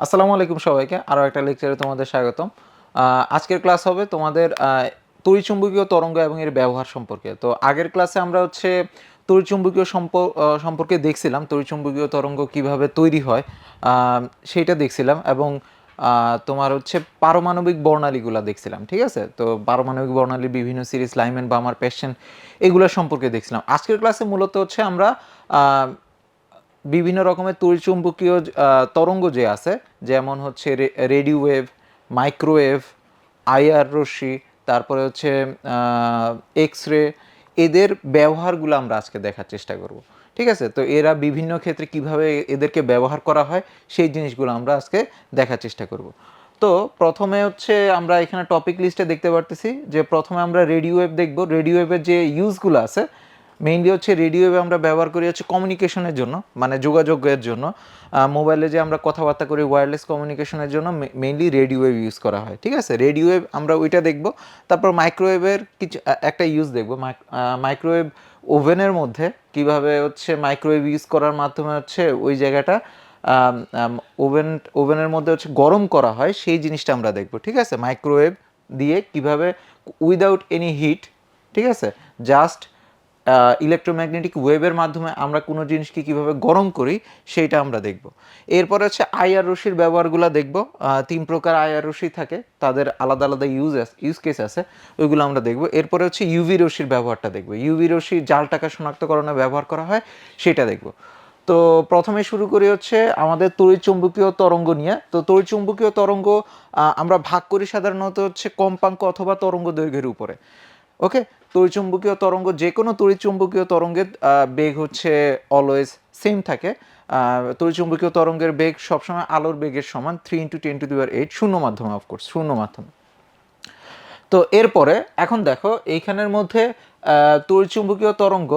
আসসালামু আলাইকুম সবাইকে, আরও একটা লেকচারে তোমাদের স্বাগতম। আজকের ক্লাস হবে তোমাদের তড়িৎচুম্বকীয় তরঙ্গ এবং এর ব্যবহার সম্পর্কে। তো আগের ক্লাসে আমরা হচ্ছে তড়িৎচুম্বকীয় সম্পর্কে দেখছিলাম, তড়িৎচুম্বকীয় তরঙ্গ কিভাবে তৈরি হয় সেইটা দেখছিলাম, এবং তোমার হচ্ছে পারমাণবিক বর্ণালীগুলো দেখছিলাম। ঠিক আছে, তো পারমাণবিক বর্ণালী বিভিন্ন সিরিজ, লাইম্যান, বামার, পেশেন, এগুলো সম্পর্কে দেখছিলাম। আজকের ক্লাসে মূলত হচ্ছে আমরা বিভিন্ন রকমের তড়িৎচুম্বকীয় তরঙ্গ যে আছে, যেমন হচ্ছে রেডিও ওয়েভ, মাইক্রোওয়েভ, আইআর রশ্মি, তারপরে হচ্ছে এক্স রে, এদের ব্যবহারগুলো আমরা আজকে দেখার চেষ্টা করব। ঠিক আছে, তো এরা বিভিন্ন ক্ষেত্রে কিভাবে এদেরকে ব্যবহার করা হয় সেই জিনিসগুলো আমরা আজকে দেখার চেষ্টা করব। তো প্রথমে হচ্ছে আমরা এখানে টপিক লিস্টে দেখতে পারতেছি যে প্রথমে আমরা রেডিও ওয়েভ দেখব। রেডিও ওয়েভের যে ইউজগুলো আছে, মেইনলি হচ্ছে রেডিও ওয়েভ আমরা ব্যবহার করি হচ্ছে কমিউনিকেশনের জন্য, মানে যোগাযোগের জন্য। মোবাইলে যে আমরা কথাবার্তা করি, ওয়্যারলেস কমিউনিকেশনের জন্য মেইনলি রেডিও ওয়েভ ইউজ করা হয়। ঠিক আছে, রেডিও ওয়েভ আমরা ওইটা দেখব। তারপর মাইক্রোওয়েভের কিছু একটা ইউজ দেখব। মাইক্রোওয়েভ ওভেনের মধ্যে কিভাবে হচ্ছে মাইক্রোওয়েভ ইউজ করার মাধ্যমে হচ্ছে ওই জায়গাটা ওভেনের মধ্যে হচ্ছে গরম করা হয়, সেই জিনিসটা আমরা দেখব। ঠিক আছে, মাইক্রোওয়েভ দিয়ে কিভাবে উইদাউট এনি হিট, ঠিক আছে, জাস্ট ইলেকট্রোম্যাগনেটিক ওয়েভের মাধ্যমে আমরা কোনো জিনিসকে কীভাবে গরম করি সেইটা আমরা দেখব। এরপরে হচ্ছে আইআর রশ্মির ব্যবহারগুলো দেখব। তিন প্রকার আইআর রশ্মি থাকে, তাদের আলাদা আলাদা ইউজ কেস আছে, ওইগুলো আমরা দেখব। এরপরে হচ্ছে ইউভি রশ্মির ব্যবহারটা দেখব। ইউভি রশ্মি জাল টাকা শনাক্তকরণে ব্যবহার করা হয়, সেটা দেখব। তো প্রথমে শুরু করি হচ্ছে আমাদের তড়িৎচুম্বকীয় তরঙ্গ নিয়ে। তো তড়িৎচুম্বকীয় তরঙ্গ আমরা ভাগ করি সাধারণত হচ্ছে কম্পাঙ্ক অথবা তরঙ্গ দৈর্ঘ্যের উপরে। ওকে, তড়িৎচুম্বকীয় তরঙ্গ, যে কোনো তড়িৎচুম্বকীয় তরঙ্গের বেগ হচ্ছে অলওয়েজ সেম থাকে। তড়িৎচুম্বকীয় তরঙ্গের বেগ সবসময় আলোর বেগের সমান, 3 × 10⁸, শূন্য মাধ্যমে, অফকোর্স শূন্য মাধ্যমে। তো এরপরে এখন দেখো এইখানের মধ্যে তড়িৎচুম্বকীয় তরঙ্গ,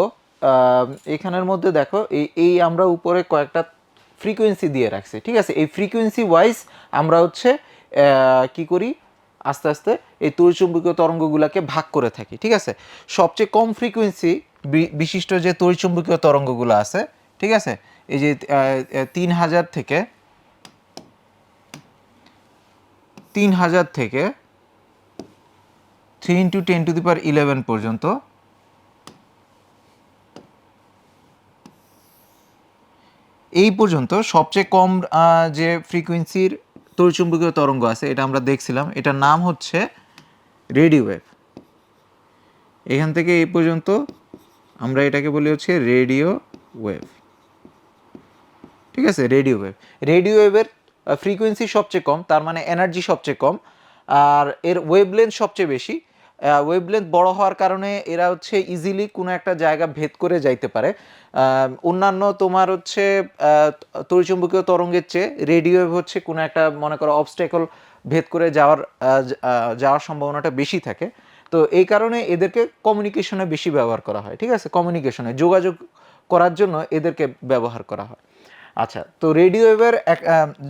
এখানের মধ্যে দেখো এই আমরা উপরে কয়েকটা ফ্রিকোয়েন্সি দিয়ে রাখছি। ঠিক আছে, এই ফ্রিকোয়েন্সি ওয়াইজ আমরা হচ্ছে কি করি, আস্তে আস্তে এই তড়িৎচুম্বকীয় তরঙ্গগুলোকে ভাগ করে থাকি। ঠিক আছে, সবচেয়ে কম ফ্রিকোয়েন্সি বিশিষ্ট যে তড়িৎচুম্বকীয় তরঙ্গগুলো আছে, ঠিক আছে, এই যে 3000 থেকে 3 × 10⁻11 পর্যন্ত, এই পর্যন্ত সবচেয়ে কম যে ফ্রিকোয়েন্সির তড়িৎচুম্বকীয় তরঙ্গ আছে, এটা আমরা দেখছিলাম, এটার নাম হচ্ছে রেডিও ওয়েভ। এখান থেকে এই পর্যন্ত আমরা এটাকে বলি হচ্ছে রেডিও ওয়েভ। ঠিক আছে, রেডিও ওয়েভ, রেডিও ওয়েভের ফ্রিকোয়েন্সি সবচেয়ে কম, তার মানে এনার্জি সবচেয়ে কম, আর এর ওয়েভলেন্থ সবচেয়ে বেশি। ওয়েভলেন্থ বড় হওয়ার কারণে এরা হচ্ছে ইজিলি কোনো একটা জায়গা ভেদ করে যাইতে পারে। অন্যান্য তোমার হচ্ছে তড়িৎচুম্বকীয় তরঙ্গের চেয়ে রেডিও ওয়েভ হচ্ছে কোনো একটা, মনে করো, অবস্টেকল ভেদ করে যাওয়ার সম্ভাবনাটা বেশি থাকে। তো এই কারণে এদেরকে কমিউনিকেশনে বেশি ব্যবহার করা হয়। ঠিক আছে, কমিউনিকেশনে, যোগাযোগ করার জন্য এদেরকে ব্যবহার করা হয়। আচ্ছা, তো রেডিও ওয়েভের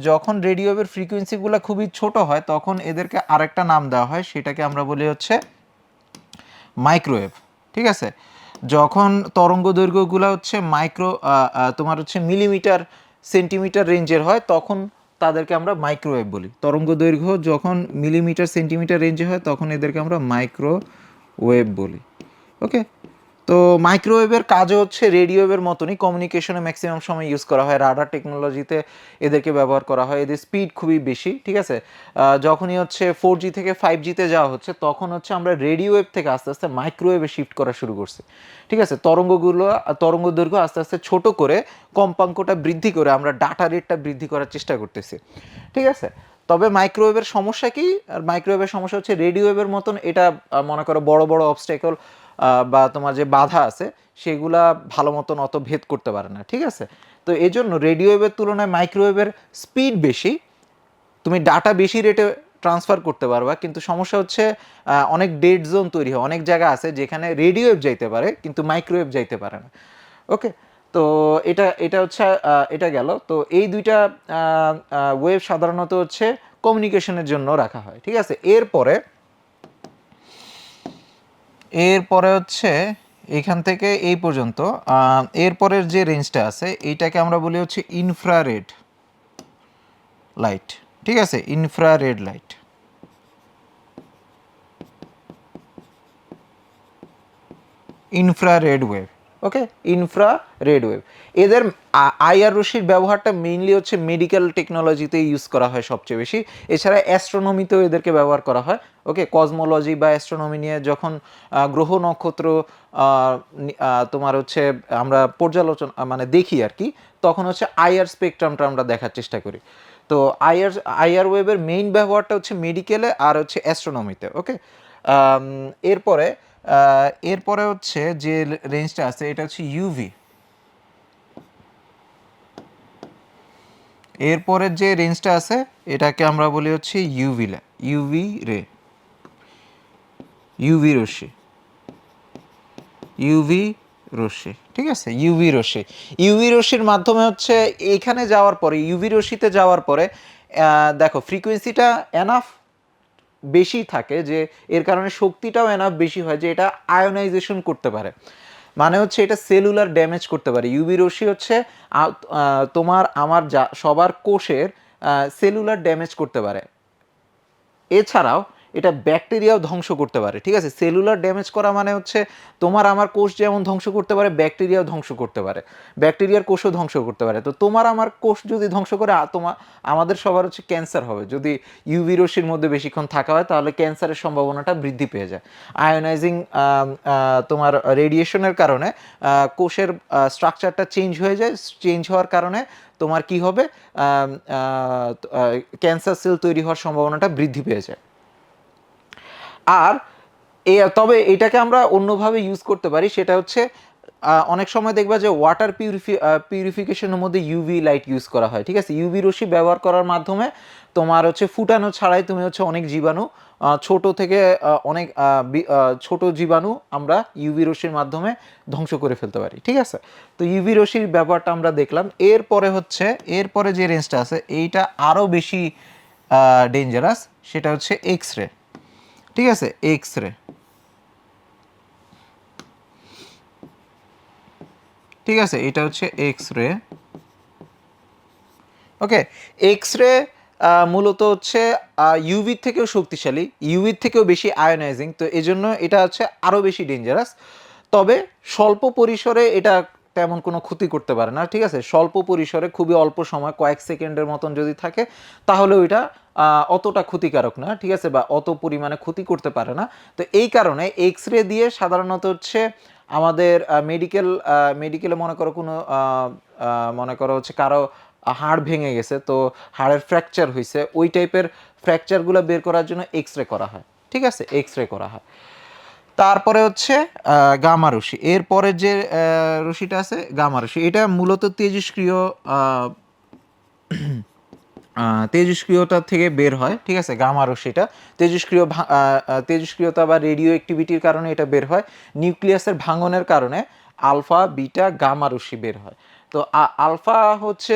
যখন রেডিও ওয়েভের ফ্রিকোয়েন্সিগুলো খুবই ছোট হয়, তখন এদেরকে আরেকটা নাম দেওয়া হয়, সেটাকে আমরা বলি হচ্ছে মাইক্রোওয়েভ। ঠিক আছে, যখন তরঙ্গ দৈর্ঘ্যগুলো হচ্ছে তোমার হচ্ছে মিলিমিটার সেন্টিমিটার রেঞ্জের হয়, তখন তাদেরকে আমরা মাইক্রোওয়েভ বলি। তরঙ্গ দৈর্ঘ্য যখন মিলিমিটার সেন্টিমিটার রেঞ্জে হয়, তখন এদেরকে আমরা মাইক্রোওয়েভ বলি। ওকে, তো মাইক্রোওয়েভের কাজও হচ্ছে রেডিও ওয়েভের মতনই, কমিউনিকেশনে ম্যাক্সিমাম সময় ইউজ করা হয়, রাডার টেকনোলজিতে এদেরকে ব্যবহার করা হয়। এদের স্পিড খুবই বেশি। ঠিক আছে, যখনই হচ্ছে 4G থেকে 5Gতে যাওয়া হচ্ছে, তখন হচ্ছে আমরা রেডিও ওয়েভ থেকে আস্তে আস্তে মাইক্রোওয়েভে শিফট করা শুরু করছি। ঠিক আছে, তরঙ্গ দৈর্ঘ্য আস্তে আস্তে ছোট করে, কম্পাঙ্কটা বৃদ্ধি করে আমরা ডাটা রেটটা বৃদ্ধি করার চেষ্টা করতেছি। ঠিক আছে, তবে মাইক্রোওয়েভের সমস্যা কি, আর মাইক্রোওয়েভের সমস্যা হচ্ছে রেডিও ওয়েভের মতন এটা মনে করো বড় বড় অবস্টেকল বা তোমার যে বাধা আছে সেগুলা ভালো মতন অত ভেদ করতে পারে না। ঠিক আছে, তো এই জন্য রেডিও ওয়েভের তুলনায় মাইক্রোওয়েভের স্পিড বেশি, তুমি ডাটা বেশি রেটে ট্রান্সফার করতে পারবা, কিন্তু সমস্যা হচ্ছে অনেক ডেড জোন তৈরি হয়, অনেক জায়গা আছে যেখানে রেডিও ওয়েভ যাইতে পারে কিন্তু মাইক্রোওয়েভ যাইতে পারে না। ওকে, তো এটা এটা হচ্ছে এটা গেল। তো এই দুইটা ওয়েভ সাধারণত হচ্ছে কমিউনিকেশনের জন্য রাখা হয়। ঠিক আছে, এরপরে হচ্ছে এখান থেকে এই পর্যন্ত, এরপরের যে রেঞ্জটা আছে এইটাকে আমরা বলি হচ্ছে ইনফ্রারেড। লাইট, ঠিক আছে, ইনফ্রারেড লাইট। ইনফ্রারেড ওয়েভ, ওকে, ইনফ্রারেড ওয়েভ। এদের আইআর রশ্মির ব্যবহারটা মেইনলি হচ্ছে মেডিকেল টেকনোলজিতে ইউজ করা হয় সবচেয়ে বেশি। এছাড়া অ্যাস্ট্রোনমিতেও এদেরকে ব্যবহার করা হয়। ওকে, কসমোলজি বা অ্যাস্ট্রোনমি নিয়ে যখন গ্রহ নক্ষত্র তোমার হচ্ছে আমরা পর্যালোচনা মানে দেখি আর কি, তখন হচ্ছে আইআর স্পেকট্রামটা আমরা দেখার চেষ্টা করি। তো আইআর ওয়েভের মেইন ব্যবহারটা হচ্ছে মেডিকেলে আর হচ্ছে অ্যাস্ট্রোনমিতে। ওকে, এরপরে এরপরে হচ্ছে যে রেঞ্জটা আছে এটা হচ্ছে ইউভি। এরপরের যে রেঞ্জটা আছে এটাকে আমরা বলি হচ্ছে ইউভি রে, ইউভি রশ্মি, ইউভি রশ্মি, ঠিক আছে, ইউভি রশ্মি। ইউভি রশ্মির মাধ্যমে হচ্ছে এখানে যাওয়ার পরে, ইউভি রশ্মিতে যাওয়ার পরে দেখো ফ্রিকোয়েন্সিটা এনাফ বেশি থাকে, যে এর কারণে শক্তিটাও এনাফ বেশি হয় যে এটা আয়োনাইজেশন করতে পারে, মানে হচ্ছে এটা সেলুলার ড্যামেজ করতে পারে। ইউভি রশ্মি হচ্ছে তোমার আমার সবার কোষের সেলুলার ড্যামেজ করতে পারে। এছাড়াও এটা ব্যাকটেরিয়াও ধ্বংস করতে পারে, ঠিক আছে। সেলুলার ড্যামেজ করা মানে হচ্ছে তোমার আমার কোষ যেমন ধ্বংস করতে পারে, ব্যাকটেরিয়াও ধ্বংস করতে পারে, ব্যাকটেরিয়ার কোষও ধ্বংস করতে পারে। তো তোমার আমার কোষ যদি ধ্বংস করে আমাদের সবার হচ্ছে ক্যান্সার হবে যদি ইউভি রশ্মির মধ্যে বেশিক্ষণ থাকা হয়, তাহলে ক্যান্সারের সম্ভাবনাটা বৃদ্ধি পেয়ে যায়। আয়োনাইজিং তোমার রেডিয়েশনের কারণে কোষের স্ট্রাকচারটা চেঞ্জ হয়ে যায়, চেঞ্জ হওয়ার কারণে তোমার কি হবে, ক্যান্সার সেল তৈরি হওয়ার সম্ভাবনাটা বৃদ্ধি পেয়ে যায়। আর তবে এটাকে আমরা অন্যভাবে ইউজ করতে পারি, সেটা হচ্ছে অনেক সময় দেখবা যে ওয়াটার পিউরিফিকেশনের মধ্যে ইউভি লাইট ইউজ করা হয়, ঠিক আছে। ইউভি রশ্মি ব্যবহার করার মাধ্যমে তোমার হচ্ছে ফুটানো ছাড়াই তুমি হচ্ছে অনেক জীবাণু, ছোট থেকে অনেক ছোট জীবাণু আমরা ইউভি রশ্মির মাধ্যমে ধ্বংস করে ফেলতে পারি, ঠিক আছে। তো ইউভি রশ্মির ব্যাপারটা আমরা দেখলাম। এরপরে যে রেঞ্জটা আছে এইটা আরও বেশি ডেঞ্জারাস, সেটা হচ্ছে এক্স রে, ঠিক আছে, এক্স রে, ঠিক আছে, এটা হচ্ছে এক্স রে। ওকে, এক্স রে মূলত হচ্ছে ইউভির থেকেও শক্তিশালী, ইউভির থেকেও বেশি আয়োনাইজিং, তো এই জন্য এটা হচ্ছে আরও বেশি ডেঞ্জারাস। তবে স্বল্প পরিসরে এটা তেমন কোনো ক্ষতি করতে পারে না, ঠিক আছে। স্বল্প পরিসরে খুবই অল্প সময়, কয়েক সেকেন্ডের মতন যদি থাকে, তাহলে ওইটা অতটা ক্ষতিকারক না, ঠিক আছে, বা অত পরিমাণে ক্ষতি করতে পারে না। তো এই কারণে এক্স রে দিয়ে সাধারণত হচ্ছে আমাদের মেডিকেলে মনে করো কোনো মনে করো হচ্ছে কারো হাড় ভেঙে গেছে, তো হাড়ের ফ্র্যাকচার হয়েছে, ওই টাইপের ফ্র্যাকচারগুলো বের করার জন্য এক্স রে করা হয়, ঠিক আছে, এক্স রে করা হয়। তারপরে হচ্ছে গামা রশ্মি। এরপরে যে রশ্মিটা আছে গামা রশ্মি, এটা মূলত তেজস্ক্রিয়তা থেকে বের হয়, ঠিক আছে। গামা রশ্মিটা তেজস্ক্রিয়তা বা রেডিও অ্যাক্টিভিটির কারণে এটা বের হয়। নিউক্লিয়াসের ভাঙনের কারণে আলফা বিটা গামা রশ্মি বের হয়। তো আলফা হচ্ছে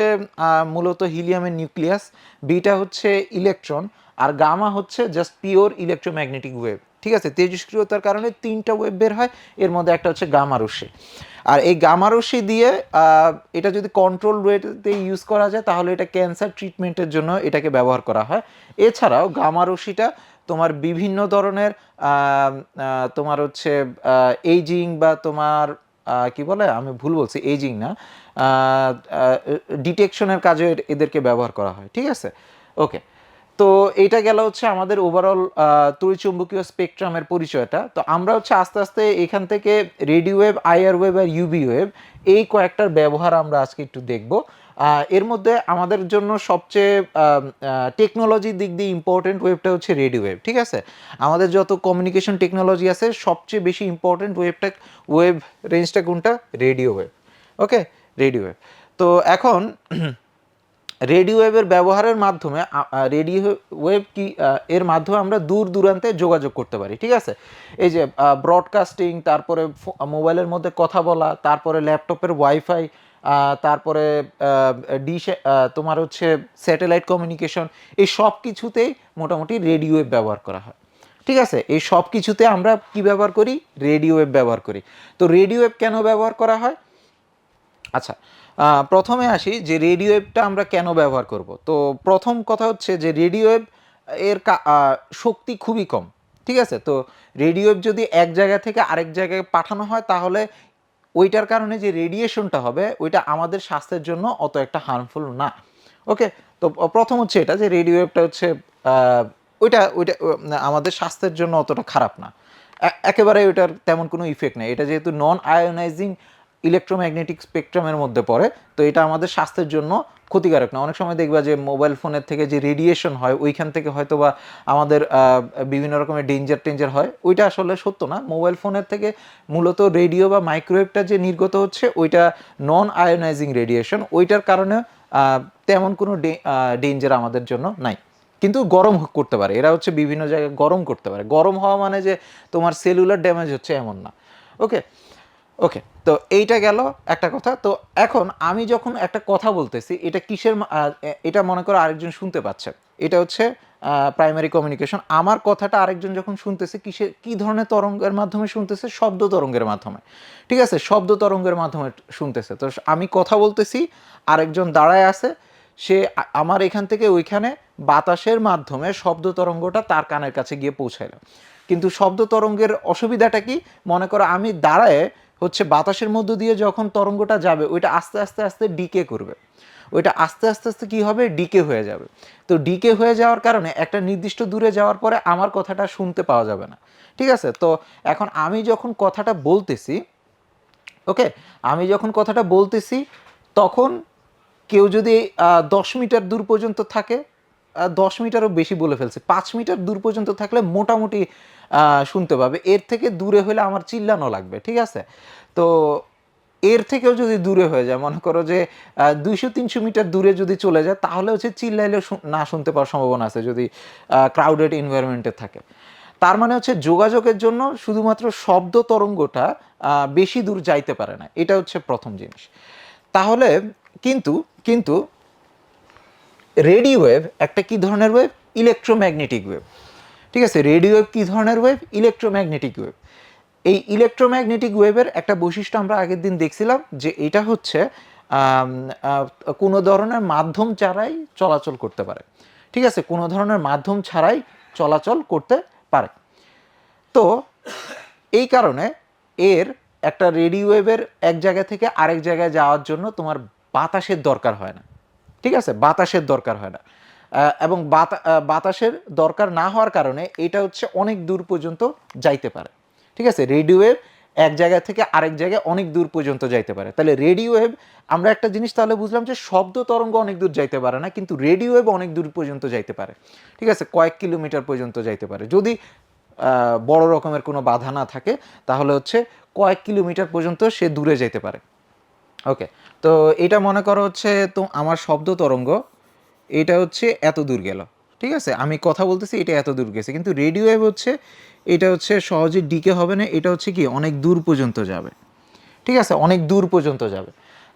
মূলত হিলিয়ামের নিউক্লিয়াস, বিটা হচ্ছে ইলেকট্রন, আর গামা হচ্ছে জাস্ট পিওর ইলেকট্রোম্যাগনেটিক ওয়েভ, ঠিক আছে। তেজস্ক্রিয়তার কারণে 3টা ওয়েভ বের হয়, এর মধ্যে একটা হচ্ছে গামা রশ্মি। আর এই গামা রশ্মি দিয়ে এটা যদি কন্ট্রোল ওয়েতে ইউজ করা যায়, তাহলে এটা ক্যান্সার ট্রিটমেন্টের জন্য এটাকে ব্যবহার করা হয়। এছাড়াও গামা রশ্মিটা তোমার বিভিন্ন ধরনের তোমার হচ্ছে এইজিং বা তোমার কি বলে, আমি ভুল বলছি, এইজিং না, ডিটেকশনের কাজে এদেরকে ব্যবহার করা হয়, ঠিক আছে। ওকে, তো এটা গেল হচ্ছে আমাদের ওভারঅল তড়িৎচুম্বকীয় স্পেকট্রামের পরিচয়টা। তো আমরা হচ্ছে আস্তে আস্তে এখান থেকে রেডিও ওয়েভ, আইআর ওয়েভ আর ইউভি ওয়েভ, এই কয়েকটার ব্যবহার আমরা আজকে একটু দেখব। এর মধ্যে আমাদের জন্য সবচেয়ে টেকনোলজির দিক দিয়ে ইম্পর্টেন্ট ওয়েভটা হচ্ছে রেডিও ওয়েভ, ঠিক আছে। আমাদের যত কমিউনিকেশন টেকনোলজি আছে সবচেয়ে বেশি ইম্পর্টেন্ট ওয়েভ রেঞ্জটা কোনটা? Radio wave. Okay, radio wave. তো এখন রেডিও ওয়েভের ব্যবহারের মাধ্যমে রেডিও ওয়েভ কি এর মাধ্যমে আমরা দূর দূরান্তে যোগাযোগ করতে পারি, ঠিক আছে। এই যে ব্রডকাস্টিং, তারপরে মোবাইলের মধ্যে কথা বলা, তারপরে ল্যাপটপের ওয়াইফাই, তারপরে ডিশে তোমার হচ্ছে স্যাটেলাইট কমিউনিকেশন, এই সব কিছুতেই মোটামুটি রেডিও ওয়েভ ব্যবহার করা হয়, ঠিক আছে। এই সব কিছুতে আমরা কি ব্যবহার করি? রেডিও ওয়েভ ব্যবহার করি। তো রেডিও ওয়েভ কেন ব্যবহার করা হয়? আচ্ছা, প্রথমে আসি যে রেডিও ওয়েভটা আমরা কেন ব্যবহার করব। তো প্রথম কথা হচ্ছে যে রেডিও ওয়েভ এর শক্তি খুবই কম, ঠিক আছে। তো রেডিও ওয়েভ যদি এক জায়গা থেকে আরেক জায়গায় পাঠানো হয় তাহলে ওইটার কারণে যে রেডিয়েশনটা হবে ওইটা আমাদের স্বাস্থ্যের জন্য অত একটা হার্মফুল না। ওকে, তো প্রথম হচ্ছে এটা যে রেডিও ওয়েভটা হচ্ছে ওইটা ওইটা আমাদের স্বাস্থ্যের জন্য অতটা খারাপ না, একেবারে ওইটার তেমন কোনো ইফেক্ট নেই। এটা যেহেতু নন আয়োনাইজিং ইলেকট্রোম্যাগনেটিক স্পেকট্রামের মধ্যে পড়ে, তো এটা আমাদের স্বাস্থ্যের জন্য ক্ষতিকারক না। অনেক সময় দেখবা যে মোবাইল ফোনের থেকে যে রেডিয়েশন হয় ওইখান থেকে হয়তো বা আমাদের বিভিন্ন রকমের টেঞ্জার হয়, ওইটা আসলে সত্য না। মোবাইল ফোনের থেকে মূলত রেডিও বা মাইক্রোওয়েভটা যে নির্গত হচ্ছে ওইটা নন আয়োনাইজিং রেডিয়েশন, ওইটার কারণে তেমন কোনো ডেঞ্জার আমাদের জন্য নাই। কিন্তু গরম করতে পারে, এরা হচ্ছে বিভিন্ন জায়গায় গরম করতে পারে। গরম হওয়া মানে যে তোমার সেলুলার ড্যামেজ হচ্ছে এমন না। ওকে, ওকে, তো এইটা গেল একটা কথা। তো এখন আমি যখন একটা কথা বলতেছি এটা কিসের এটা মনে করো আরেকজন শুনতে পাচ্ছে, এটা হচ্ছে প্রাইমারি কমিউনিকেশন। আমার কথাটা আরেকজন যখন শুনতেছে কি ধরনের তরঙ্গের মাধ্যমে শুনতেছে? শব্দ তরঙ্গের মাধ্যমে, ঠিক আছে, শব্দ তরঙ্গের মাধ্যমে শুনতেছে। তো আমি কথা বলতেছি, আরেকজন দাঁড়ায় আছে, সে আমার এখান থেকে ওইখানে বাতাসের মাধ্যমে শব্দ তরঙ্গটা তার কানের কাছে গিয়ে পৌঁছাইল। কিন্তু শব্দ তরঙ্গের অসুবিধাটা কি? মনে করো আমি দাঁড়ায় হচ্ছে বাতাসের মধ্য দিয়ে যখন তরঙ্গটা যাবে ওইটা আস্তে আস্তে আস্তে ডিকে করবে, ওইটা আস্তে আস্তে আস্তে কী হবে? ডিকে হয়ে যাবে। তো ডিকে হয়ে যাওয়ার কারণে একটা নির্দিষ্ট দূরে যাওয়ার পরে আমার কথাটা শুনতে পাওয়া যাবে না, ঠিক আছে। তো এখন আমি যখন কথাটা বলতেছি, ওকে, আমি যখন কথাটা বলতেছি তখন কেউ যদি 10 মিটার দূর পর্যন্ত থাকে, 10 মিটারও বেশি বলে ফেলছে, 5 মিটার দূর পর্যন্ত থাকলে মোটামুটি শুনতে পাবে। এর থেকে দূরে হলে আমার চিল্লানো লাগবে, ঠিক আছে। তো এর থেকেও যদি দূরে হয়ে যায়, মনে করো যে 200-300 মিটার দূরে যদি চলে যায়, তাহলে হচ্ছে চিল্লাইলেও না শুনতে পাওয়ার সম্ভাবনা আছে যদি ক্রাউডেড এনভায়রনমেন্টে থাকে। তার মানে হচ্ছে যোগাযোগের জন্য শুধুমাত্র শব্দ তরঙ্গটা বেশি দূর যাইতে পারে না, এটা হচ্ছে প্রথম জিনিস। তাহলে কিন্তু কিন্তু রেডিও ওয়েভ একটা কি ধরনের ওয়েভ? ইলেকট্রোম্যাগনেটিক ওয়েভ, ঠিক আছে। রেডিও ওয়েভ কী ধরনের ওয়েভ? Electromagnetic wave. এই ইলেকট্রোম্যাগনেটিক ওয়েভের একটা বৈশিষ্ট্য আমরা আগের দিন দেখছিলাম যে এটা হচ্ছে কোনো ধরনের মাধ্যম ছাড়াই চলাচল করতে পারে, ঠিক আছে, কোনো ধরনের মাধ্যম ছাড়াই চলাচল করতে পারে। তো এই কারণে এর একটা রেডিও ওয়েভের এক জায়গা থেকে আরেক জায়গায় যাওয়ার জন্য তোমার বাতাসের দরকার হয় না, ঠিক আছে, বাতাসের দরকার হয় না। এবং বাতাসের দরকার না হওয়ার কারণে এটা হচ্ছে অনেক দূর পর্যন্ত যাইতে পারে, ঠিক আছে। রেডিও ওয়েভ এক জায়গা থেকে আরেক জায়গায় অনেক দূর পর্যন্ত যাইতে পারে। তাহলে রেডিও ওয়েভ, আমরা একটা জিনিস তাহলে বুঝলাম যে শব্দ তরঙ্গ অনেক দূর যাইতে পারে না, কিন্তু রেডিও ওয়েভ অনেক দূর পর্যন্ত যাইতে পারে, ঠিক আছে, কয়েক কিলোমিটার পর্যন্ত যাইতে পারে। যদি বড় রকমের কোনো বাধা না থাকে তাহলে হচ্ছে কয়েক কিলোমিটার পর্যন্ত সে দূরে যেতে পারে। ওকে, তো এটা মনে করো হচ্ছে তো আমার শব্দ তরঙ্গ এটা হচ্ছে এত দূর গেল, ঠিক আছে, আমি কথা বলতেছি এটা এত দূর গেছে। কিন্তু রেডিও ওয়েভ হচ্ছে এটা হচ্ছে সহজে ডিকে হবে না, এটা হচ্ছে কি অনেক দূর পর্যন্ত যাবে, ঠিক আছে, অনেক দূর পর্যন্ত যাবে।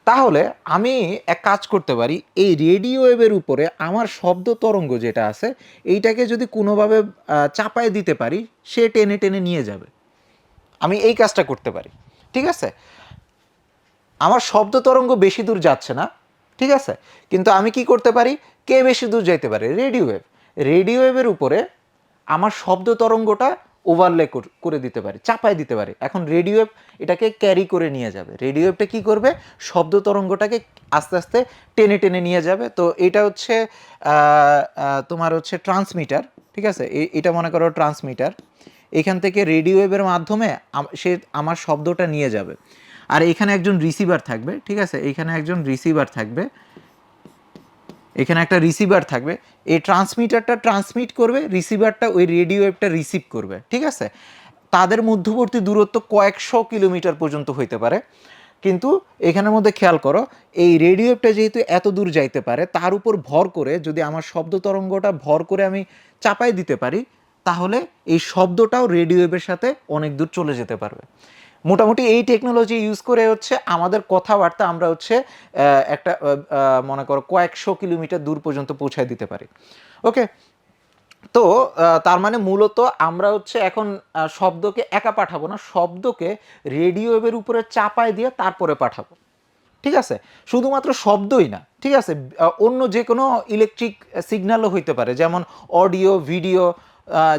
তাহলে আমি এক কাজ করতে পারি, এই রেডিও ওয়েভের উপরে আমার শব্দ তরঙ্গ যেটা আছে এইটাকে যদি কোনোভাবে চাপায় দিতে পারি, সে টেনে টেনে নিয়ে যাবে। আমি এই কাজটা করতে পারি, ঠিক আছে। আমার শব্দ তরঙ্গ বেশি দূর যাচ্ছে না, ঠিক আছে, কিন্তু আমি কি করতে পারি? কে বেশি দূর যাইতে পারে? Radio wave. রেডিও ওয়েভের উপরে আমার শব্দ তরঙ্গটা ওভারলে করে দিতে পারি, চাপায় দিতে পারি। এখন রেডিও ওয়েভ এটাকে ক্যারি করে নিয়ে যাবে। রেডিও ওয়েভটা কী করবে? শব্দ তরঙ্গটাকে আস্তে আস্তে টেনে টেনে নিয়ে যাবে। তো এটা হচ্ছে তোমার হচ্ছে ট্রান্সমিটার, ঠিক আছে, এটা মনে করো ট্রান্সমিটার। এখান থেকে রেডিও ওয়েভের মাধ্যমে সে আমার শব্দটা নিয়ে যাবে। আর এখানে একজন রিসিভার থাকবে, ঠিক আছে, এখানে একজন রিসিভার থাকবে, এখানে একটা রিসিভার থাকবে। এই ট্রান্সমিটারটা ট্রান্সমিট করবে, রিসিভারটা ওই রেডিও ওয়েভটা রিসিভ করবে, ঠিক আছে। তাদের মধ্যবর্তী দূরত্ব কয়েকশো কিলোমিটার পর্যন্ত হইতে পারে। কিন্তু এখানের মধ্যে খেয়াল করো, এই রেডিও ওয়েভটা যেহেতু এত দূর যাইতে পারে, তার উপর ভর করে যদি আমার শব্দ তরঙ্গটা ভর করে আমি চাপাই দিতে পারি, তাহলে এই শব্দটাও রেডিও ওয়েভের সাথে অনেক দূর চলে যেতে পারবে। মোটামুটি এই টেকনোলজি ইউজ করে হচ্ছে আমাদের কথাবার্তা আমরা হচ্ছে একটা মনে করো কয়েকশো কিলোমিটার দূর পর্যন্ত পৌঁছায় দিতে পারি। ওকে, তো তার মানে মূলত আমরা হচ্ছে এখন শব্দকে একা পাঠাবো না, শব্দকে রেডিও ওয়েভের উপরে চাপায় দিয়ে তারপরে পাঠাবো, ঠিক আছে, শুধুমাত্র শব্দই না, ঠিক আছে, অন্য যে কোনো ইলেকট্রিক সিগন্যালও হইতে পারে, যেমন অডিও, ভিডিও,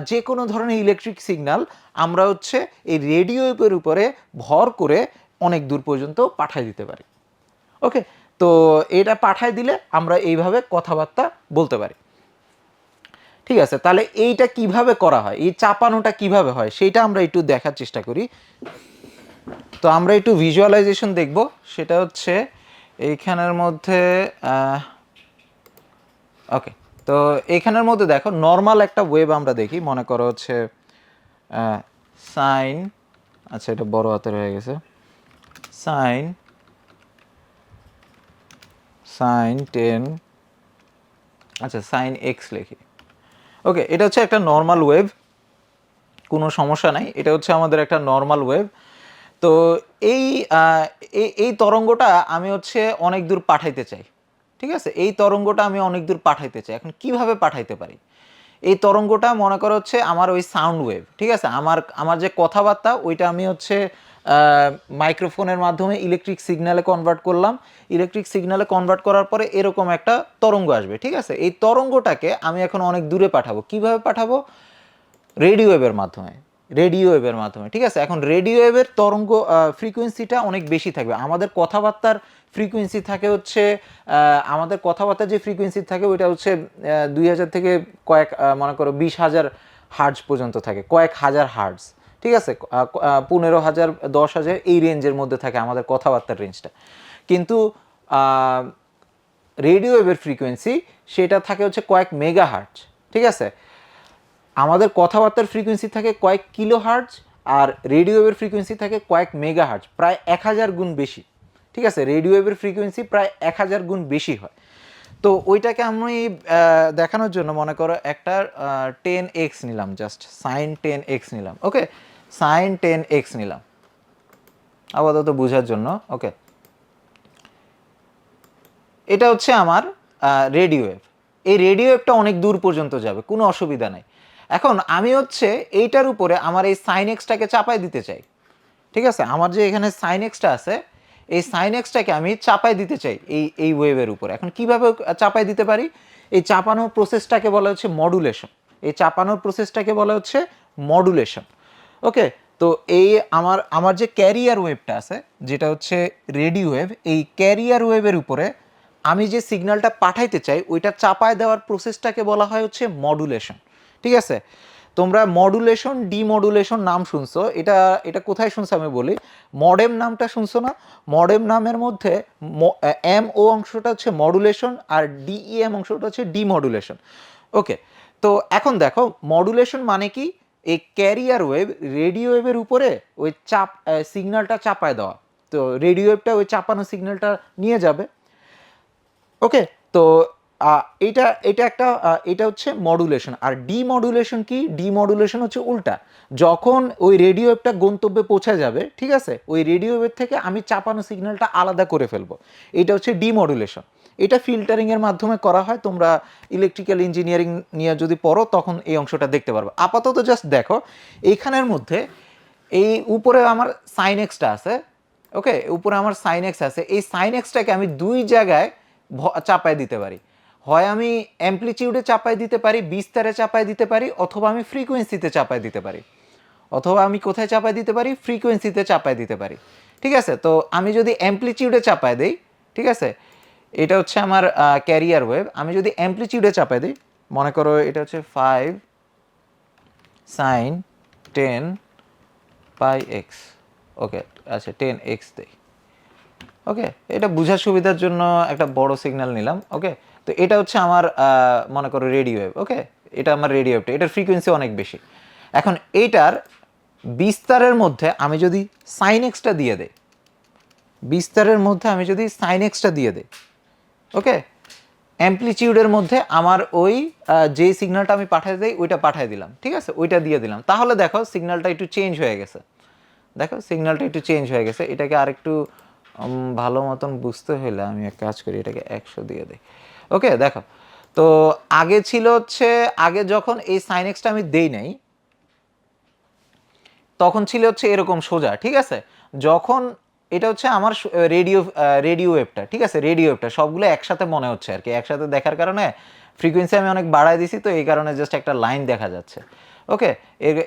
যে কোনো ধরনের ইলেকট্রিক সিগন্যাল আমরা হচ্ছে এই রেডিও ওয়েভের উপরে ভর করে অনেক দূর পর্যন্ত পাঠাই দিতে পারি। ওকে, তো এটা পাঠাই দিলে আমরা এইভাবে কথাবার্তা বলতে পারি। ঠিক আছে, তাহলে এইটা কিভাবে করা হয়, এই চাপানোটা কিভাবে হয় সেটা আমরা একটু দেখার চেষ্টা করি। তো আমরা একটু ভিজুয়ালাইজেশন দেখব, সেটা হচ্ছে এইখানের মধ্যে ওকে, তো এইখানের মধ্যে দেখো নর্মাল একটা ওয়েভ আমরা দেখি, মনে করো হচ্ছে সাইন, আচ্ছা এটা বড় হাতের হয়ে গেছে, সাইন সাইন 10, আচ্ছা সাইন এক্স লিখি। ওকে, এটা হচ্ছে একটা নর্মাল ওয়েভ, কোনো সমস্যা নাই, এটা হচ্ছে আমাদের একটা নর্মাল ওয়েভ। তো এই এই তরঙ্গটা আমি হচ্ছে অনেক দূর পাঠাইতে চাই, ঠিক আছে, এই তরঙ্গটা আমি অনেক দূর পাঠাইতে চাই। এখন কিভাবে পাঠাইতে পারি, এই তরঙ্গটা মনে করো হচ্ছে আমার ওই সাউন্ড ওয়েভ, ঠিক আছে, আমার যে কথাবার্তা ওইটা আমি হচ্ছে মাইক্রোফোনের মাধ্যমে ইলেকট্রিক সিগন্যালে কনভার্ট করলাম, ইলেকট্রিক সিগন্যালে কনভার্ট করার পরে এরকম একটা তরঙ্গ আসবে, ঠিক আছে, এই তরঙ্গটাকে আমি এখন অনেক দূরে পাঠাবো। কিভাবে পাঠাবো, রেডিও ওয়েভের মাধ্যমে, রেডিও ওয়েভের মাধ্যমে, ঠিক আছে। এখন রেডিও ওয়েভের তরঙ্গ ফ্রিকোয়েন্সিটা অনেক বেশি থাকবে, আমাদের কথাবার্তার ফ্রিকোয়েন্সি থাকে হচ্ছে আমাদের কথাবার্তার যে ফ্রিকোয়েন্সি থাকে ওইটা হচ্ছে 2000 থেকে কয়েক মনে করো 20,000 হার্টজ পর্যন্ত থাকে, কয়েক হাজার হার্টজ, ঠিক আছে, 15,000 10,000 এই রেঞ্জের মধ্যে থাকে আমাদের কথাবার্তার রেঞ্জটা। কিন্তু রেডিও ওয়েভের ফ্রিকোয়েন্সি সেটা থাকে হচ্ছে কয়েক মেগা হার্টজ, ঠিক আছে। আমাদের কথাবার্তার ফ্রিকোয়েন্সি থাকে কয়েক কিলো হার্টজ, আর রেডিও ওয়েভের ফ্রিকোয়েন্সি থাকে কয়েক মেগা হার্টজ, প্রায় 1000 গুণ বেশি, ঠিক আছে, রেডিও ওয়েভের ফ্রিকোয়েন্সি প্রায় 1000 গুণ বেশি হয়। তো ওইটাকে আমি দেখানোর জন্য মনে করো একটা 10x নিলাম, জাস্ট সাইন 10x নিলাম, ওকে, সাইন 10x নিলাম আপাতত বোঝার জন্য। ওকে, এটা হচ্ছে আমার রেডিও ওয়েভ, এই রেডিও ওয়েভটা অনেক দূর পর্যন্ত যাবে, কোনো অসুবিধা নাই। এখন আমি হচ্ছে এইটার উপরে আমার এই সাইন এক্সটাকে চাপাই দিতে চাই, ঠিক আছে, আমার যে এখানে সাইন এক্সটা আছে এই সাইন এক্সটাকে আমি চাপাই দিতে চাই এই ওয়েভের উপরে। এখন কিভাবে চাপাই দিতে পারি, এই চাপানোর প্রসেসটাকে বলা হচ্ছে মডুলেশন, এই চাপানোর প্রসেসটাকে বলা হচ্ছে মডুলেশন। ওকে, তো এই আমার যে ক্যারিয়ার ওয়েভটা আছে যেটা হচ্ছে রেডিও ওয়েভ, এই ক্যারিয়ার ওয়েভের উপরে আমি যে সিগন্যালটা পাঠাইতে চাই ওইটা চাপায় দেওয়ার প্রসেসটাকে বলা হয় হচ্ছে মডুলেশন, ঠিক আছে। তোমরা মডুলেশন, ডিমডুলেশন নাম শুনছো, এটা এটা কোথায় শুনছো আমি বলি, মডেম নামটা শুনছো না, মডেম নামের মধ্যে এম ও অংশটা হচ্ছে মডুলেশন আর ডিইএম অংশটা হচ্ছে ডিমডুলেশন। ওকে, তো এখন দেখো মডুলেশন মানে কি, এই ক্যারিয়ার ওয়েভ রেডিও ওয়েভের উপরে ওই সিগন্যালটা চাপায় দেওয়া, তো রেডিও ওয়েভটা ওই চাপানো সিগন্যালটা নিয়ে যাবে। ওকে, তো এটা এটা একটা এটা হচ্ছে মডুলেশন। আর ডিমডুলেশন কি, ডিমডুলেশন হচ্ছে উল্টা, যখন ওই রেডিও ওয়েভটা গন্তব্যে পৌঁছে যাবে, ঠিক আছে, ওই রেডিও ওয়েভ থেকে আমি চাপানো সিগন্যালটা আলাদা করে ফেলবো, এটা হচ্ছে ডিমডুলেশন। এটা ফিল্টারিংয়ের মাধ্যমে করা হয়, তোমরা ইলেকট্রিক্যাল ইঞ্জিনিয়ারিং নিয়ে যদি পড়ো তখন এই অংশটা দেখতে পারবে। আপাতত জাস্ট দেখো এইখানের মধ্যে এই উপরে আমার সাইন এক্সটা আছে, ওকে, উপরে আমার সাইন এক্স আছে, এই সাইন এক্সটাকে আমি দুই জায়গায় চাপায় দিতে পারি, হয় আমি অ্যামপ্লিটিউডে চাপায় দিতে পারি, বিস্তারে চাপায় দিতে পারি, অথবা আমি ফ্রিকোয়েন্সিতে চাপায় দিতে পারি, অথবা আমি কোথায় চাপায় দিতে পারি, ফ্রিকোয়েন্সিতে চাপায় দিতে পারি, ঠিক আছে। তো আমি যদি অ্যামপ্লিটিউডে চাপায় দিই, ঠিক আছে, এটা হচ্ছে আমার ক্যারিয়ার ওয়েভ, আমি যদি অ্যামপ্লিটিউডে চাপায় দিই, মনে করো এটা হচ্ছে 5 সাইন 10 পাই এক্স, ওকে, আচ্ছা 10x দেই, ওকে, এটা বোঝার সুবিধার জন্য একটা বড় সিগন্যাল নিলাম। ওকে, তো এটা হচ্ছে আমার মনে করো রেডিও ওয়েভ, ওকে, এটা আমার রেডিও ওয়েভটা, এটার ফ্রিকোয়েন্সি অনেক বেশি। এখন এইটার বিস্তারের মধ্যে আমি যদি সাইন এক্সটা দিয়ে দেই, বিস্তারের মধ্যে আমি যদি সাইন এক্সটা দিয়ে দেই, ওকে, অ্যামপ্লিটিউডের মধ্যে আমার ওই যে সিগন্যালটা আমি পাঠিয়ে দিই ওইটা পাঠিয়ে দিলাম, ঠিক আছে, ওইটা দিয়ে দিলাম, তাহলে দেখো সিগন্যালটা একটু চেঞ্জ হয়ে গেছে, দেখো সিগন্যালটা একটু চেঞ্জ হয়ে গেছে। এটাকে আরেকটু ভালো মতন বুঝতে হলে আমি এক কাজ করি, এটাকে 100 দিয়ে দিই। ওকে, দেখো, তো আগে ছিল হচ্ছে, আগে যখন এই সাইন এক্সটা আমি দেই নাই তখন ছিল হচ্ছে এরকম সোজা, ঠিক আছে, যখন এটা হচ্ছে আমার রেডিও ওয়েভটা, ঠিক আছে, রেডিও ওয়েভটা সবগুলো একসাথে মনে হচ্ছে আর কি, একসাথে দেখার কারণে ফ্রিকোয়েন্সি আমি অনেক বাড়ায় দিছি, তো এই কারণে জাস্ট একটা লাইন দেখা যাচ্ছে। ওকে,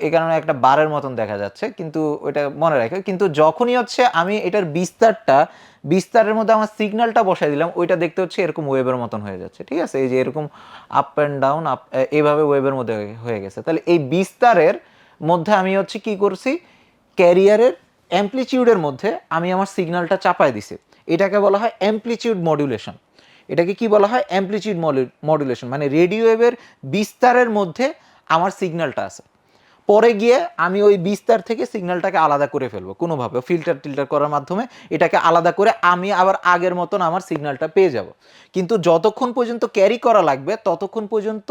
এই কারণে একটা বারের মতন দেখা যাচ্ছে, কিন্তু ওইটা মনে রাখে। কিন্তু যখনই হচ্ছে আমি এটার বিস্তারের মধ্যে আমার সিগন্যালটা বসাই দিলাম, ওইটা দেখতে হচ্ছে এরকম ওয়েভের মতন হয়ে যাচ্ছে, ঠিক আছে, এই যে এরকম আপ অ্যান্ড ডাউন আপ, এইভাবে ওয়েভের মধ্যে হয়ে গেছে। তাহলে এই বিস্তারের মধ্যে আমি হচ্ছে কি করছি, ক্যারিয়ারের অ্যামপ্লিটিউডের মধ্যে আমি আমার সিগন্যালটা চাপায় দিছি, এটাকে বলা হয় অ্যামপ্লিটিউড মডুলেশন। এটাকে কি বলা হয়, অ্যামপ্লিটিউড মডুলেশন, মানে রেডিও ওয়েভের বিস্তারের মধ্যে আমার সিগন্যালটা আছে, পরে গিয়ে আমি ওই বিস্তার থেকে সিগন্যালটাকে আলাদা করে ফেলবো কোনোভাবে ফিল্টার করার মাধ্যমে, এটাকে আলাদা করে আমি আবার আগের মতন আমার সিগন্যালটা পেয়ে যাব। কিন্তু যতক্ষণ পর্যন্ত ক্যারি করা লাগবে ততক্ষণ পর্যন্ত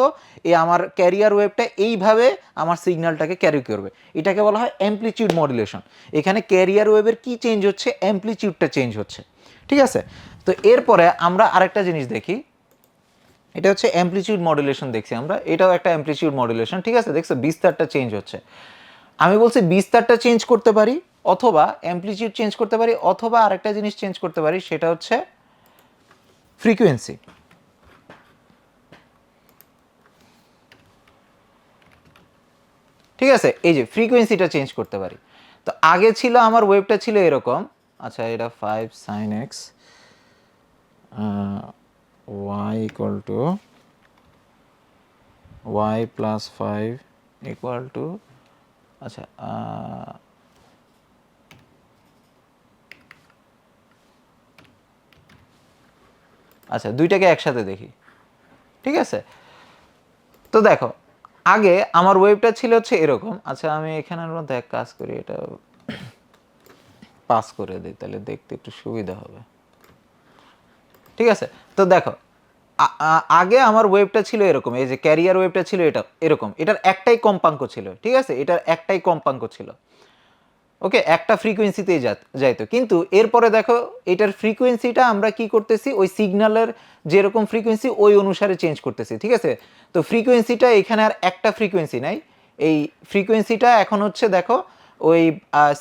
এই আমার ক্যারিয়ার ওয়েভটা এইভাবে আমার সিগন্যালটাকে ক্যারি করবে, এটাকে বলা হয় অ্যামপ্লিটিউড মডুলেশন। এখানে ক্যারিয়ার ওয়েভের কি চেঞ্জ হচ্ছে, অ্যামপ্লিটিউডটা চেঞ্জ হচ্ছে, ঠিক আছে। তো এরপরে আমরা আরেকটা জিনিস দেখি, এটা হচ্ছে অ্যামপ্লিটিউড মডুলেশন দেখছি আমরা, এটাও একটা অ্যামপ্লিটিউড মডুলেশন, ঠিক আছে, দেখছো বিস্তারটা চেঞ্জ হচ্ছে। আমি বলছি বিস্তারটা চেঞ্জ করতে পারি, অথবা অ্যামপ্লিটিউড চেঞ্জ করতে পারি, অথবা আরেকটা জিনিস চেঞ্জ করতে পারি, সেটা হচ্ছে ফ্রিকোয়েন্সি। ঠিক আছে, এই যে ফ্রিকোয়েন্সিটা চেঞ্জ করতে পারি। তো আগে ছিল আমার ওয়েভটা ছিল এরকম, আচ্ছা এটা 5 sin x y equal to y plus 5 equal to, আচ্ছা আচ্ছা দুইটাকে একসাথে দেখি, ঠিক আছে। তো দেখো আগে আমার ওয়েভটা ছিল হচ্ছে এরকম, আচ্ছা আমি এখানের মধ্যে এক কাজ করি, এটা পাস করে দিই, তাহলে দেখতে একটু সুবিধা হবে, ঠিক আছে। তো দেখো আগে আমার ওয়েভটা ছিল এরকম, এই যে ক্যারিয়ার ওয়েভটা ছিল এটা এরকম, এটার একটাই কম্পাঙ্ক ছিল, ঠিক আছে, এটার একটাই কম্পাঙ্ক ছিল, ওকে, একটা ফ্রিকোয়েন্সিতেই যাইতো। কিন্তু এরপরে দেখো এটার ফ্রিকোয়েন্সিটা আমরা কি করতেছি, ওই সিগন্যালের যেরকম ফ্রিকোয়েন্সি ওই অনুসারে চেঞ্জ করতেছি, ঠিক আছে। তো ফ্রিকোয়েন্সিটা এখানে আর একটা ফ্রিকোয়েন্সি নাই, এই ফ্রিকোয়েন্সিটা এখন হচ্ছে দেখো ওই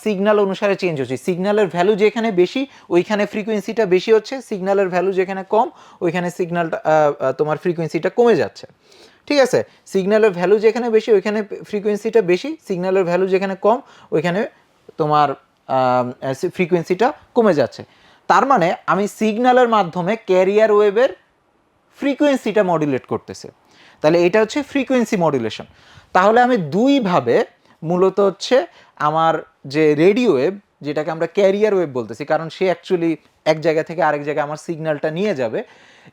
সিগন্যাল অনুসারে চেঞ্জ হচ্ছে, সিগন্যালের ভ্যালু যেখানে বেশি ওইখানে ফ্রিকোয়েন্সিটা বেশি হচ্ছে, সিগন্যালের ভ্যালু যেখানে কম ওইখানে সিগন্যালটা তোমার ফ্রিকোয়েন্সিটা কমে যাচ্ছে, ঠিক আছে। সিগন্যালের ভ্যালু যেখানে বেশি ওইখানে ফ্রিকোয়েন্সিটা বেশি, সিগন্যালের ভ্যালু যেখানে কম ওইখানে তোমার ফ্রিকোয়েন্সিটা কমে যাচ্ছে। তার মানে আমি সিগন্যালের মাধ্যমে ক্যারিয়ার ওয়েভের ফ্রিকোয়েন্সিটা মডুলেট করতেছে, তাহলে এটা হচ্ছে ফ্রিকোয়েন্সি মডুলেশন। তাহলে আমি দুইভাবে মূলত হচ্ছে আমার যে রেডিও ওয়েভ, যেটাকে আমরা ক্যারিয়ার ওয়েভ বলতেছি, কারণ সে অ্যাকচুয়ালি এক জায়গা থেকে আরেক জায়গায় আমার সিগন্যালটা নিয়ে যাবে,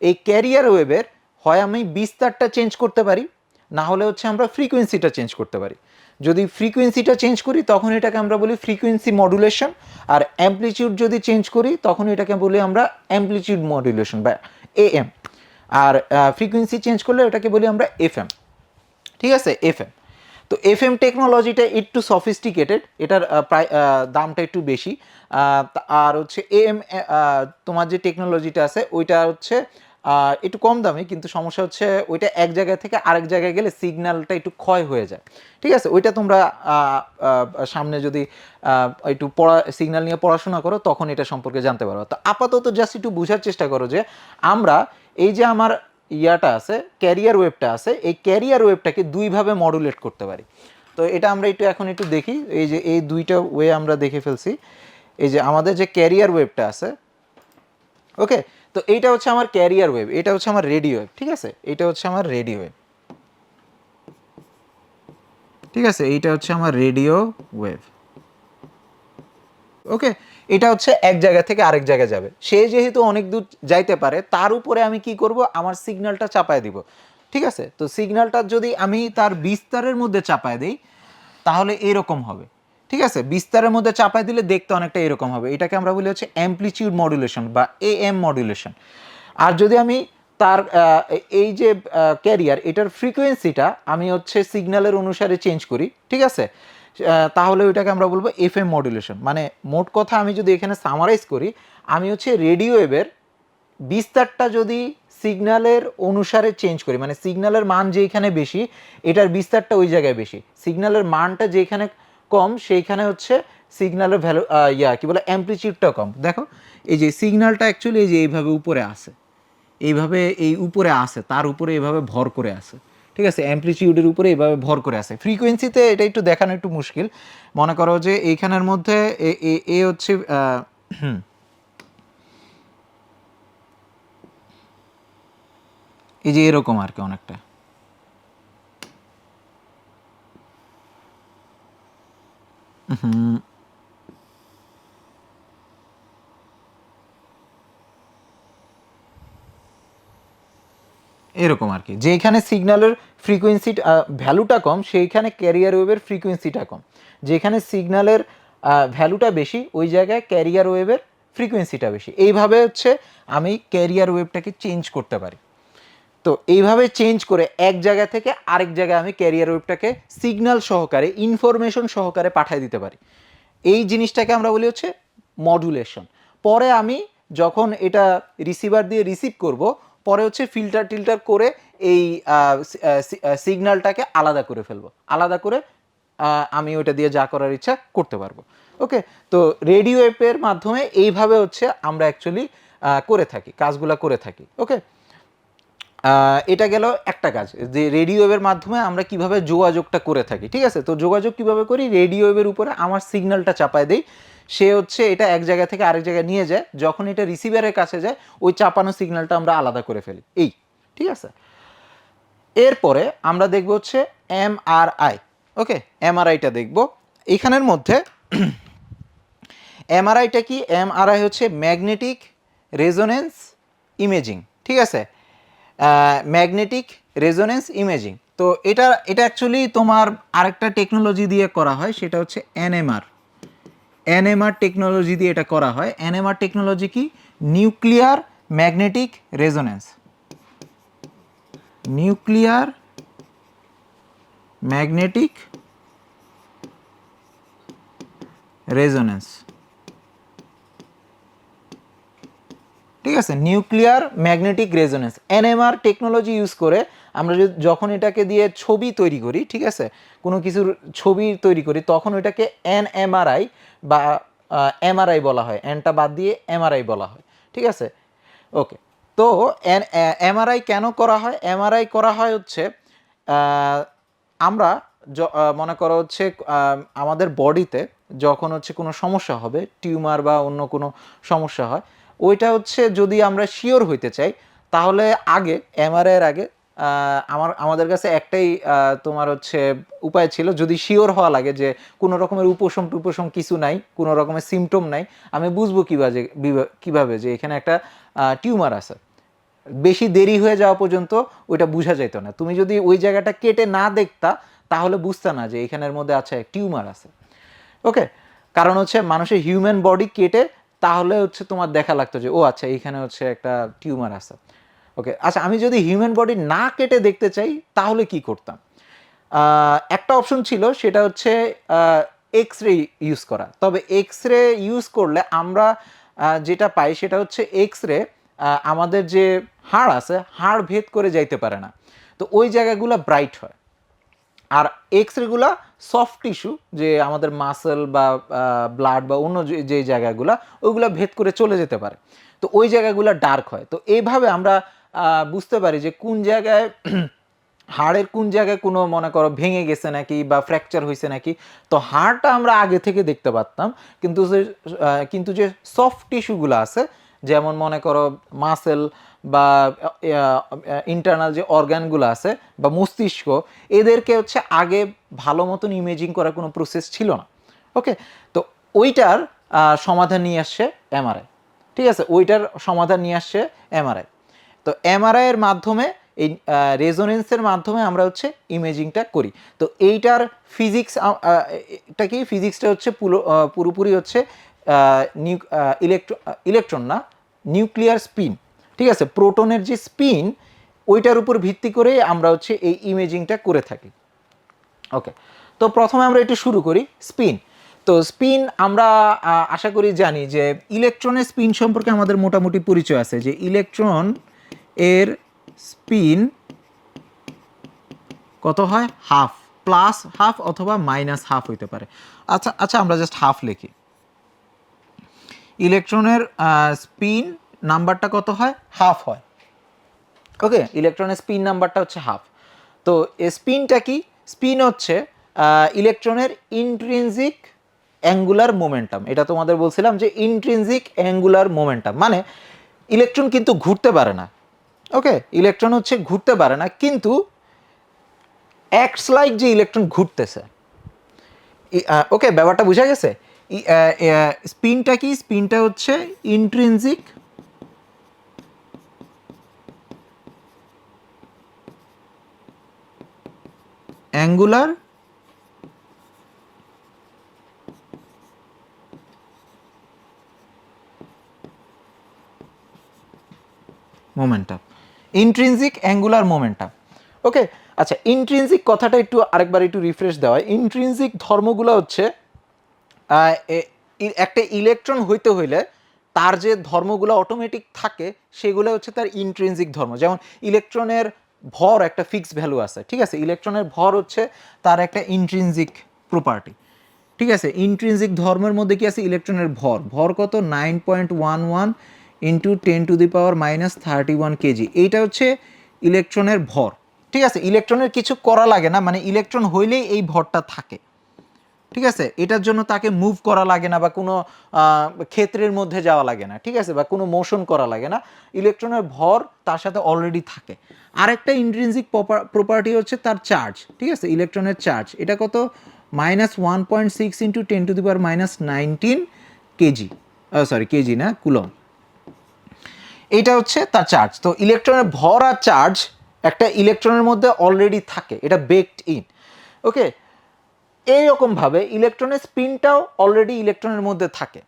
এই ক্যারিয়ার ওয়েভের হয় আমি বিস্তারটা চেঞ্জ করতে পারি, না হলে হচ্ছে আমরা ফ্রিকোয়েন্সিটা চেঞ্জ করতে পারি। যদি ফ্রিকোয়েন্সিটা চেঞ্জ করি তখন এটাকে আমরা বলি ফ্রিকোয়েন্সি মডুলেশন, আর অ্যামপ্লিটিউড যদি চেঞ্জ করি তখন এটাকে বলি আমরা অ্যামপ্লিটিউড মডুলেশন বা এএম, আর ফ্রিকোয়েন্সি চেঞ্জ করলে ওটাকে বলি আমরা এফএম, ঠিক আছে, এফএম। তো এফএম টেকনোলজিটা একটু সফিস্টিকেটেড, এটার প্রায় দামটা একটু বেশি, আর হচ্ছে এএম তোমার যে টেকনোলজিটা আছে ওইটা হচ্ছে একটু কম দামি, কিন্তু সমস্যা হচ্ছে ওইটা এক জায়গা থেকে আরেক জায়গায় গেলে সিগন্যালটা একটু ক্ষয় হয়ে যায়, ঠিক আছে। ওইটা তোমরা সামনে যদি একটু সিগন্যাল নিয়ে পড়াশোনা করো তখন এটা সম্পর্কে জানতে পারো। তো আপাতত জাস্ট একটু বোঝার চেষ্টা করো যে আমরা এই যে আমার ইয়াটা আছে ক্যারিয়ার ওয়েভটা আছে, এই ক্যারিয়ার ওয়েভটাকে দুইভাবে মডুলেট করতে পারি। তো এটা আমরা এখন একটু দেখি, এই যে এই দুইটা ওয়ে আমরা দেখে ফেলছি। এই যে আমাদের যে ক্যারিয়ার ওয়েভটা আছে, ওকে, তো এইটা হচ্ছে আমার ক্যারিয়ার ওয়েভ, এটা হচ্ছে আমার রেডিও ওয়েভ, ঠিক আছে, এটা হচ্ছে আমার রেডিও ওয়েভ, ঠিক আছে, এইটা হচ্ছে আমার রেডিও ওয়েভ, ওকে। এটা হচ্ছে এক জায়গা থেকে আরেক জায়গায় যাবে, সে যেহেতু অনেক দূর যাইতে পারে তার উপরে আমি কি করব, আমার সিগন্যালটা চাপায় দিব, ঠিক আছে। তো সিগন্যালটা যদি আমি তার বিস্তারের মধ্যে চাপায় দিই তাহলে এরকম হবে, ঠিক আছে, বিস্তারের মধ্যে চাপায় দিলে দেখতে অনেকটা এরকম হবে, এটাকে আমরা বলি হচ্ছে অ্যামপ্লিটিউড মডুলেশন বা এএম মডুলেশন। আর যদি আমি তার এই যে ক্যারিয়ার এটার ফ্রিকোয়েন্সিটা আমি হচ্ছে সিগন্যালের অনুসারে চেঞ্জ করি, ঠিক আছে, তাহলে ওইটাকে আমরা বলবো এফএম মডুলেশন। মানে মোট কথা আমি যদি এখানে সামারাইজ করি, আমি হচ্ছে রেডিও ওয়েভের বিস্তারটা যদি সিগন্যালের অনুসারে চেঞ্জ করি, মানে সিগন্যালের মান যেখানে বেশি এটার বিস্তারটা ওই জায়গায় বেশি, সিগন্যালের মানটা যেখানে কম সেইখানে হচ্ছে সিগন্যালের ভ্যালু কি বলে অ্যামপ্লিটিউডটা কম। দেখো এই যে সিগন্যালটা অ্যাকচুয়ালি এই যে এইভাবে উপরে আসে, এইভাবে এই উপরে আসে, তার উপরে এইভাবে ভর করে আসে, ঠিক আছে, অ্যামপ্লিটিউডের উপরে এইভাবে ভর করে আসে। ফ্রিকোয়েন্সিতে এটা একটু দেখানো একটু মুশকিল। মনে করো যে এইখানের মধ্যে এ হচ্ছে এই যে এরকম আর কি অনেকটা, এরকম আর কি, যেখানে সিগন্যালের ফ্রিকোয়েন্সি ভ্যালুটা কম সেইখানে ক্যারিয়ার ওয়েভের ফ্রিকোয়েন্সিটা কম, যেখানে সিগন্যালের ভ্যালুটা বেশি ওই জায়গায় ক্যারিয়ার ওয়েভের ফ্রিকোয়েন্সিটা বেশি। এইভাবে হচ্ছে আমি ক্যারিয়ার ওয়েভটাকে চেঞ্জ করতে পারি। তো এইভাবে চেঞ্জ করে এক জায়গা থেকে আরেক জায়গায় আমি ক্যারিয়ার ওয়েভটাকে সিগন্যাল সহকারে ইনফরমেশন সহকারে পাঠিয়ে দিতে পারি। এই জিনিসটাকে আমরা বলি হচ্ছে মডুলেশন। পরে আমি যখন এটা রিসিভার দিয়ে রিসিভ করব, পরে হচ্ছে ফিল্টার টিল্টার করে এই সিগন্যালটাকে আলাদা করে ফেলবো, আলাদা করে আমি ওটা দিয়ে যা করার ইচ্ছা করতে পারবো। ওকে, তো রেডিও ওয়েভের মাধ্যমে এইভাবে হচ্ছে আমরা অ্যাকচুয়ালি করে থাকি, কাজগুলো করে থাকি। ওকে, এটা গেল একটা কাজ, যে রেডিও ওয়েভের মাধ্যমে আমরা কিভাবে যোগাযোগটা করে থাকি। ঠিক আছে, তো যোগাযোগ কিভাবে করি, রেডিও ওয়েভের উপরে আমার সিগন্যালটা চাপায় দেই, সে হচ্ছে এটা এক জায়গা থেকে আরেক জায়গায় নিয়ে যায়, যখন এটা রিসিভারের কাছে যায় ওই চাপানো সিগন্যালটা আমরা আলাদা করে ফেলি। এই ঠিক আছে, এরপরে আমরা দেখব হচ্ছে এমআরআই। ওকে, এমআরআইটা দেখব। এখানের মধ্যে এমআরআইটা কি, এমআরআই হচ্ছে ম্যাগনেটিক রেজোনেন্স ইমেজিং। ঠিক আছে, ম্যাগনেটিক রেজোনেন্স ইমেজিং। তো এটা অ্যাকচুয়ালি তোমার আরেকটা টেকনোলজি দিয়ে করা হয়, সেটা হচ্ছে এনএমআর। এনএমআর টেকনোলজি দিয়ে এটা করা হয়। এনএমআর টেকনোলজি কি, nuclear magnetic resonance, nuclear magnetic resonance. ঠিক আছে, nuclear magnetic resonance, NMR technology use করে আমরা যখন এটাকে দিয়ে ছবি তৈরি করি, ঠিক আছে, কোনো কিছুর ছবি তৈরি করি, তখন ওইটাকে এনএমআরআই বা এমআরআই বলা হয়, এনটা বাদ দিয়ে এমআরআই বলা হয়। ঠিক আছে, ওকে। তো এমআরআই কেন করা হয়, এমআরআই করা হয় হচ্ছে আমরা মনে করো হচ্ছে আমাদের বডিতে যখন হচ্ছে কোনো সমস্যা হবে, টিউমার বা অন্য কোনো সমস্যা হয়, ওইটা হচ্ছে যদি আমরা শিওর হইতে চাই তাহলে আগে এমআরআই এর আগে আমাদের কাছে একটাই তোমার হচ্ছে উপায় ছিল, যদি শিওর হওয়া লাগে যে কোনো রকমের উপশম কিছু নাই, কোনো রকমের সিমটম নাই, আমি বুঝবো কিভাবে যে এখানে একটা টিউমার আছে। বেশি দেরি হয়ে যাওয়া পর্যন্ত ওইটা বোঝা যেত না। তুমি যদি ওই জায়গাটা কেটে না দেখতা তাহলে বুঝতে না যে এখানের মধ্যে আছে টিউমার আছে। ওকে, কারণ হচ্ছে মানুষের হিউম্যান বডি কেটে তাহলে হচ্ছে তোমার দেখা লাগতো যে ও আচ্ছা এইখানে হচ্ছে একটা টিউমার আছে। ওকে, আচ্ছা আমি যদি হিউম্যান বডি না কেটে দেখতে চাই তাহলে কি করতাম, একটা অপশন ছিল, সেটা হচ্ছে এক্স রে ইউজ করা। তবে এক্স রে ইউজ করলে আমরা যেটা পাই সেটা হচ্ছে এক্স রে আমাদের যে হাড় আছে হাড় ভেদ করে যাইতে পারে না, তো ওই জায়গাগুলো ব্রাইট হয়। আর এক্স রেগুলা সফট টিস্যু, যে আমাদের মাসেল বা ব্লাড বা অন্য যে জায়গাগুলো ওইগুলো ভেদ করে চলে যেতে পারে, তো ওই জায়গাগুলো ডার্ক হয়। তো এইভাবে আমরা বুঝতে পারি যে কোন জায়গায় হাড়ের কোন জায়গায় কোনো মনে করো ভেঙে গেছে নাকি বা ফ্র্যাকচার হয়েছে নাকি। তো হাড়টা আমরা আগে থেকে দেখতে পারতাম, কিন্তু যে সফট টিস্যুগুলো আছে, যেমন মনে করো মাসেল বা ইন্টারনাল যে অর্গানগুলো আছে বা মস্তিষ্ক, এদেরকে হচ্ছে আগে ভালো মতন ইমেজিং করার কোনো প্রসেস ছিল না। ওকে, তো ওইটার সমাধান নিয়ে আসছে এমআরআই। ঠিক আছে, ওইটার সমাধান নিয়ে আসছে এমআরআই। তো এমআরআই এর মাধ্যমে এই রেজোনেন্সের মাধ্যমে আমরা হচ্ছে ইমেজিংটা করি। তো এইটার ফিজিক্সটা কি, ফিজিক্সটা হচ্ছে পুরোপুরি হচ্ছে ইলেকট্রন না, নিউক্লিয়ার স্পিন। ঠিক আছে, প্রোটনের যে স্পিন ওইটার উপর ভিত্তি করে আমরা হচ্ছে এই ইমেজিংটা করে থাকি। ওকে, তো প্রথমে আমরা একটু শুরু করি স্পিন। তো স্পিন আমরা আশা করি জানি যে ইলেকট্রনের স্পিন সম্পর্কে আমাদের মোটামুটি পরিচয় আছে, যে ইলেকট্রন এর স্পিন কত হয়, হাফ। প্লাস হাফ অথবা মাইনাস হাফ হইতে পারে। আচ্ছা আচ্ছা, আমরা জাস্ট হাফ লিখি। ইলেকট্রনের স্পিন নাম্বারটা কত হয়? হাফ হয়। ওকে, ইলেকট্রনের স্পিন নাম্বারটা হচ্ছে হাফ। তো স্পিনটা কি? স্পিন হচ্ছে ইলেকট্রনের ইন্ট্রিনজিক অ্যাঙ্গুলার মোমেন্টাম। এটা তোমাদের বলছিলাম যে ইন্ট্রিনজিক অ্যাঙ্গুলার মোমেন্টাম মানে ইলেকট্রন কিন্তু ঘুরতে পারে না। ওকে, ইলেকট্রন হচ্ছে ঘুরতে পারে না, কিন্তু অ্যাক্টস লাইক যে ইলেকট্রন ঘুরতেছে। ওকে, ব্যাপারটা বোঝা গেছে? স্পিনটা কি? স্পিনটা হচ্ছে intrinsic angular momentum, intrinsic angular momentum. Okay, আচ্ছা, ইন্ট্রিনজিক কথাটা একটু আরেকবার একটু রিফ্রেশ দেওয়া হয়। ইন্ট্রিনজিক ধর্মগুলো হচ্ছে একটা ইলেকট্রন হইতে হইলে তার যে ধর্মগুলো অটোমেটিক থাকে সেগুলো হচ্ছে তার ইন্ট্রিনজিক ধর্ম। যেমন ইলেকট্রনের ভর একটা ফিক্স ভ্যালু আছে, ঠিক আছে? ইলেকট্রনের ভর হচ্ছে তার একটা ইন্ট্রিনজিক প্রপার্টি, ঠিক আছে? ইন্ট্রিনজিক ধর্মের মধ্যে কি আছে? ইলেকট্রনের ভর। ভর কত? 9.11 ইন্টু 10⁻⁻31 কেজি। এইটা হচ্ছে ইলেকট্রনের ভর, ঠিক আছে? ইলেকট্রনের কিছু করা লাগে না, মানে ইলেকট্রন হইলেই এই ভরটা থাকে, ঠিক আছে? এটার জন্য তাকে মুভ করা লাগে না বা কোনো ক্ষেত্রের মধ্যে যাওয়া লাগে না, ঠিক আছে? বা কোনো মোশন করা লাগে না। ইলেকট্রনের ভর তার সাথে অলরেডি থাকে। আরেকটা ইন্ট্রিনজিক প্রপার্টি হচ্ছে তার চার্জ, ঠিক আছে? ইলেকট্রনের চার্জ। এটা কত? -1.6 ইন্টু 10⁻⁻19 কেজি, সরি কেজি না, কুলম। এটা হচ্ছে তার চার্জ। তো ইলেকট্রনের ভর আর চার্জ একটা ইলেকট্রনের মধ্যে অলরেডি থাকে, এটা বেকড ইন। ওকে, এইরকমভাবে ইলেকট্রনের স্পিনটাও অলরেডি ইলেকট্রনের মধ্যে থাকে,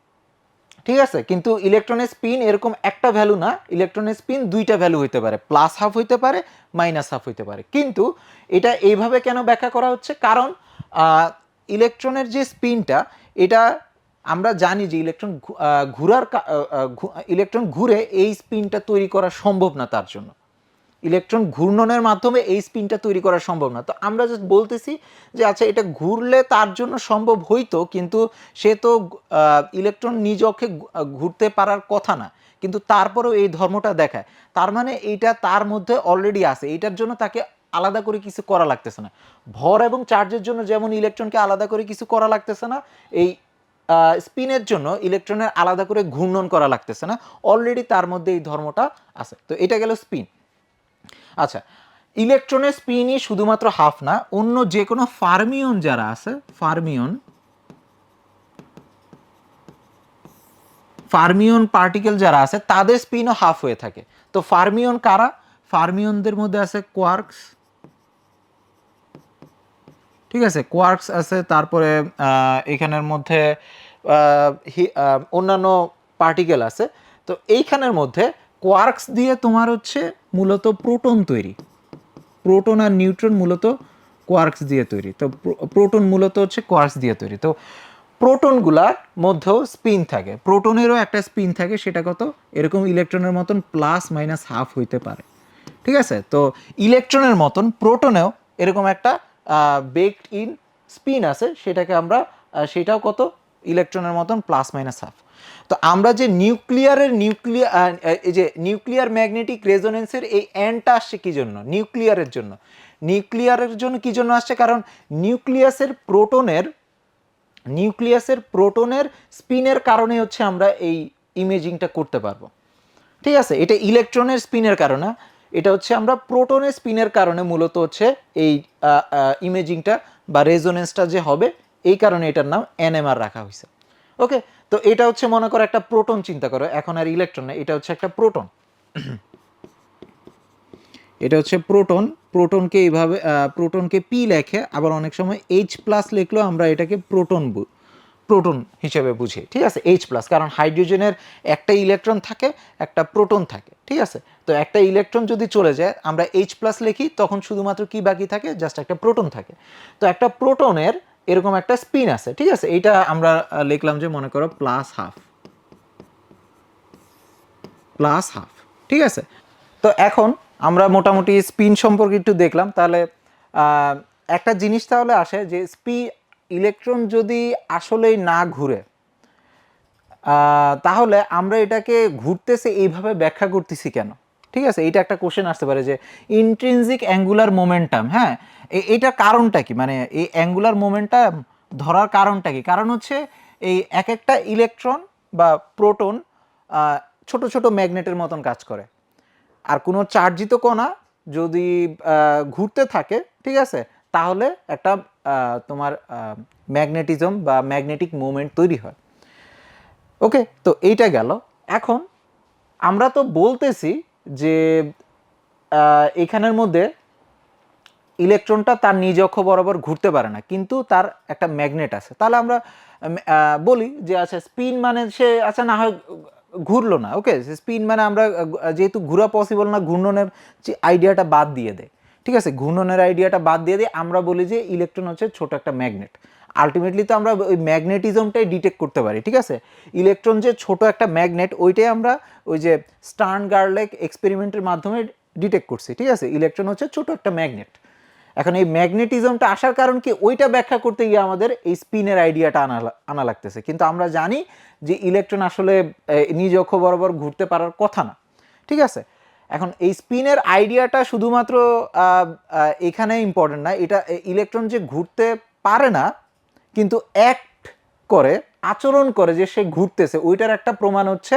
ঠিক আছে? কিন্তু ইলেকট্রনের স্পিন এরকম একটা ভ্যালু না, ইলেকট্রনের স্পিন দুইটা ভ্যালু হইতে পারে, প্লাস হাফ হইতে পারে, মাইনাস হাফ হইতে পারে। কিন্তু এটা এইভাবে কেন ব্যাখ্যা করা হচ্ছে? কারণ ইলেকট্রনের যে স্পিনটা, এটা আমরা জানি যে ইলেকট্রন ইলেকট্রন ঘুরে এই স্পিনটা তৈরি করা সম্ভব না তার জন্য। ইলেকট্রন ঘূর্ণনের মাধ্যমে এই স্পিনটা তৈরি করা সম্ভব না। তো আমরা জাস্ট বলতেছি যে আচ্ছা, এটা ঘুরলে তার জন্য সম্ভব হইতো, কিন্তু সে তো ইলেকট্রন নিজকে ঘুরতে পারার কথা না, কিন্তু তারপরেও এই ধর্মটা দেখায়। তার মানে এইটা তার মধ্যে অলরেডি আছে, এইটার জন্য তাকে আলাদা করে কিছু করা লাগতেছে না। ভর এবং চার্জের জন্য যেমন ইলেকট্রনকে আলাদা করে কিছু করা লাগতেছে না, এই স্পিনের জন্য ইলেকট্রনের আলাদা করে ঘূর্ণন করা লাগতেছে না, অলরেডি তার মধ্যে এই ধর্মটা আছে। তো এটা গেল স্পিন। আচ্ছা, ইলেকট্রনের স্পিনই শুধুমাত্র হাফ না, অন্য যে কোনো ফার্মিয়ন যারা আছে, ফার্মিয়ন পার্টিকেল যারা আছে তাদের স্পিনও হাফ হয়ে থাকে। তো ফার্মিয়ন কারা? ফার্মিয়নদের মধ্যে আছে কোয়ার্কস, ঠিক আছে? কোয়ার্কস আছে, তারপরে এখানের মধ্যে অন্যান্য পার্টিকেল আছে। তো এইখানের মধ্যে কোয়ার্কস দিয়ে তোমার হচ্ছে মূলত প্রোটন তৈরি। প্রোটন আর নিউট্রন মূলত কোয়ার্কস দিয়ে তৈরি। তো প্রোটন মূলত হচ্ছে কোয়ার্কস দিয়ে তৈরি। তো প্রোটনগুলার মধ্যেও স্পিন থাকে, প্রোটনেরও একটা স্পিন থাকে। সেটা কত? এরকম ইলেকট্রনের মতন প্লাস মাইনাস হাফ হইতে পারে, ঠিক আছে? তো ইলেকট্রনের মতন প্রোটনেও এরকম একটা বেকড ইন স্পিন আছে, সেটাকে আমরা সেটাও কত? ইলেকট্রনের মতন প্লাস মাইনাস হাফ। তো আমরা যে এই যে নিউক্লিয়ার ম্যাগনেটিক রেজোনেন্সের এই এন্ডটা আসছে কি জন্য? নিউক্লিয়ারের জন্য। নিউক্লিয়ারের জন্য কি জন্য আসছে? কারণ নিউক্লিয়াসের প্রোটনের স্পিনের কারণে হচ্ছে আমরা এই ইমেজিংটা করতে পারবো, ঠিক আছে? এটা ইলেকট্রনের স্পিনের কারণে, এটা হচ্ছে আমরা প্রোটনের স্পিনের কারণে মূলত হচ্ছে এই ইমেজিংটা বা রেজোনেন্সটা যে হবে, এই কারণে এটার নাম এনএমআর রাখা হয়েছে। ওকে, তো এটা হচ্ছে মনে করো একটা প্রোটন, চিন্তা করো, এখন আর ইলেকট্রন না, এটা হচ্ছে একটা প্রোটন। এটা হচ্ছে প্রোটন। প্রোটনকে এইভাবে প্রোটনকে পি লেখে, আবার অনেক সময় এইচ প্লাস লিখলেও আমরা এটাকে প্রোটন হিসেবে বুঝি, ঠিক আছে? এইচ প্লাস, কারণ হাইড্রোজেনের একটা ইলেকট্রন থাকে, একটা প্রোটন থাকে, ঠিক আছে? তো একটা ইলেকট্রন যদি চলে যায়, আমরা এইচ প্লাস লিখি, তখন শুধুমাত্র কি বাকি থাকে? জাস্ট একটা প্রোটন থাকে। তো একটা প্রোটনের এরকম একটা স্পিন আছে, ঠিক আছে? এইটা আমরা লিখলাম যে মনে করো প্লাস হাফ, ঠিক আছে? তো এখন আমরা মোটামুটি স্পিন সম্পর্কে একটু দেখলাম। তাহলে একটা জিনিস তাহলে আসে যে ইলেকট্রন যদি আসলেই না ঘুরে, তাহলে আমরা এটাকে ঘুরতেছে এইভাবে ব্যাখ্যা করতেছি কেন? ঠিক আছে, এটা একটা কোশ্চেন আসতে পারে যে ইন্ট্রিনজিক অ্যাঙ্গুলার মোমেন্টাম, হ্যাঁ, এইটার কারণটা কি, মানে এই অ্যাঙ্গুলার মোমেন্টাম ধরার কারণটা কি? কারণ হচ্ছে এই এক একটা ইলেকট্রন বা প্রোটন ছোট ছোট ম্যাগনেটের মতন কাজ করে। আর কোনো চার্জিত কণা যদি ঘুরতে থাকে, ঠিক আছে, তাহলে একটা তোমার ম্যাগনেটিজম বা ম্যাগনেটিক মোমেন্ট তৈরি হয়। ওকে, তো এইটা গেল। এখন আমরা তো বলতেছি যে এখানের মধ্যে ইলেকট্রনটা তার নিজ অক্ষ বরাবর ঘুরতে পারে না, কিন্তু তার একটা ম্যাগনেট আছে। তাহলে আমরা বলি যে আচ্ছা স্পিন মানে সে আচ্ছা না হয় ঘুরলো না, ওকে, স্পিন মানে আমরা যেহেতু ঘোরা পসিবল না, ঘূর্ণনের যে আইডিয়াটা বাদ দিয়ে দেয়, ঠিক আছে, ঘূর্ণনের আইডিয়াটা বাদ দিয়ে দিয়ে আমরা বলি যে ইলেকট্রন হচ্ছে ছোট একটা ম্যাগনেট। আলটিমেটলি তো আমরা ওই ম্যাগনেটিজমটাই ডিটেক্ট করতে পারি, ঠিক আছে। ইলেকট্রন যে ছোট একটা ম্যাগনেট, ওইটাই আমরা ওই যে স্টার্ন গার্লেক এক্সপেরিমেন্টের মাধ্যমে ডিটেক্ট করছি, ঠিক আছে। ইলেকট্রন হচ্ছে ছোট একটা ম্যাগনেট। এখন এই ম্যাগনেটিজমটা আসার কারণ কি, ওইটা ব্যাখ্যা করতে গিয়ে আমাদের এই স্পিনের আইডিয়াটা আনা লাগতেছে। কিন্তু আমরা জানি যে ইলেকট্রন আসলে নিজ অক্ষ বরাবর ঘুরতে পারার কথা না, ঠিক আছে। এখন এই স্পিনের আইডিয়াটা শুধুমাত্র এখানে ইম্পর্টেন্ট না, এটা ইলেকট্রন যে ঘুরতে পারে না কিন্তু অ্যাক্ট করে, আচরণ করে যে সে ঘুরতেছে, ওইটার একটা প্রমাণ হচ্ছে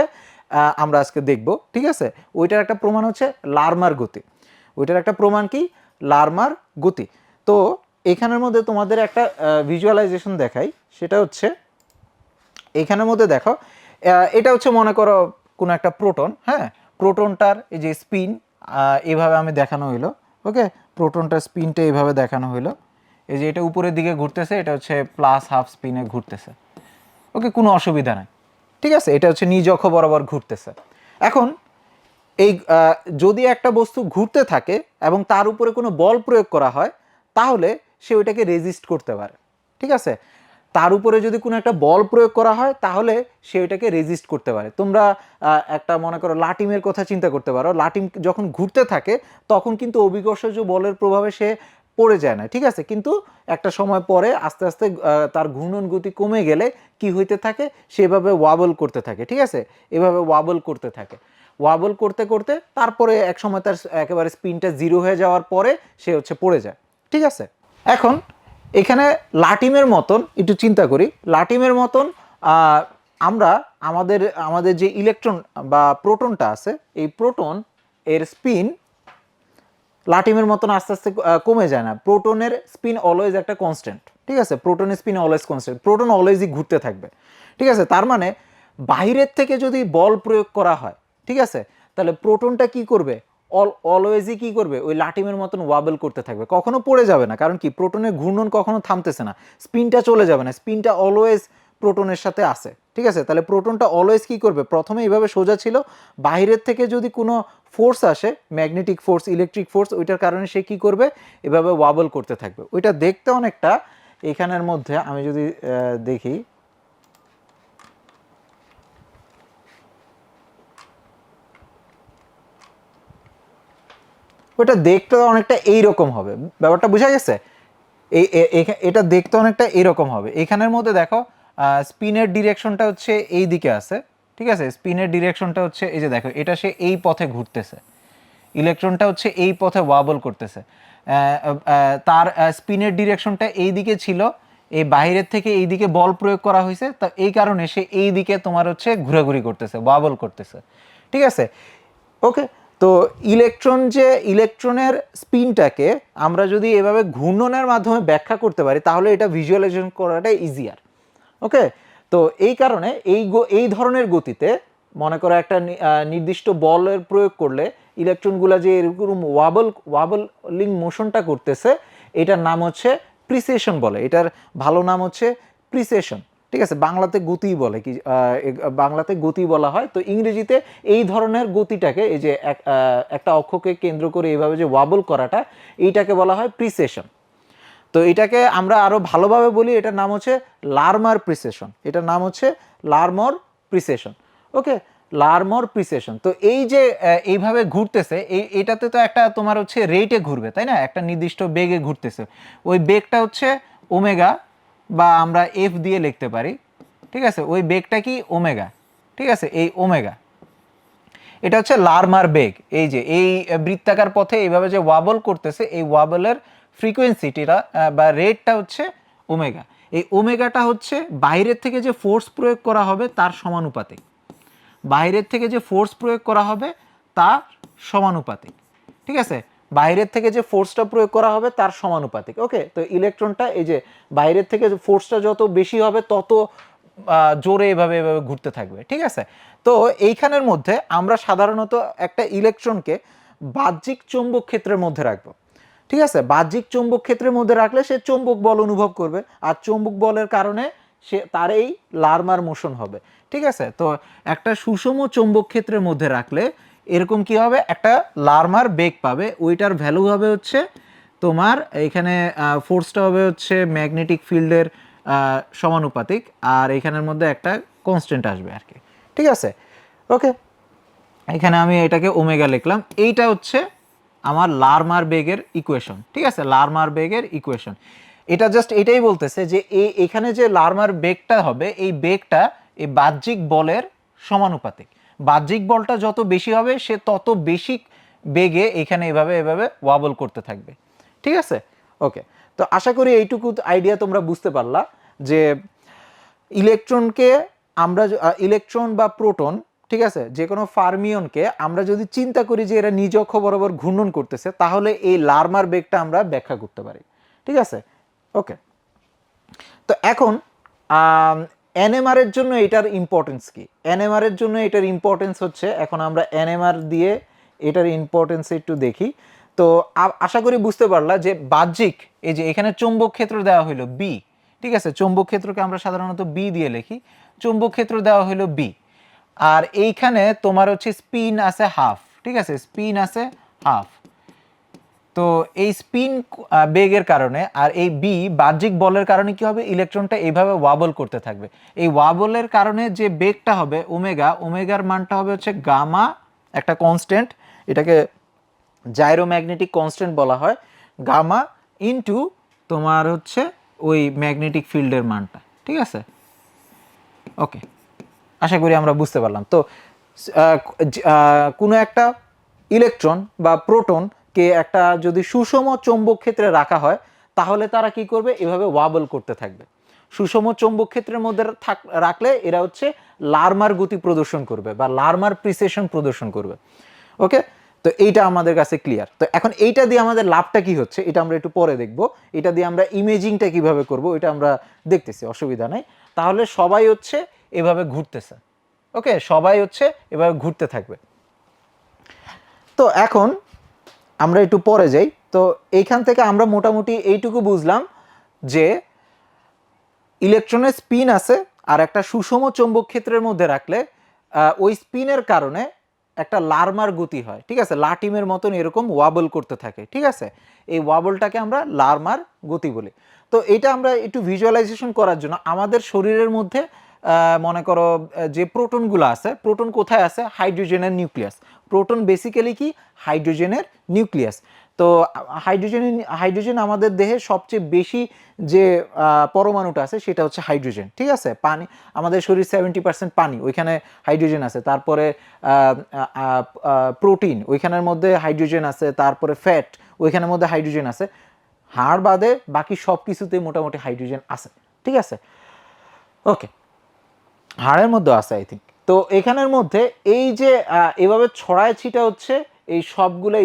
আমরা আজকে দেখব, ঠিক আছে। ওইটার একটা প্রমাণ হচ্ছে লারমার গতি। ওইটার একটা প্রমাণ কি, লারমার গতি। তো এখানের মধ্যে তোমাদের একটা ভিজুয়ালাইজেশন দেখাই, সেটা হচ্ছে এখানের মধ্যে দেখো, এটা হচ্ছে মনে করো কোনো একটা প্রোটন, হ্যাঁ, প্রোটনটার এই যে স্পিন এইভাবে আমি দেখানো হইলো, ওকে, প্রোটনটার স্পিনটা এইভাবে দেখানো হইলো। এই যে এটা উপরের দিকে ঘুরতেছে, এটা হচ্ছে প্লাস হাফ স্পিনে ঘুরতেছে, ওকে, কোনো অসুবিধা নাই, ঠিক আছে। এটা হচ্ছে নিজ অক্ষ বরাবর ঘুরতেছে। এখন এই যদি একটা বস্তু ঘুরতে থাকে এবং তার উপরে কোনো বল প্রয়োগ করা হয়, তাহলে সে ওইটাকে রেজিস্ট করতে পারে, ঠিক আছে। তার উপরে যদি কোনো একটা বল প্রয়োগ করা হয়, তাহলে সে ওইটাকে রেজিস্ট করতে পারে। তোমরা একটা মনে করো লাটিমের কথা চিন্তা করতে পারো। লাটিম যখন ঘুরতে থাকে তখন কিন্তু অভিকর্ষজ বলের প্রভাবে সে পড়ে যায় না, ঠিক আছে, কিন্তু একটা সময় পরে আস্তে আস্তে তার ঘূর্ণন গতি কমে গেলে কি হইতে থাকে, সেভাবে ওয়াবল করতে থাকে, ঠিক আছে, এভাবে ওয়াবল করতে থাকে। ওয়াবল করতে করতে তারপরে এক সময় তার একেবারে স্পিনটা জিরো হয়ে যাওয়ার পরে সে হচ্ছে পড়ে যায়, ঠিক আছে। এখন এখানে লাটিমের মতন একটু চিন্তা করি, লাটিমের মতন আমরা আমাদের যে ইলেকট্রন বা প্রোটনটা আছে, এই প্রোটন এর স্পিন লাটিমের মতন আস্তে আস্তে কমে যায় না। প্রোটনের স্পিন অলওয়েজ একটা কনস্ট্যান্ট, ঠিক আছে, প্রোটনের স্পিন অলওয়েজ কনস্ট্যান্ট, প্রোটন অলওয়েজই ঘুরতে থাকবে, ঠিক আছে। তার মানে বাইরের থেকে যদি বল প্রয়োগ করা হয়, ঠিক আছে, তাহলে প্রোটনটা কি করবে, অলওয়েজই কি করবে, ওই লাটিমের মতন ওয়াবল করতে থাকবে, কখনো পড়ে যাবে না। কারণ কি, প্রোটনের ঘূর্ণন কখনো থামতেছে না, স্পিনটা চলে যাবে না, স্পিনটা অলওয়েজ প্রোটনের সাথে আসে, ঠিক আছে। তাহলে প্রোটনটা অলওয়েজ কি করবে, প্রথমে এইভাবে সোজা ছিল, বাইরের থেকে যদি কোনো ফোর্স আসে, ম্যাগনেটিক ফোর্স, ইলেকট্রিক ফোর্স, ওইটার কারণে সে কি করবে, এভাবে ওয়াবল করতে থাকবে। ওইটা দেখতে অনেকটা এখানের মধ্যে আমি যদি দেখি, ওটা দেখতে অনেকটা এইরকম হবে, ব্যাপারটা বোঝা গেছে। এটা দেখতে অনেকটা এরকম হবে। এখানের মধ্যে দেখো স্পিনের ডিরেকশনটা হচ্ছে এই দিকে আছে, ঠিক আছে, স্পিনের ডিরেকশনটা হচ্ছে এই যে দেখো, এটা সে এই পথে ঘুরতেছে, ইলেকট্রনটা হচ্ছে এই পথে ওয়াবল করতেছে। তার স্পিনের ডিরেকশনটা এই দিকে ছিল, এই বাইরের থেকে এই দিকে বল প্রয়োগ করা হয়েছে, তা এই কারণে সে এই দিকে তোমার হচ্ছে ঘোরাঘুরি করতেছে, ওয়াবল করতেছে, ঠিক আছে, ওকে। তো ইলেকট্রনের স্পিনটাকে আমরা যদি এভাবে ঘূর্ণনের মাধ্যমে ব্যাখ্যা করতে পারি, তাহলে এটা ভিজুয়ালাইজেশন করাটা ইজিয়ার, ওকে। তো এই কারণে এই ধরনের গতিতে মনে করো একটা নির্দিষ্ট বলের প্রয়োগ করলে ইলেকট্রনগুলো যে এরকম ওয়াবলিং মোশনটা করতেছে, এটার নাম হচ্ছে প্রিসেশন বলে। এটার ভালো নাম হচ্ছে প্রিসেশন, ঠিক আছে। বাংলাতে গতি বলে, কি বাংলাতে গতি বলা হয়। তো ইংরেজিতে এই ধরনের গতিটাকে, এই যে একটা অক্ষকে কেন্দ্র করে এইভাবে যে ওয়াবল করাটা, এইটাকে বলা হয় প্রিসেশন। তো এটাকে আমরা আরো ভালোভাবে বলি, এটার নাম হচ্ছে লারমার প্রিসেশন, এটার নাম হচ্ছে লারমার প্রিসেশন, ওকে। লারমর প্রিসেশন। তো এই যে এইভাবে ঘুরতেছে, এটাতে তো একটা তোমার হচ্ছে রেটে ঘুরবে, তাই না, একটা নির্দিষ্ট বেগে ঘুরতেছে, ওই বেগটা হচ্ছে ওমেগা, বা আমরা এফ দিয়ে লিখতে পারি, ঠিক আছে, ওই বেগটা কি ওমেগা, ঠিক আছে, এই ওমেগা, এটা হচ্ছে লারমার বেগ। এই যে এই বৃত্তাকার পথে এইভাবে যে ওয়াবল করতেছে, এই ওয়াবলের ফ্রিকোয়েন্সিটা বা রেটটা হচ্ছে ওমেগা। এই ওমেগাটা হচ্ছে বাইরের থেকে যে ফোর্স প্রয়োগ করা হবে তার সমানুপাতিক, বাইরের থেকে যে ফোর্স প্রয়োগ করা হবে তার সমানুপাতিক, ঠিক আছে, বাইরের থেকে যে ফোর্সটা প্রয়োগ করা হবে তার সমানুপাতিক। ওকে, তো ইলেকট্রনটা এই যে বাইরের থেকে ফোর্সটা যত বেশি হবে তত জোরে এভাবে এভাবে ঘুরতে থাকবে, ঠিক আছে। তো এইখানের মধ্যে আমরা সাধারণত একটা ইলেকট্রনকে বাহ্যিক চৌম্বক ক্ষেত্রের মধ্যে রাখবো, ঠিক আছে, বাহ্যিক চৌম্বক ক্ষেত্রের মধ্যে রাখলে সে চৌম্বক বল অনুভব করবে, আর চৌম্বক বলের কারণে সে তার এই লারমার মোশন হবে, ঠিক আছে। তো একটা সুষম চৌম্বক ক্ষেত্রের মধ্যে রাখলে এরকম কি হবে, একটা লারমার বেগ পাবে, ওইটার ভ্যালু হবে হচ্ছে তোমার এখানে ফোর্সটা হবে হচ্ছে ম্যাগনেটিক ফিল্ডের সমানুপাতিক, আর এখানের মধ্যে একটা কনস্ট্যান্ট আসবে আর কি, ঠিক আছে। ওকে, এখানে আমি এটাকে ওমেগা লিখলাম, এইটা হচ্ছে আমার লারমার বেগের ইকুয়েশন, ঠিক আছে, লারমার বেগের ইকুয়েশন। এটা জাস্ট এটাই বলতেছে যে এখানে যে লারমার বেগটা হবে, এই বেগটা এই বাহ্যিক বলের সমানুপাতিক, বাহ্যিক বলটা যত বেশি হবে সে তত বেশি বেগে এখানে এভাবে এভাবে ওয়াবল করতে থাকবে, ঠিক আছে। ওকে, তো আশা করি এইটুকু আইডিয়া তোমরা বুঝতে পারলা যে ইলেকট্রনকে আমরা ইলেকট্রন বা প্রোটন, ঠিক আছে, যে কোনো ফার্মিয়নকে আমরা যদি চিন্তা করি যে এরা নিজ অক্ষ বরাবর ঘূর্ণন করতেছে, তাহলে এই লারমার বেগটা আমরা ব্যাখ্যা করতে পারি, ঠিক আছে। ওকে, তো এখন এনএমআর এর জন্য এটার ইম্পর্টেন্স কি, এনএমআর এর জন্য এটার ইম্পর্টেন্স হচ্ছে, এখন আমরা এনএমআর দিয়ে এটার ইম্পর্টেন্স একটু দেখি। তো আশা করি বুঝতে পারলা যে বাহ্যিক, এই যে এখানে চৌম্বক ক্ষেত্র দেওয়া হলো বি, ঠিক আছে, চৌম্বক ক্ষেত্রকে আমরা সাধারণত বি দিয়ে লিখি, চৌম্বক ক্ষেত্র দেওয়া হলো বি, আর এইখানে তোমার হচ্ছে স্পিন আছে হাফ, ঠিক আছে, স্পিন আছে হাফ। তো এই স্পিন বেগের কারণে আর এই বি বাহ্যিক বলের কারণে কি হবে, ইলেকট্রনটা এইভাবে ওয়াবল করতে থাকবে, এই ওয়াবলের কারণে যে বেগটা হবে ওমেগা, ওমেগার মানটা হবে হচ্ছে গামা, একটা কনস্ট্যান্ট, এটাকে জাইরোম্যাগনেটিক কনস্ট্যান্ট বলা হয়, গামা ইনটু তোমার হচ্ছে ওই ম্যাগনেটিক ফিল্ডের মানটা, ঠিক আছে। ওকে, আশা করি আমরা বুঝতে পারলাম। তো কোনো একটা ইলেকট্রন বা প্রোটনকে একটা যদি সুষম চৌম্বক ক্ষেত্রে রাখা হয়, তাহলে তারা কি করবে, এভাবে ওয়াবল করতে থাকবে। সুষম চৌম্বক ক্ষেত্রের মধ্যে রাখলে এরা হচ্ছে লারমার গতি প্রদর্শন করবে বা লারমার প্রিসেশন প্রদর্শন করবে। ওকে, তো এইটা আমাদের কাছে ক্লিয়ার। তো এখন এইটা দিয়ে আমাদের লাভটা কি হচ্ছে এটা আমরা একটু পরে দেখব, এটা দিয়ে আমরা ইমেজিংটা কিভাবে করব এটা আমরা দেখতেছি, অসুবিধা নাই। তাহলে সবাই হচ্ছে এভাবে ঘুরতেছে, ওকে, সবাই হচ্ছে এভাবে ঘুরতে থাকবে। তো এখন আমরা একটু পরে যাই। তো এইখান থেকে আমরা মোটামুটি এইটুকু বুঝলাম যে ইলেকট্রনের স্পিন আছে, আর একটা সুষম চৌম্বক ক্ষেত্রের মধ্যে রাখলে ওই স্পিনের কারণে একটা লারমার গতি হয়, ঠিক আছে, লাটিমের মতন এরকম ওয়াবল করতে থাকে, ঠিক আছে, এই ওয়াবলটাকে আমরা লারমার গতি বলি। তো এটা আমরা একটু ভিজুয়ালাইজেশন করার জন্য আমাদের শরীরের মধ্যে মনে করো যে প্রোটনগুলো আছে, প্রোটন কোথায় আছে, হাইড্রোজেনের নিউক্লিয়াস, প্রোটন বেসিক্যালি কি হাইড্রোজেনের নিউক্লিয়াস। তো হাইড্রোজেন আমাদের দেহে সবচেয়ে বেশি যে পরমাণুটা আছে সেটা হচ্ছে হাইড্রোজেন, ঠিক আছে, পানি, আমাদের শরীর 70% পানি, ওইখানে হাইড্রোজেন আছে, তারপরে প্রোটিন ওইখানের মধ্যে হাইড্রোজেন আছে, তারপরে ফ্যাট ওইখানের মধ্যে হাইড্রোজেন আছে, হাড় বাদে বাকি সব কিছুতে মোটামুটি হাইড্রোজেন আছে, ঠিক আছে। ওকে, হাড়ের মধ্যে আছে আই থিঙ্ক। তো এখানের মধ্যে এই যে এভাবে ছড়ায় ছিটা হচ্ছে এই সবগুলো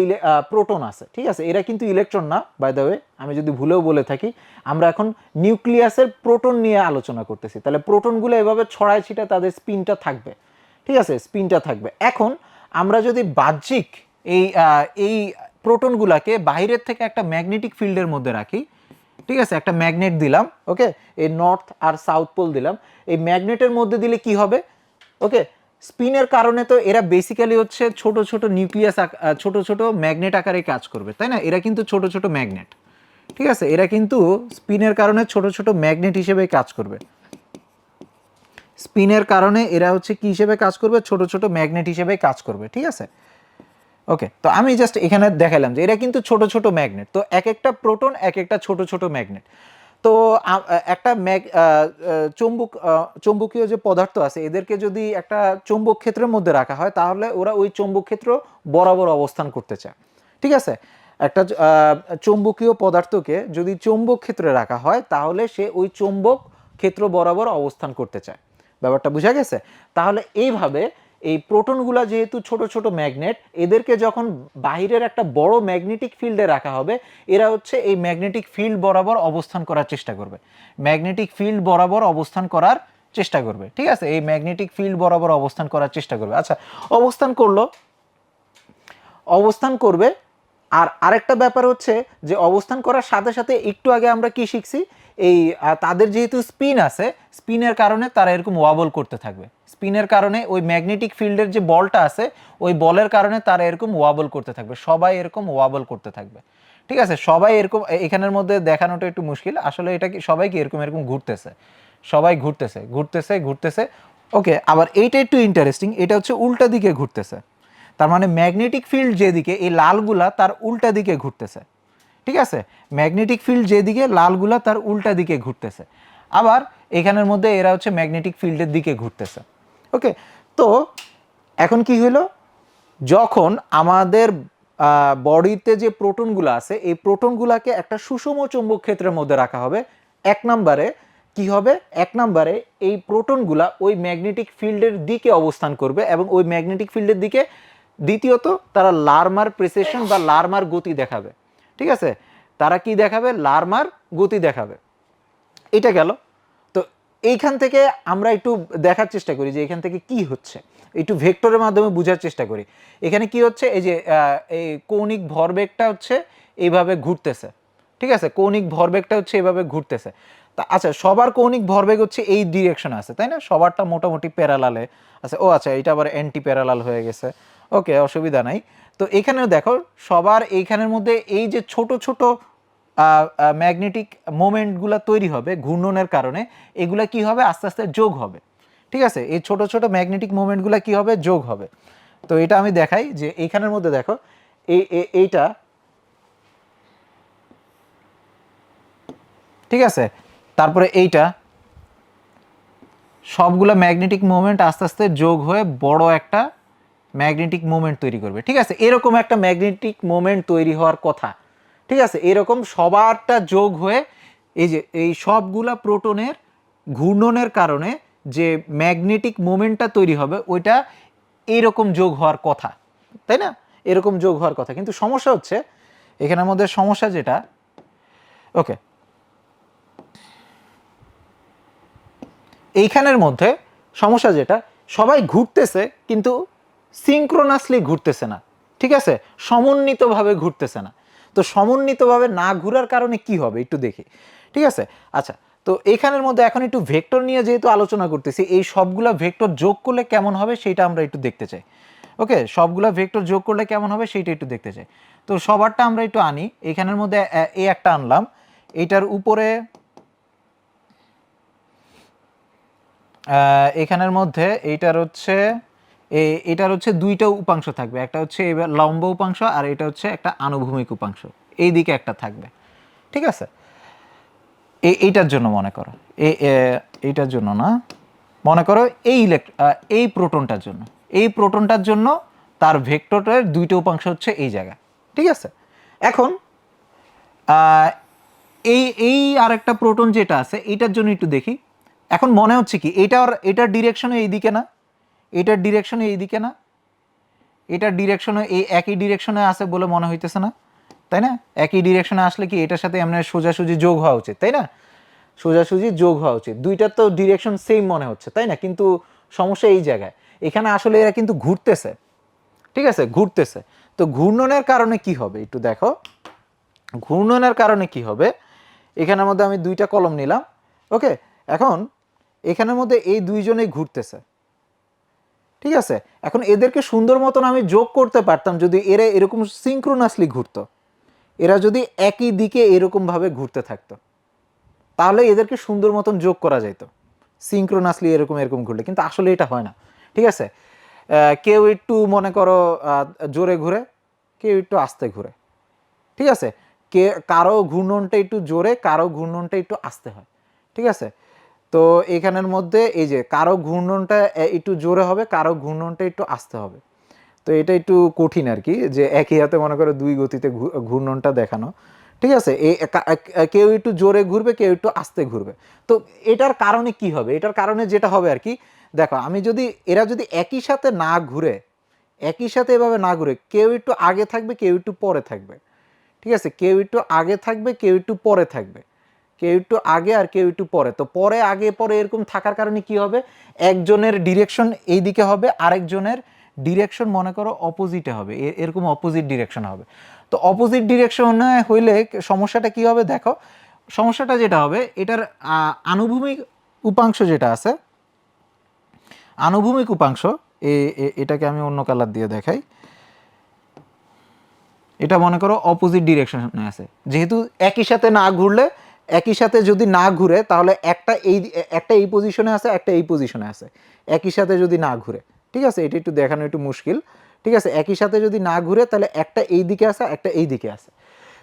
প্রোটন আছে, ঠিক আছে, এরা কিন্তু ইলেকট্রন না, বাই দ্য ওয়ে, আমি যদি ভুলেও বলে থাকি, আমরা এখন নিউক্লিয়াসের প্রোটন নিয়ে আলোচনা করতেছি, তাহলে প্রোটনগুলো এভাবে ছড়ায় ছিটা তাদের স্পিনটা থাকবে, ঠিক আছে, স্পিনটা থাকবে। এখন আমরা যদি বাহ্যিক এই প্রোটনগুলোকে বাইরের থেকে একটা ম্যাগনেটিক ফিল্ডের মধ্যে রাখি, ঠিক আছে, একটা ম্যাগনেট দিলাম, ওকে, এই নর্থ আর সাউথ পোল দিলাম, এই ম্যাগনেটের মধ্যে দিলে কি হবে, ওকে, স্পিনের কারণে তো এরা বেসিক্যালি হচ্ছে ছোট ছোট নিউক্লিয়াস, ছোট ছোট ম্যাগনেট আকারে কাজ করবে, তাই না, এরা কিন্তু ছোট ছোট ম্যাগনেট, ঠিক আছে, এরা কিন্তু স্পিনের কারণে ছোট ছোট ম্যাগনেট হিসেবে কাজ করবে। স্পিনের কারণে এরা হচ্ছে কি হিসেবে কাজ করবে, ছোট ছোট ম্যাগনেট হিসেবে কাজ করবে, ঠিক আছে। ওকে, তো আমি জাস্ট এখানে দেখালাম যে এরা কিন্তু ছোট ছোট ম্যাগনেট, তো এক একটা প্রোটন এক একটা ছোট ছোট ম্যাগনেট। তো একটা চৌম্বকীয় যে পদার্থ আছে এদেরকে যদি একটা চৌম্বক ক্ষেত্রের মধ্যে রাখা হয় তাহলে ওরা ওই চৌম্বক ক্ষেত্র বরাবর অবস্থান করতে চায়, ঠিক আছে। একটা চৌম্বকীয় পদার্থকে যদি চৌম্বক ক্ষেত্রে রাখা হয় তাহলে সে ওই চৌম্বক ক্ষেত্র বরাবর অবস্থান করতে চায়। ব্যাপারটা বোঝা গেছে? তাহলে এইভাবে এই প্রোটনগুলা যেহেতু ছোট ছোট ম্যাগনেট, এদেরকে যখন বাহিরের একটা বড় ম্যাগনেটিক ফিল্ডে রাখা হবে এরা হচ্ছে এই ম্যাগনেটিক ফিল্ড বরাবর অবস্থান করার চেষ্টা করবে, ম্যাগনেটিক ফিল্ড বরাবর অবস্থান করার চেষ্টা করবে, ঠিক আছে। এই ম্যাগনেটিক ফিল্ড বরাবর অবস্থান করার চেষ্টা করবে। আচ্ছা, অবস্থান করবে। আর আরেকটা ব্যাপার হচ্ছে যে অবস্থান করার সাথে সাথে একটু আগে আমরা কি শিখছি, এই তাদের যেহেতু স্পিন আছে, স্পিনের কারণে তারা এরকম ওয়াবল করতে থাকবে, স্পিনের কারণে ওই ম্যাগনেটিক ফিল্ডের যে বলটা আছে ওই বলের কারণে তারা এরকম ওয়াবল করতে থাকবে, সবাই এরকম ওয়াবল করতে থাকবে, ঠিক আছে। সবাই এরকম, এখানের মধ্যে দেখানোটা একটু মুশকিল আসলে, এটা কি সবাই কি এরকম এরকম ঘুরতেছে, সবাই ঘুরতেছে ঘুরতেছে ঘুরতেছে। ওকে, আবার এইটা একটু ইন্টারেস্টিং, এটা হচ্ছে উল্টা দিকে ঘুরতেছে, তার মানে ম্যাগনেটিক ফিল্ড যেদিকে এই লালগুলা তার উল্টা দিকে ঘুরতেছে, ঠিক আছে। ম্যাগনেটিক ফিল্ড যেদিকে লালগুলা তার উল্টা দিকে ঘুরতেছে, আবার এখানের মধ্যে এরা হচ্ছে ম্যাগনেটিক ফিল্ডের দিকে ঘুরতেছে। ওকে, তো এখন কি হলো, যখন আমাদের বডিতে যে প্রোটনগুলো আছে এই প্রোটনগুলোকে একটা সুষম চৌম্বক ক্ষেত্রের মধ্যে রাখা হবে, এক নম্বরে কি হবে, এক নম্বরে এই প্রোটনগুলা ওই ম্যাগনেটিক ফিল্ডের দিকে অবস্থান করবে এবং ওই ম্যাগনেটিক ফিল্ডের দিকে দ্বিতীয়ত তারা লার্মার প্রেসেশন বা লার্মার গতি দেখাবে, ঠিক আছে। তারা কি দেখাবে, লার্মার গতি দেখাবে। এটা গেল। তো এইখান থেকে আমরা একটু দেখার চেষ্টা করি যে এখান থেকে কি হচ্ছে, একটু ভেক্টরের মাধ্যমে বোঝার চেষ্টা করি। এখানে কি হচ্ছে, এই যে এই কৌণিক ভরবেগটা হচ্ছে এইভাবে ঘুরতেছে, ঠিক আছে, কৌণিক ভরবেগটা হচ্ছে এইভাবে ঘুরতেছে। তা আচ্ছা, সবার কৌণিক ভরবেগ হচ্ছে এই ডিরেকশনে আছে, তাই না, সবারটা মোটামুটি প্যারালালে আছে। ও আচ্ছা, এটা আবার অ্যান্টি প্যারালাল হয়ে গেছে, ওকে, অসুবিধা নাই। তো এখানেও দেখো সবার এইখানের মধ্যে এই যে ছোট ছোট ম্যাগনেটিক মোমেন্টগুলো তৈরি হবে ঘূর্ণনের কারণে, এগুলা কি হবে, আস্তে আস্তে যোগ হবে, ঠিক আছে। এই ছোট ছোট ম্যাগনেটিক মোমেন্টগুলো কি হবে, যোগ হবে। তো এটা আমি দেখাই যে এইখানের মধ্যে দেখো এইটা, ঠিক আছে, তারপরে এইটা, সবগুলো ম্যাগনেটিক মোমেন্ট আস্তে আস্তে যোগ হয়ে বড় একটা ম্যাগনেটিক মোমেন্ট তৈরি করবে, ঠিক আছে। এরকম একটা ম্যাগনেটিক মোমেন্ট তৈরি হওয়ার কথা, ঠিক আছে। এরকম সবারটা যোগ হয়ে এই যে এই সবগুলা প্রোটনের ঘূর্ণনের কারণে যে ম্যাগনেটিক মোমেন্টটা তৈরি হবে ওইটা এইরকম যোগ হওয়ার কথা, তাই না, এরকম যোগ হওয়ার কথা। কিন্তু সমস্যা হচ্ছে এখানের মধ্যে সমস্যা যেটা, ওকে, এইখানের মধ্যে সমস্যা যেটা, সবাই ঘুরতেছে কিন্তু সিঙ্ক্রোনাসলি ঘুরতেছে না, ঠিক আছে, সমন্বিতভাবে ঘুরতেছে না। তো সমন্বিতভাবে না ঘোরার কারণে কি হবে একটু দেখি, ঠিক আছে। আচ্ছা, তো এইখানের মধ্যে এখন একটু ভেক্টর নিয়ে যেহেতু আলোচনা করতেছি, এই সবগুলা ভেক্টর যোগ করলে কেমন হবে সেটা আমরা একটু দেখতে চাই। ওকে, সবগুলা ভেক্টর যোগ করলে কেমন হবে সেইটা একটু দেখতে চাই। তো সবারটা আমরা একটু আনি, এইখানের মধ্যে এই একটা আনলাম, এইটার উপরে এখানের মধ্যে এটার হচ্ছে দুইটা উপাংশ থাকবে, একটা হচ্ছে এবার লম্ব উপাংশ আর এটা হচ্ছে একটা আনুভূমিক উপাংশ, এই দিকে একটা থাকবে, ঠিক আছে। এইটার জন্য মনে করো, এইটার জন্য না, মনে করো এই প্রোটনটার জন্য তার ভেক্টরের দুইটা উপাংশ হচ্ছে এই জায়গায়, ঠিক আছে। এখন এই আরেকটা প্রোটন যেটা আছে এটার জন্য একটু দেখি। এখন মনে হচ্ছে কি এটার ডিরেকশনে এইদিকে না, এটার ডিরেকশনে এইদিকে না, এটার ডিরেকশনে এই একই ডিরেকশনে আছে বলে মনে হইতেছে না, তাই না। একই ডিরেকশনে আসলে কি এটার সাথে এমনি সোজাসুজি যোগ হওয়া উচিত, তাই না, সোজাসুজি যোগ হওয়া উচিত, দুইটার তো ডিরেকশন সেম মনে হচ্ছে, তাই না। কিন্তু সমস্যা এই জায়গায়, এখানে আসলে এরা কিন্তু ঘুরতেছে, ঠিক আছে, ঘুরতেছে। তো ঘূর্ণনের কারণে কি হবে একটু দেখো, ঘূর্ণনের কারণে কি হবে, এখানের মধ্যে আমি দুইটা কলম নিলাম, ওকে। এখন এখানের মধ্যে এই দুইজনেই ঘুরতেছে, ঠিক আছে। এখন এদেরকে সুন্দর মতন আমি যোগ করতে পারতাম যদি এরা এরকম সিঙ্ক্রোনাসলি ঘুরতো, এরা যদি একই দিকে এরকম ভাবে ঘুরতে থাকতো তাহলে এদেরকে সুন্দর মতন যোগ করা যেত, সিঙ্ক্রোনাসলি এরকম এরকম ঘুরলে, কিন্তু আসলে এটা হয় না, ঠিক আছে। কেউ একটু মনে করো জোরে ঘুরে, কেউ একটু আস্তে ঘুরে, ঠিক আছে। কারো ঘূর্ণনটা একটু জোরে, কারো ঘূর্ণনটা একটু আস্তে হয়, ঠিক আছে। তো এখানের মধ্যে এই যে কারো ঘূর্ণনটা একটু জোরে হবে, কারো ঘূর্ণনটা একটু আস্তে হবে। তো এটা একটু কঠিন আর কি, যে একই হাতে মনে করো দুই গতিতে ঘূর্ণনটা দেখানো, ঠিক আছে। কেউ একটু জোরে ঘুরবে, কেউ একটু আস্তে ঘুরবে। তো এটার কারণে কি হবে, এটার কারণে যেটা হবে আর কি, দেখো আমি যদি এরা যদি একই সাথে না ঘুরে, একই সাথে এভাবে না ঘুরে, কেউ একটু আগে থাকবে, কেউ একটু পরে থাকবে, ঠিক আছে। কেউ একটু আগে থাকবে, কেউ একটু পরে থাকবে, কেউ একটু আগে আর কেউ একটু পরে। তো পরে আগে পরে এরকম থাকার কারণে কি হবে, একজনের ডিরেকশন এই দিকে হবে, আরেকজনের ডিরেকশন মনে করো অপোজিটে হবে, এরকম অপোজিট ডিরেকশন হবে। তো অপোজিট ডিরেকশন হইলে সমস্যাটা কি হবে, দেখো সমস্যাটা যেটা হবে, এটার আনুভূমিক উপাংশ যেটা আছে, আনুভূমিক উপাংশ, এটাকে আমি অন্য কালার দিয়ে দেখাই। এটা মনে করো অপোজিট ডিরেকশনে আছে, যেহেতু একই সাথে না ঘুরলে, একই সাথে যদি না ঘুরে তাহলে একটা এই পজিশনে আছে, একটা এই পজিশনে আছে, একই সাথে যদি না ঘুরে, ঠিক আছে। এটা একটু দেখানো একটু মুশকিল, ঠিক আছে। একই সাথে যদি না ঘুরে তাহলে একটা এই দিকে আছে, একটা এই দিকে আছে।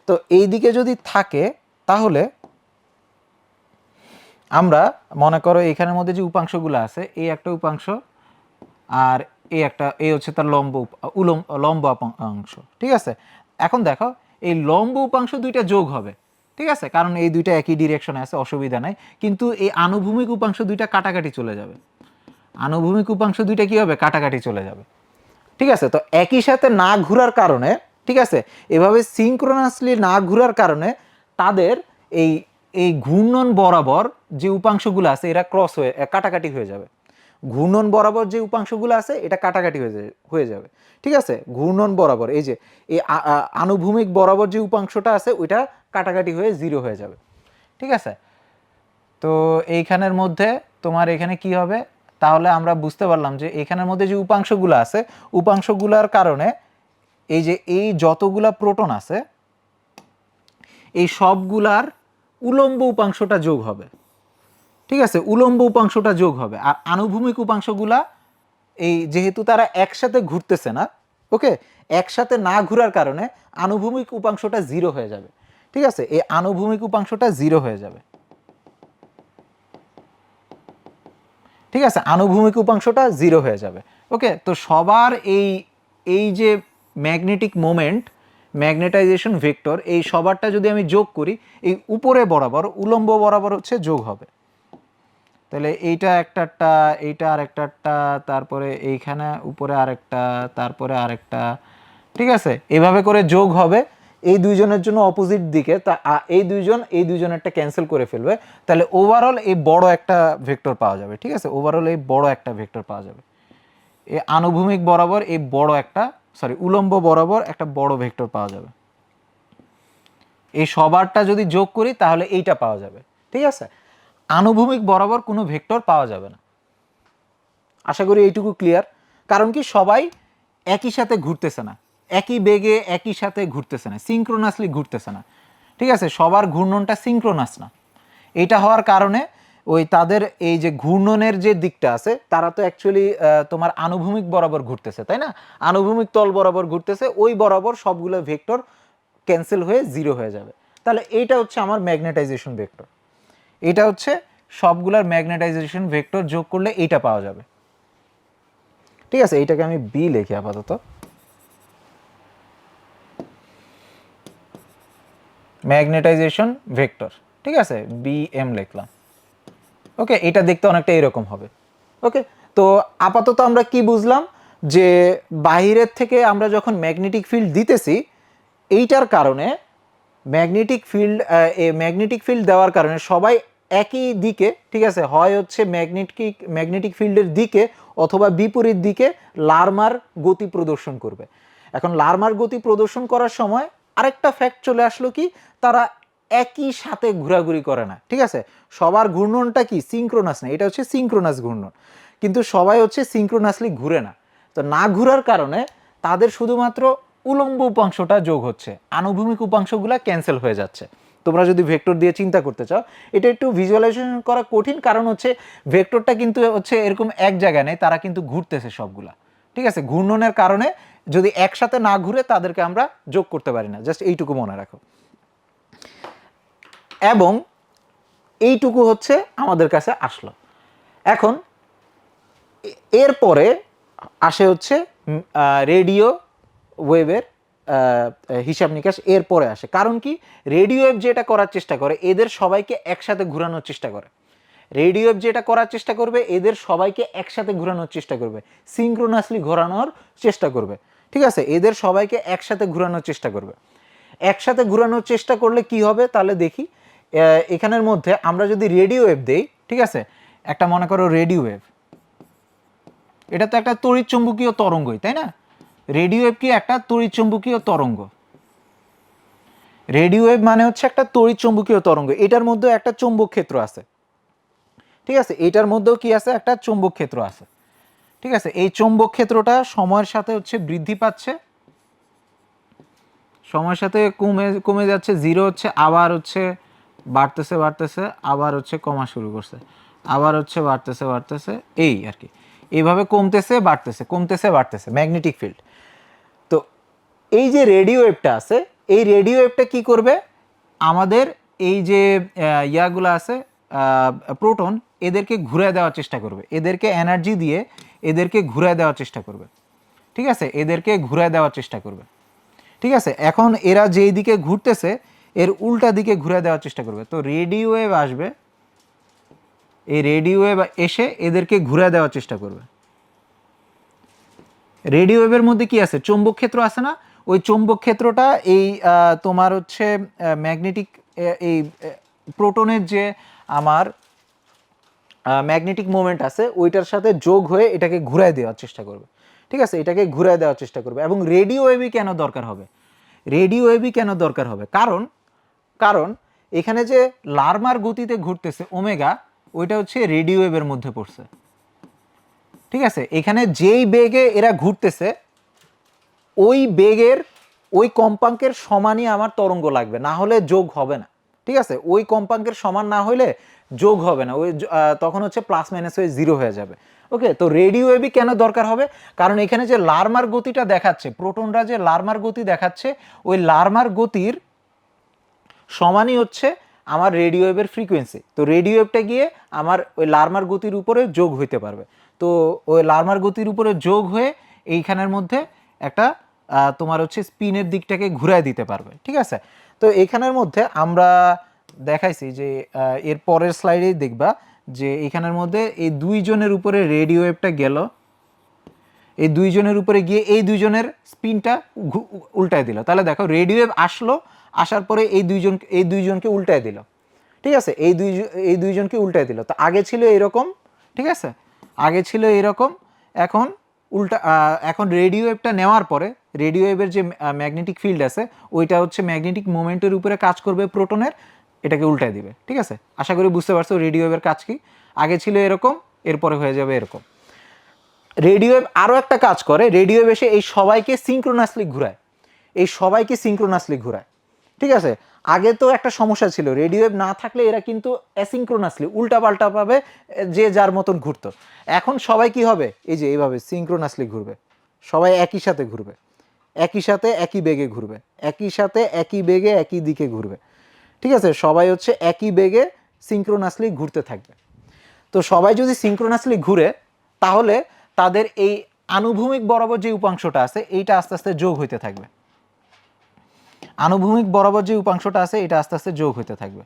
তো এই দিকে যদি থাকে তাহলে আমরা মনে করো এখানের মধ্যে যে উপাংশগুলো আছে, এই একটা উপাংশ আর এই হচ্ছে তার লম্ব উপাংশ, ঠিক আছে। এখন দেখো এই লম্ব উপাংশ দুইটা যোগ হবে, ঠিক আছে, কারণ এই দুইটা একই ডিরেকশনে আছে, অসুবিধা নাই। কিন্তু এই আনুভূমিক উপাংশ দুইটা কাটাকাটি চলে যাবে, আনুভূমিক উপাংশ দুইটা কি হবে, কাটাকাটি চলে যাবে, ঠিক আছে। তো একই সাথে না ঘোরার কারণে, ঠিক আছে, এভাবে সিঙ্ক্রোনাসলি না ঘোরার কারণে তাদের এই এই ঘূর্ণন বরাবর যে উপাংশগুলো আছে এরা ক্রস হয়ে কাটাকাটি হয়ে যাবে। ঘূর্ণন বরাবর যে উপাংশগুলো আছে এটা কাটাকাটি হয়ে যাবে, ঠিক আছে। ঘূর্ণন বরাবর এই যে এই আনুভূমিক বরাবর যে উপাংশটা আছে ওইটা কাটাকাটি হয়ে জিরো হয়ে যাবে, ঠিক আছে। তো এইখানের মধ্যে তোমার এখানে কি হবে, তাহলে আমরা বুঝতে পারলাম যে এখানের মধ্যে যে উপাংশগুলো আছে, উপাংশগুলোর কারণে এই যে এই যতগুলা প্রোটন আছে এই সবগুলার উলম্ব উপাংশটা যোগ হবে, ঠিক আছে। উলম্ব উপাংশটা যোগ হবে, আর আনুভূমিক উপাংশগুলা এই যেহেতু তারা একসাথে ঘুরতেছে না, ওকে, একসাথে না ঘোরার কারণে আনুভূমিক উপাংশটা জিরো হয়ে যাবে, ঠিক আছে। এই আনুভূমিক উপাংশটা জিরো হয়ে যাবে, ঠিক আছে। আনুভূমিক উপাংশটা জিরো হয়ে যাবে, ওকে। তো সবার এই যে ম্যাগনেটিক মোমেন্ট, ম্যাগনেটাইজেশন ভেক্টর, এই সবারটা যদি আমি যোগ করি, এই উপরে বরাবর উলম্ব বরাবর হচ্ছে যোগ হবে। তাহলে এইটা একটা, এইটা আরেকটা, তারপরে এইখানে উপরে আরেকটা, তারপরে আরেকটা, ঠিক আছে। এভাবে করে যোগ হবে এই দুইজনের জন্য অপোজিট দিকে। তা এই দুইজনেরটা ক্যান্সেল করে ফেলবে, তাহলে ওভারঅল এই বড় একটা ভেক্টর পাওয়া যাবে, ঠিক আছে। ওভারঅল এই বড় একটা ভেক্টর পাওয়া যাবে, এই আনুভূমিক বরাবর এই বড় একটা, উলম্ব বরাবর একটা বড় ভেক্টর পাওয়া যাবে। এই সবারটা যদি যোগ করি তাহলে এইটা পাওয়া যাবে, ঠিক আছে। আনুভূমিক বরাবর কোনো ভেক্টর পাওয়া যাবে না। আশা করি এইটুকু ক্লিয়ার। কারণ কি সবাই একই সাথে ঘুরতেছে না, একই বেগে একই সাথে ঘুরতেছে না, সিঙ্ক্রোনাসলি ঘুরতেছে না, ঠিক আছে। সবার ঘূর্ণনটা সিঙ্ক্রোনাস না। এইটা হওয়ার কারণে ওই তাদের এই যে ঘূর্ণনের যে দিকটা আছে তারা তো অ্যাকচুয়ালি তোমার আনুভূমিক বরাবর ঘুরতেছে, তাই না। আনুভূমিক তল বরাবর ঘুরতেছে, ওই বরাবর সবগুলো ভেক্টর ক্যান্সেল হয়ে জিরো হয়ে যাবে। তাহলে এইটা হচ্ছে আমার ম্যাগনেটাইজেশন ভেক্টর, এটা হচ্ছে সবগুলার ম্যাগনেটাইজেশন ভেক্টর যোগ করলে এইটা পাওয়া যাবে, ঠিক আছে। এইটাকে আমি বি লিখি আপাতত, ম্যাগনেটাইজেশন ভেক্টর, ঠিক আছে, বি এম লিখলাম, ওকে। এটা দেখতে অনেকটা এরকম হবে, ওকে। তো আপাতত আমরা কি বুঝলাম, যে বাহিরের থেকে আমরা যখন ম্যাগনেটিক ফিল্ড দিতেছি, এইটার কারণে ম্যাগনেটিক ফিল্ড দেওয়ার কারণে সবাই একই দিকে, ঠিক আছে, হয় হচ্ছে ম্যাগনেটিক ফিল্ডের দিকে অথবা বিপরীত দিকে লারমার গতি প্রদর্শন করবে। এখন লারমার গতি প্রদর্শন করার সময় আরেকটা ফ্যাক্ট চলে আসলো কি, তারা একই সাথে ঘোরাঘুরি করে না, ঠিক আছে। সবার ঘূর্ণনটা কি সিঙ্ক্রোনাস না, এটা হচ্ছে সিঙ্ক্রোনাস ঘূর্ণন, কিন্তু সবাই হচ্ছে সিঙ্ক্রোনাসলি ঘুরে না। তো না ঘুরার কারণে তাদের শুধুমাত্র উলম্ব উপাংশটা যোগ হচ্ছে, আনুভূমিক উপাংশগুলা ক্যান্সেল হয়ে যাচ্ছে, তোমরা যদি ভেক্টর দিয়ে চিন্তা করতে চাও, এটা একটু ভিজুয়ালাইজেশন করা কঠিন, কারণ হচ্ছে ভেক্টরটা কিন্তু হচ্ছে এরকম এক জায়গায় নেই, তারা কিন্তু ঘুরতেছে সবগুলা, ঠিক আছে? ঘূর্ণনের কারণে যদি একসাথে না ঘুরে তাদেরকে আমরা যোগ করতে পারি না, জাস্ট এইটুকু মনে রাখো। এবং এইটুকু হচ্ছে আমাদের কাছে আসলো। এখন এরপরে আসে হচ্ছে রেডিও ওয়েভের হিসাব নিকাশ এরপরে আসে। কারণ কি, রেডিও ওয়েভ যেটা করার চেষ্টা করে এদের সবাইকে একসাথে ঘোরানোর চেষ্টা করে। রেডিও ওয়েভ যেটা করার চেষ্টা করবে এদের সবাইকে একসাথে ঘোরানোর চেষ্টা করবে, সিনক্রোনাসলি ঘোরানোর চেষ্টা করবে, ঠিক আছে? এদের সবাইকে একসাথে ঘোরানোর চেষ্টা করবে। একসাথে ঘোরানোর চেষ্টা করলে কি হবে তাহলে দেখি। এখানের মধ্যে আমরা যদি রেডিও ওয়েভ দেই, ঠিক আছে, একটা মনে করো রেডিও ওয়েভ, এটা তো একটা তড়িৎ চুম্বকীয় তরঙ্গই, তাই না? রেডিও ওয়েভ কি একটা তড়িৎ চুম্বকীয় তরঙ্গ। রেডিও ওয়েভ মানে হচ্ছে একটা তড়িৎ চুম্বকীয় তরঙ্গ, এটার মধ্যে একটা চৌম্বক ক্ষেত্র আছে, ঠিক আছে? এটার মধ্যেও কি আছে, একটা চৌম্বক ক্ষেত্র আছে, ঠিক আছে? এই চৌম্বক ক্ষেত্রটা সময়ের সাথে হচ্ছে বৃদ্ধি পাচ্ছে, সময়ের সাথে কমে কমে যাচ্ছে, জিরো হচ্ছে, আবার হচ্ছে বাড়তেছে বাড়তেছে, আবার হচ্ছে কমা শুরু করছে, আবার হচ্ছে বাড়তেছে বাড়তেছে, এই আর কি, এইভাবে কমতেছে বাড়তেছে কমতেছে বাড়তেছে ম্যাগনেটিক ফিল্ড। তো এই যে রেডিও ওয়েভটা আছে, এই রেডিও ওয়েভটা কি করবে, আমাদের এই যে ইয়াগুলো আছে প্রোটন, এদেরকে ঘুরে দেওয়ার চেষ্টা করবে, এদেরকে এনার্জি দিয়ে এদেরকে ঘুরে দেওয়ার চেষ্টা করবে, ঠিক আছে? এদেরকে ঘুরে দেওয়ার চেষ্টা করবে, ঠিক আছে? এখন এরা যেই দিকে ঘুরতেছে এর উল্টা দিকে ঘুরে দেওয়ার চেষ্টা করবে। তো রেডিও ওয়েভ আসবে, এই রেডিও ওয়েভ এসে এদেরকে ঘুরে দেওয়ার চেষ্টা করবে। রেডিও ওয়েভের মধ্যে কি আছে, চৌম্বক ক্ষেত্র আছে না? ওই চৌম্বক ক্ষেত্রটা এই তোমার হচ্ছে ম্যাগনেটিক, এই প্রোটনের যে আমার ম্যাগনেটিক মোমেন্ট আছে ওইটার সাথে যোগ হয়ে এটাকে ঘুরায় দেওয়ার চেষ্টা করবে, ঠিক আছে? এটাকে ঘুরায় দেওয়ার চেষ্টা করবে। এবং রেডিও ওয়েভই কেন দরকার হবে, রেডিও ওয়েভই কেন দরকার হবে, কারণ কারণ এখানে যে লার্মার গতিতে ঘুরতেছে ওমেগা, ওইটা হচ্ছে রেডিও ওয়েভের মধ্যে পড়ছে, ঠিক আছে? এখানে যেই বেগে এরা ঘুরতেছে ওই বেগের ওই কম্পাঙ্কের সমানই আমার তরঙ্গ লাগবে, না হলে যোগ হবে না, ঠিক আছে? ওই কম্পাঙ্কের সমান না হলে যোগ হবে না, ওই তখন হচ্ছে প্লাস মাইনাস হয়ে জিরো হয়ে যাবে। ওকে, তো রেডিও ওয়েভই কেন দরকার হবে, কারণ এখানে যে লার্মার গতিটা দেখাচ্ছে, প্রোটনরা যে লার্মার গতি দেখাচ্ছে, ওই লার্মার গতির সমানই হচ্ছে আমার রেডিও ওয়েভের ফ্রিকোয়েন্সি। তো রেডিও ওয়েভটা গিয়ে আমার ওই লার্মার গতির উপরে যোগ হইতে পারবে। তো ওই লার্মার গতির উপরে যোগ হয়ে এইখানের মধ্যে একটা তোমার হচ্ছে স্পিনের দিকটাকে ঘুরায় দিতে পারবে, ঠিক আছে? তো এইখানের মধ্যে আমরা দেখাইছি যে এর পরের স্লাইডেই দেখবা যে এইখানের মধ্যে এই দুইজনের উপরে রেডিও ওয়েভটা গেল, এই দুইজনের উপরে গিয়ে এই দুইজনের স্পিনটা উল্টায় দিল। তাহলে দেখো রেডিও ওয়েভ আসলো, আসার পরে এই দুইজনকে উল্টায় দিল, ঠিক আছে? এই দুইজনকে উল্টায় দিল। তো আগে ছিল এরকম, ঠিক আছে? আগে ছিল এরকম, এখন উল্টা, এখন রেডিও ওয়েভটা নেওয়ার পরে রেডিও ওয়েভের যে ম্যাগনেটিক ফিল্ড আছে ওইটা হচ্ছে ম্যাগনেটিক মোমেন্টের উপরে কাজ করবে প্রোটনের, এটাকে উল্টায় দিবে, ঠিক আছে? আশা করি বুঝতে পারছো রেডিও ওয়েভের কাজ কি। আগে ছিল এরকম, এরপরে হয়ে যাবে এরকম। রেডিও ওয়েভ আরও একটা কাজ করে, রেডিও ওয়েভ এসে এই সবাইকে সিনক্রোনাসলি ঘুরায়, এই সবাইকে সিনক্রোনাসলি ঘুরায়, ঠিক আছে? আগে তো একটা সমস্যা ছিল, রেডিও ওয়েভ না থাকলে এরা কিন্তু অ্যাসিনক্রোনাসলি উল্টাপাল্টাভাবে যে যার মতন ঘুরতো। এখন সবাই কি হবে, এই যে এইভাবে সিনক্রোনাসলি ঘুরবে, সবাই একই সাথে ঘুরবে, একই সাথে একই বেগে ঘুরবে, একই সাথে একই বেগে একই দিকে ঘুরবে, ঠিক আছে? সবাই হচ্ছে একই বেগে সিনক্রোনাসলি ঘুরতে থাকবে। তো সবাই যদি সিনক্রোনাসলি ঘুরে তাহলে তাদের এই আনুভূমিক বরাবর যে উপাংশটা আছে এইটা আস্তে আস্তে যোগ হইতে থাকবে, আনুভূমিক বরাবর যে উপাংশটা আছে এটা আস্তে আস্তে যোগ হইতে থাকবে।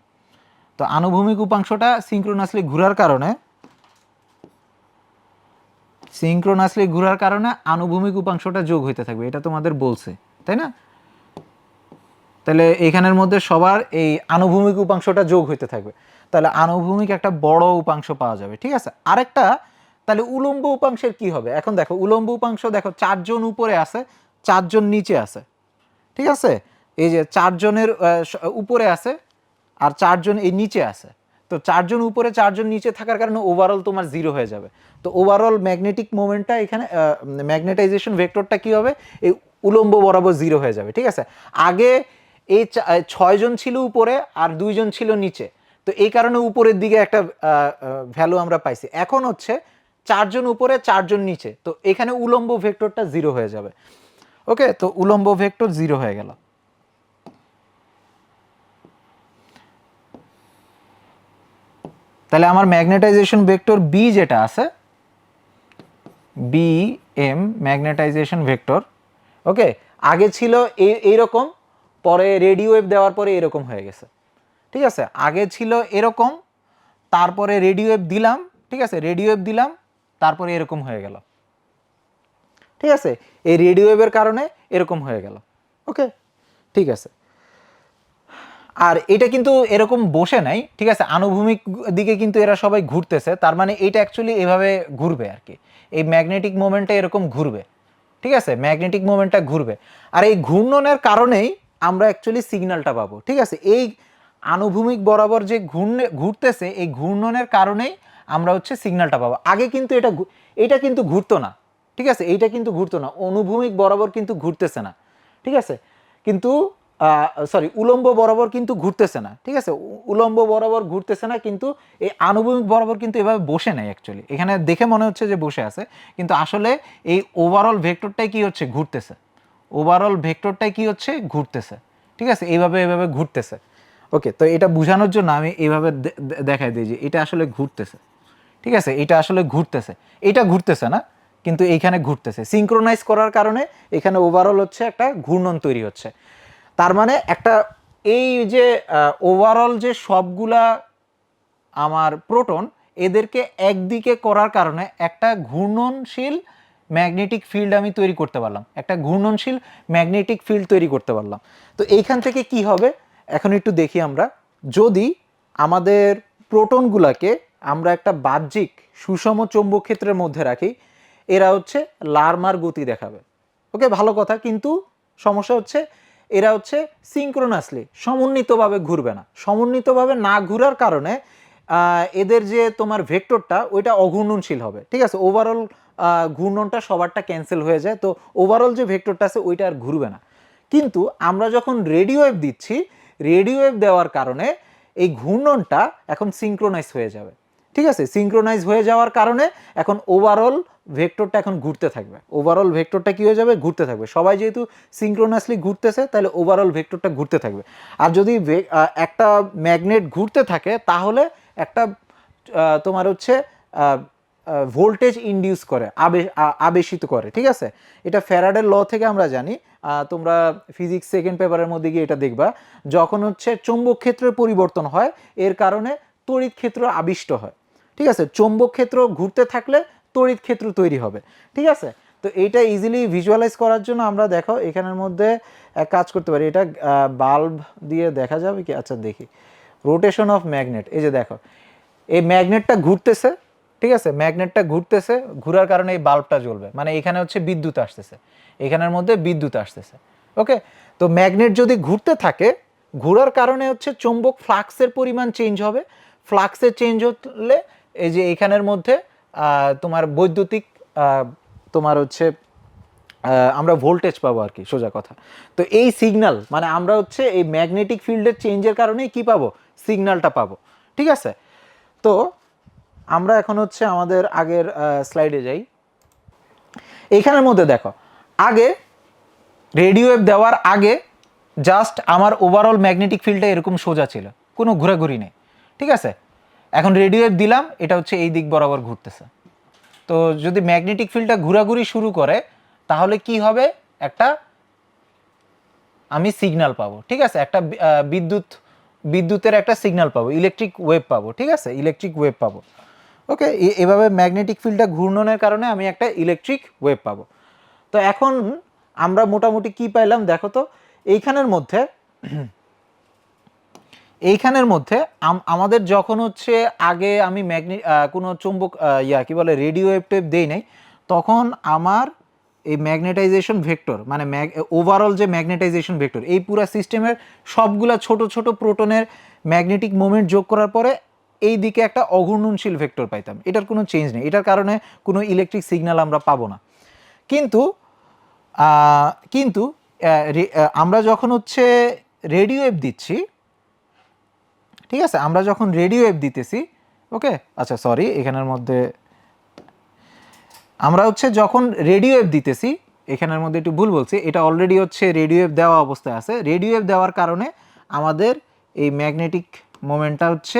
তো আনুভূমিক উপাংশটা সিনক্রোনাসলি ঘোরার কারণে আনুভূমিক উপাংশটা যোগ হইতে থাকবে, এটা তোমাদের বলছে, তাই না? তাহলে এখানের মধ্যে সবার এই আনুভূমিক উপাংশটা যোগ হইতে থাকবে, তাহলে আনুভূমিক একটা বড় উপাংশ পাওয়া যাবে, ঠিক আছে? আরেকটা, তাহলে উলম্ব উপাংশের কি হবে? এখন দেখো উলম্ব উপাংশ, দেখো 4 জন উপরে আছে, 4 জন নিচে আছে, ঠিক আছে? এই যে 4 জনের উপরে আছে আর 4 জন এই নিচে আছে। তো 4 জন উপরে 4 জন নিচে থাকার কারণে ওভারঅল তোমার জিরো হয়ে যাবে। তো ওভারঅল ম্যাগনেটিক মোমেন্টটা এখানে ম্যাগনেটাইজেশন ভেক্টরটা কি হবে, এই উলম্ব বরাবর জিরো হয়ে যাবে, ঠিক আছে? আগে এই 6 জন ছিল উপরে আর 2 জন ছিল নিচে, তো এই কারণে উপরের দিকে একটা ভ্যালু আমরা পাইছি। এখন হচ্ছে 4 জন উপরে 4 জন নিচে, তো এখানে উলম্ব ভেক্টরটা 0 হয়ে যাবে। ওকে, তো উলম্ব ভেক্টর 0 হয়ে গেল। তাহলে আমার ম্যাগনেটাইজেশন ভেক্টর বি যেটা আছে, বি এম ম্যাগনেটাইজেশন ভেক্টর, ওকে, আগে ছিল এইরকম, পরে রেডিও ওয়েভ দেওয়ার পরে এরকম হয়ে গেছে। ঠিক আছে, আগে ছিল এরকম, তারপরে রেডিও ওয়েভ দিলাম, ঠিক আছে, রেডিও ওয়েভ দিলাম, তারপরে এরকম হয়ে গেল। ঠিক আছে, এই রেডিও ওয়েভের কারণে এরকম হয়ে গেল। ওকে, ঠিক আছে। আর এটা কিন্তু এরকম বসে নাই, ঠিক আছে, আনুভূমিক দিকে কিন্তু এরা সবাই ঘুরতেছে, তার মানে এটা অ্যাকচুয়ালি এভাবে ঘুরবে আর কি, এই ম্যাগনেটিক মোমেন্টটা এরকম ঘুরবে। ঠিক আছে, ম্যাগনেটিক মোমেন্টটা ঘুরবে, আর এই ঘূর্ণনের কারণেই আমরা অ্যাকচুয়ালি সিগন্যালটা পাবো। ঠিক আছে, এই আনুভূমিক বরাবর যে ঘুরতেছে, এই ঘূর্ণনের কারণেই আমরা হচ্ছে সিগন্যালটা পাবো। আগে কিন্তু এটা কিন্তু ঘুরতো না। ঠিক আছে, এইটা কিন্তু ঘুরতো না, অনুভূমিক বরাবর কিন্তু ঘুরতেছে না। ঠিক আছে, কিন্তু সরি, উলম্ব বরাবর কিন্তু ঘুরতেছে না। ঠিক আছে, উলম্ব বরাবর ঘুরতেছে না, কিন্তু এই আনুভূমিক বরাবর কিন্তু এভাবে বসে নাই অ্যাকচুয়ালি। এখানে দেখে মনে হচ্ছে যে বসে আছে, কিন্তু আসলে এই ওভারঅল ভেক্টরটাই কি হচ্ছে, ঘুরতেছে। ওভারঅল ভেক্টরটাই কি হচ্ছে, ঘুরতেছে। ঠিক আছে, এইভাবে এভাবে ঘুরতেছে। ওকে, তো এটা বোঝানোর জন্য আমি এইভাবে দেখাই দিই যে এটা আসলে ঘুরতেছে। ঠিক আছে, এটা আসলে ঘুরতেছে, এটা ঘুরতেছে না, কিন্তু এইখানে ঘুরতেছে। সিঙ্ক্রোনাইজ করার কারণে এখানে ওভারঅল হচ্ছে একটা ঘূর্ণন তৈরি হচ্ছে। তার মানে একটা, এই যে ওভারঅল যে সবগুলা আমার প্রোটন, এদেরকে একদিকে করার কারণে একটা ঘূর্ণনশীল ম্যাগনেটিক ফিল্ড আমি তৈরি করতে পারলাম, একটা ঘূর্ণনশীল ম্যাগনেটিক ফিল্ড তৈরি করতে পারলাম। তো এইখান থেকে কি হবে এখন একটু দেখি আমরা। যদি আমাদের প্রোটনগুলোকে আমরা একটা বাহ্যিক সুষম চৌম্বক ক্ষেত্রের মধ্যে রাখি, এরা হচ্ছে লার্মার গতি দেখাবে। ওকে, ভালো কথা, কিন্তু সমস্যা হচ্ছে এরা হচ্ছে সিঙ্ক্রোনাসলি সমন্বিতভাবে ঘুরবে না। সমন্বিতভাবে না ঘুরার কারণে এদের যে তোমার ভেক্টরটা ওইটা অঘূর্ণনশীল হবে। ঠিক আছে, ওভারঅল ঘূর্ণনটা সবারটা ক্যান্সেল হয়ে যায়, তো ওভারঅল যে ভেক্টরটা আছে ওইটা আর ঘুরবে না। কিন্তু আমরা যখন রেডিও ওয়েভ দিচ্ছি, রেডিও ওয়েভ দেওয়ার কারণে এই ঘূর্ণনটা এখন সিঙ্ক্রোনাইজ হয়ে যাবে। ঠিক আছে, সিঙ্ক্রোনাইজ হয়ে যাওয়ার কারণে এখন ওভারঅল ভেক্টরটা এখন ঘুরতে থাকবে। ওভারঅল ভেক্টরটা কি হয়ে যাবে, ঘুরতে থাকবে। সবাই যেহেতু সিঙ্ক্রোনাসলি ঘুরতেছে, তাহলে ওভারঅল ভেক্টরটা ঘুরতে থাকবে। আর যদি একটা ম্যাগনেট ঘুরতে থাকে, তাহলে একটা তোমার হচ্ছে ভোল্টেজ ইনডিউস করে, আবেশিত করে। ঠিক আছে, এটা ফ্যারাডের ল থেকে আমরা জানি, তোমরা ফিজিক্স সেকেন্ড পেপারের মধ্যে গিয়ে এটা দেখবা। যখন হচ্ছে চৌম্বক ক্ষেত্রের পরিবর্তন হয়, এর কারণে তড়িৎ ক্ষেত্র আবিষ্ট হয়। ঠিক আছে, চৌম্বক ক্ষেত্র ঘুরতে থাকলে তড়িৎ ক্ষেত্র তৈরি হবে। ঠিক আছে, তো এইটা ইজিলি ভিজুয়ালাইজ করার জন্য আমরা দেখো এখানের মধ্যে এক কাজ করতে পারি, এটা বাল্ব দিয়ে দেখা যাবে কি, আচ্ছা দেখি, রোটেশন অফ ম্যাগনেট। এই যে দেখো, এই ম্যাগনেটটা ঘুরতেছে। ঠিক আছে, ম্যাগনেটটা ঘুরতেছে, ঘোরার কারণে এই বাল্বটা জ্বলবে, মানে এখানে হচ্ছে বিদ্যুৎ আসতেছে, এখানের মধ্যে বিদ্যুৎ আসতেছে। ওকে, তো ম্যাগনেট যদি ঘুরতে থাকে, ঘোরার কারণে হচ্ছে চৌম্বক ফ্লাক্সের পরিমাণ চেঞ্জ হবে। ফ্লাক্সের চেঞ্জ হলে এই যে এখানের মধ্যে তোমার বৈদ্যুতিক তোমার হচ্ছে আমরা ভোল্টেজ পাবো আর কি, সোজা কথা। তো এই সিগন্যাল মানে আমরা হচ্ছে এই ম্যাগনেটিক ফিল্ডের চেঞ্জের কারণেই কি পাবো, সিগন্যালটা পাবো। ঠিক আছে, তো আমরা এখন হচ্ছে আমাদের আগের স্লাইডে যাই। এইখানের মধ্যে দেখো, আগে রেডিও ওয়েভ দেওয়ার আগে জাস্ট আমার ওভারঅল ম্যাগনেটিক ফিল্ডটা এরকম সোজা ছিল, কোনো ঘোরাঘুরি নেই। ঠিক আছে, এখন রেডিও ওয়েভ দিলাম, এটা হচ্ছে এই দিক বরাবর ঘুরতেছে। তো যদি ম্যাগনেটিক ফিল্ডটা ঘোরাঘুরি শুরু করে, তাহলে কি হবে, একটা আমি সিগন্যাল পাবো। ঠিক আছে, একটা বিদ্যুতের একটা সিগন্যাল পাবো, ইলেকট্রিক ওয়েভ পাবো। ঠিক আছে, ইলেকট্রিক ওয়েভ পাবো। ওকে, এভাবে ম্যাগনেটিক ফিল্ডটা ঘূর্ণনের কারণে আমি একটা ইলেকট্রিক ওয়েভ পাবো। তো এখন আমরা মোটামুটি কি পাইলাম দেখো তো, এইখানের মধ্যে আমাদের যখন হচ্ছে আগে আমি কোনো চুম্বক কি বলে রেডিও ওয়েভ টেপ দেই নাই, তখন আমার এই ম্যাগনেটাইজেশন ভেক্টর মানে ওভারঅল যে ম্যাগনেটাইজেশন ভেক্টর, এই পুরো সিস্টেমের সবগুলা ছোট ছোট প্রোটনের ম্যাগনেটিক মোমেন্ট যোগ করার পরে এই দিকে একটা অঘূর্ণনশীল ভেক্টর পাইতাম। এটার কোনো চেঞ্জ নেই, এটার কারণে কোনো ইলেকট্রিক সিগন্যাল আমরা পাবো না। কিন্তু কিন্তু আমরা যখন হচ্ছে রেডিও ওয়েভ দিচ্ছি, ঠিক আছে, আমরা যখন রেডিও ওয়েভ দিতেছি, ওকে, আচ্ছা সরি, এখানের মধ্যে আমরা হচ্ছে যখন রেডিও ওয়েভ দিতেছি, এখানের মধ্যে একটু ভুল বলছি, এটা অলরেডি হচ্ছে রেডিও ওয়েভ দেওয়া অবস্থায় আছে। রেডিও ওয়েভ দেওয়ার কারণে আমাদের এই ম্যাগনেটিক মোমেন্টটা হচ্ছে